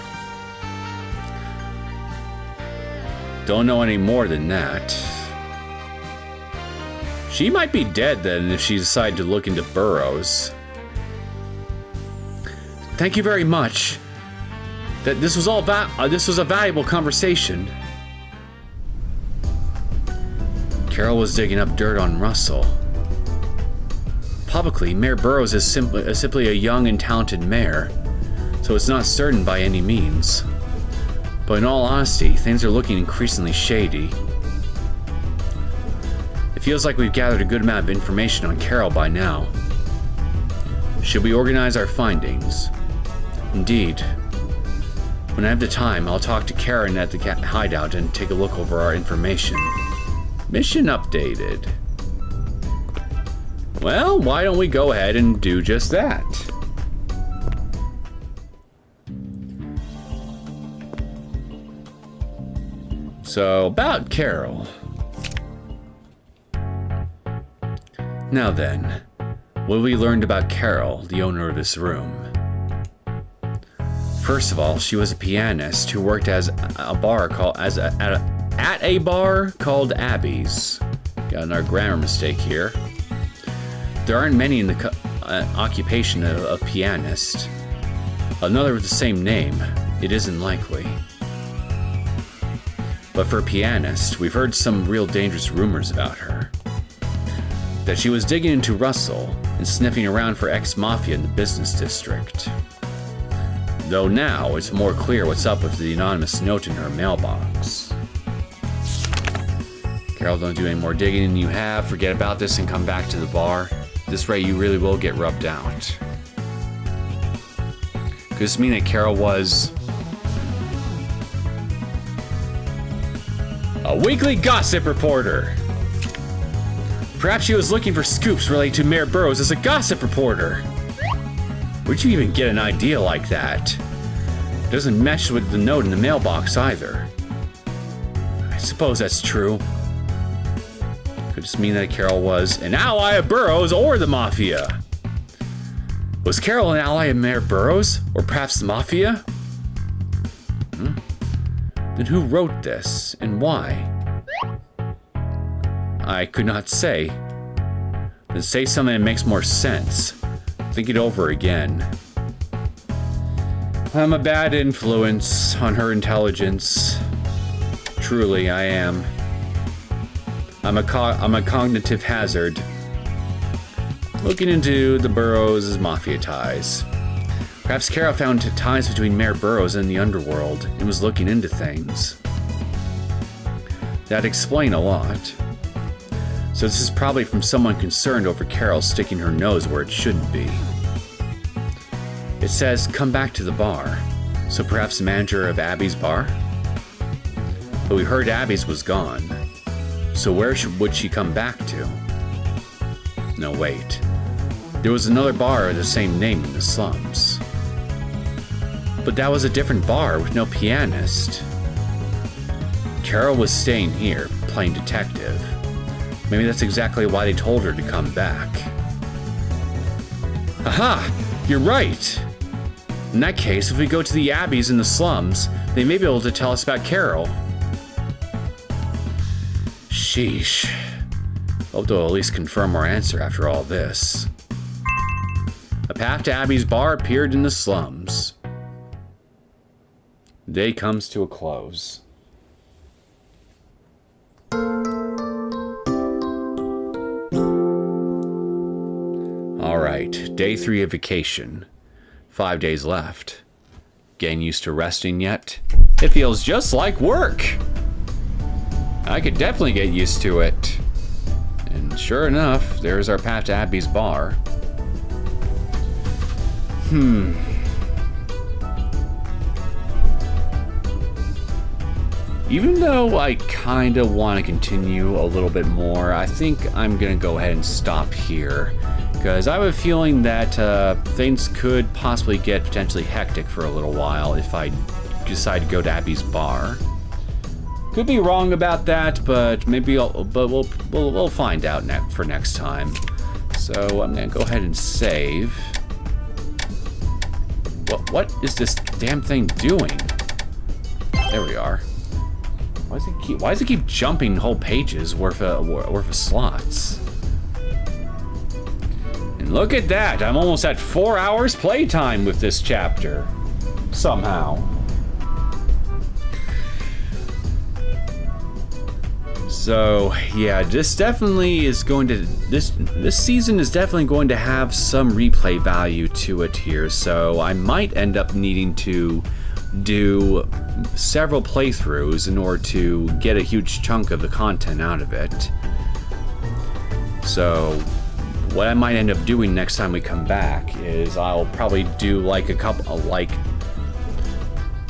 Don't know any more than that. She might be dead then if she decided to look into Burrows. Thank you very much. This was a valuable conversation. Carol was digging up dirt on Russell. Publicly, Mayor Burrows is simply a young and talented mayor, so it's not certain by any means. But in all honesty, things are looking increasingly shady. It feels like we've gathered a good amount of information on Carol by now. Should we organize our findings? Indeed. When I have the time, I'll talk to Caron at the hideout and take a look over our information. Mission updated. Well, why don't we go ahead and do just that? So, about Carol. Now then, what have we learned about Carol, the owner of this room? First of all, she was a pianist who worked at a bar called Abby's. Got another grammar mistake here. There aren't many in the occupation of pianist. Another with the same name, it isn't likely. But for a pianist, we've heard some real dangerous rumors about her. That she was digging into Russell and sniffing around for ex-mafia in the business district. Though now, it's more clear what's up with the anonymous note in her mailbox. Carol, don't do any more digging than you have. Forget about this and come back to the bar. This rate, you really will get rubbed out. Could this mean that Carol was a weekly gossip reporter? Perhaps she was looking for scoops related to Mayor Burrows as a gossip reporter. Where'd you even get an idea like that? It doesn't mesh with the note in the mailbox either. I suppose that's true. Could this mean that Carol was an ally of Burrows or the Mafia? Was Carol an ally of Mayor Burrows, or perhaps the Mafia? Then who wrote this, and why? I could not say. Then say something that makes more sense. think it over again. I'm a bad influence on her intelligence. Truly, I am. I'm a cognitive hazard. Looking into the Burrows' mafia ties. Perhaps Carol found ties between Mayor Burrows and the underworld and was looking into things. That'd explain a lot. So this is probably from someone concerned over Carol sticking her nose where it shouldn't be. It says, come back to the bar. So perhaps the manager of Abby's bar? But we heard Abby's was gone. So where would she come back to? No, wait. There was another bar of the same name in the slums. But that was a different bar with no pianist. Carol was staying here, playing detective. Maybe that's exactly why they told her to come back. Aha! You're right! In that case, if we go to the Abbeys in the slums, they may be able to tell us about Carol. Sheesh. Hope they'll at least confirm our answer after all this. A path to Abby's bar appeared in the slums. Day comes to a close. Alright, day 3 of vacation. 5 days left. Getting used to resting yet? It feels just like work! I could definitely get used to it. And sure enough, there's our path to Abby's bar. Even though I kinda want to continue a little bit more, I think I'm gonna go ahead and stop here. Because I have a feeling that things could possibly get potentially hectic for a little while if I decide to go to Abby's bar. Could be wrong about that, but maybe we'll find out for next time. So I'm gonna go ahead and save. What is this damn thing doing? There we are. Why does it keep jumping whole pages worth of slots? And look at that! I'm almost at 4 hours playtime with this chapter. Somehow. So yeah, this definitely is going to this season is definitely going to have some replay value to it here. So I might end up needing to do several playthroughs in order to get a huge chunk of the content out of it. So what I might end up doing next time we come back is I'll probably do like a couple, like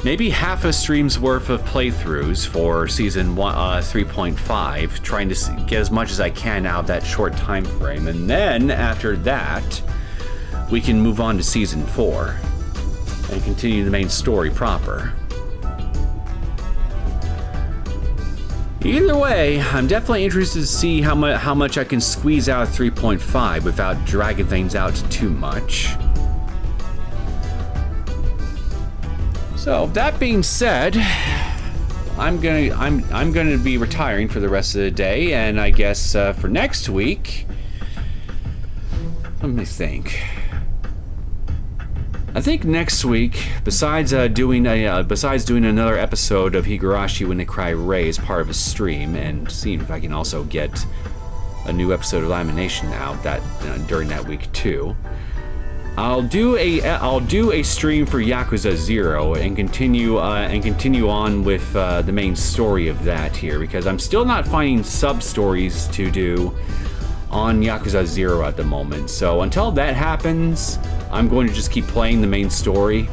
maybe half a stream's worth of playthroughs for season 3.5, trying to get as much as I can out of that short time frame, and then after that we can move on to season 4 and continue the main story proper. Either way, I'm definitely interested to see how much I can squeeze out of 3.5 without dragging things out too much. So that being said, I'm gonna be retiring for the rest of the day, and I guess for next week, let me think. I think next week, besides doing another episode of Higurashi When They Cry Ray as part of a stream, and seeing if I can also get a new episode of Lamination out during that week too, I'll do a stream for Yakuza 0 and continue on with the main story of that here, because I'm still not finding sub stories to do on Yakuza 0 at the moment. So until that happens, I'm going to just keep playing the main story.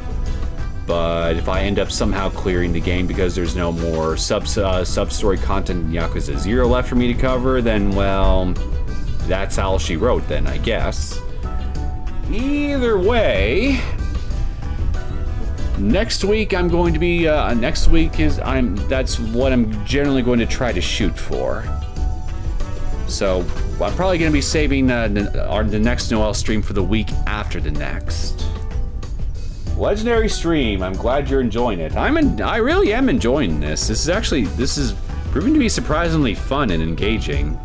But if I end up somehow clearing the game because there's no more sub-story content in Yakuza 0 left for me to cover, then, well, that's all she wrote then, I guess. Either way, next week I'm going to be, that's what I'm generally going to try to shoot for. So I'm probably going to be saving the next Noel stream for the week after the next. Legendary stream. I'm glad you're enjoying it. I really am enjoying this. This is proving to be surprisingly fun and engaging.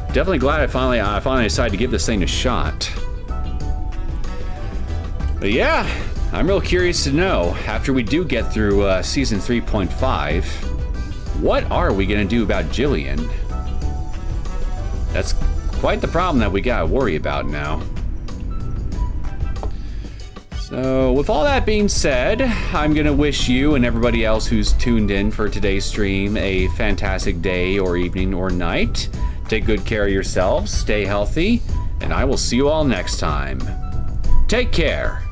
Definitely glad I finally decided to give this thing a shot. But yeah, I'm real curious to know, after we do get through Season 3.5, what are we going to do about Jillian? That's quite the problem that we got to worry about now. So, with all that being said, I'm going to wish you and everybody else who's tuned in for today's stream a fantastic day or evening or night. Take good care of yourselves, stay healthy, and I will see you all next time. Take care.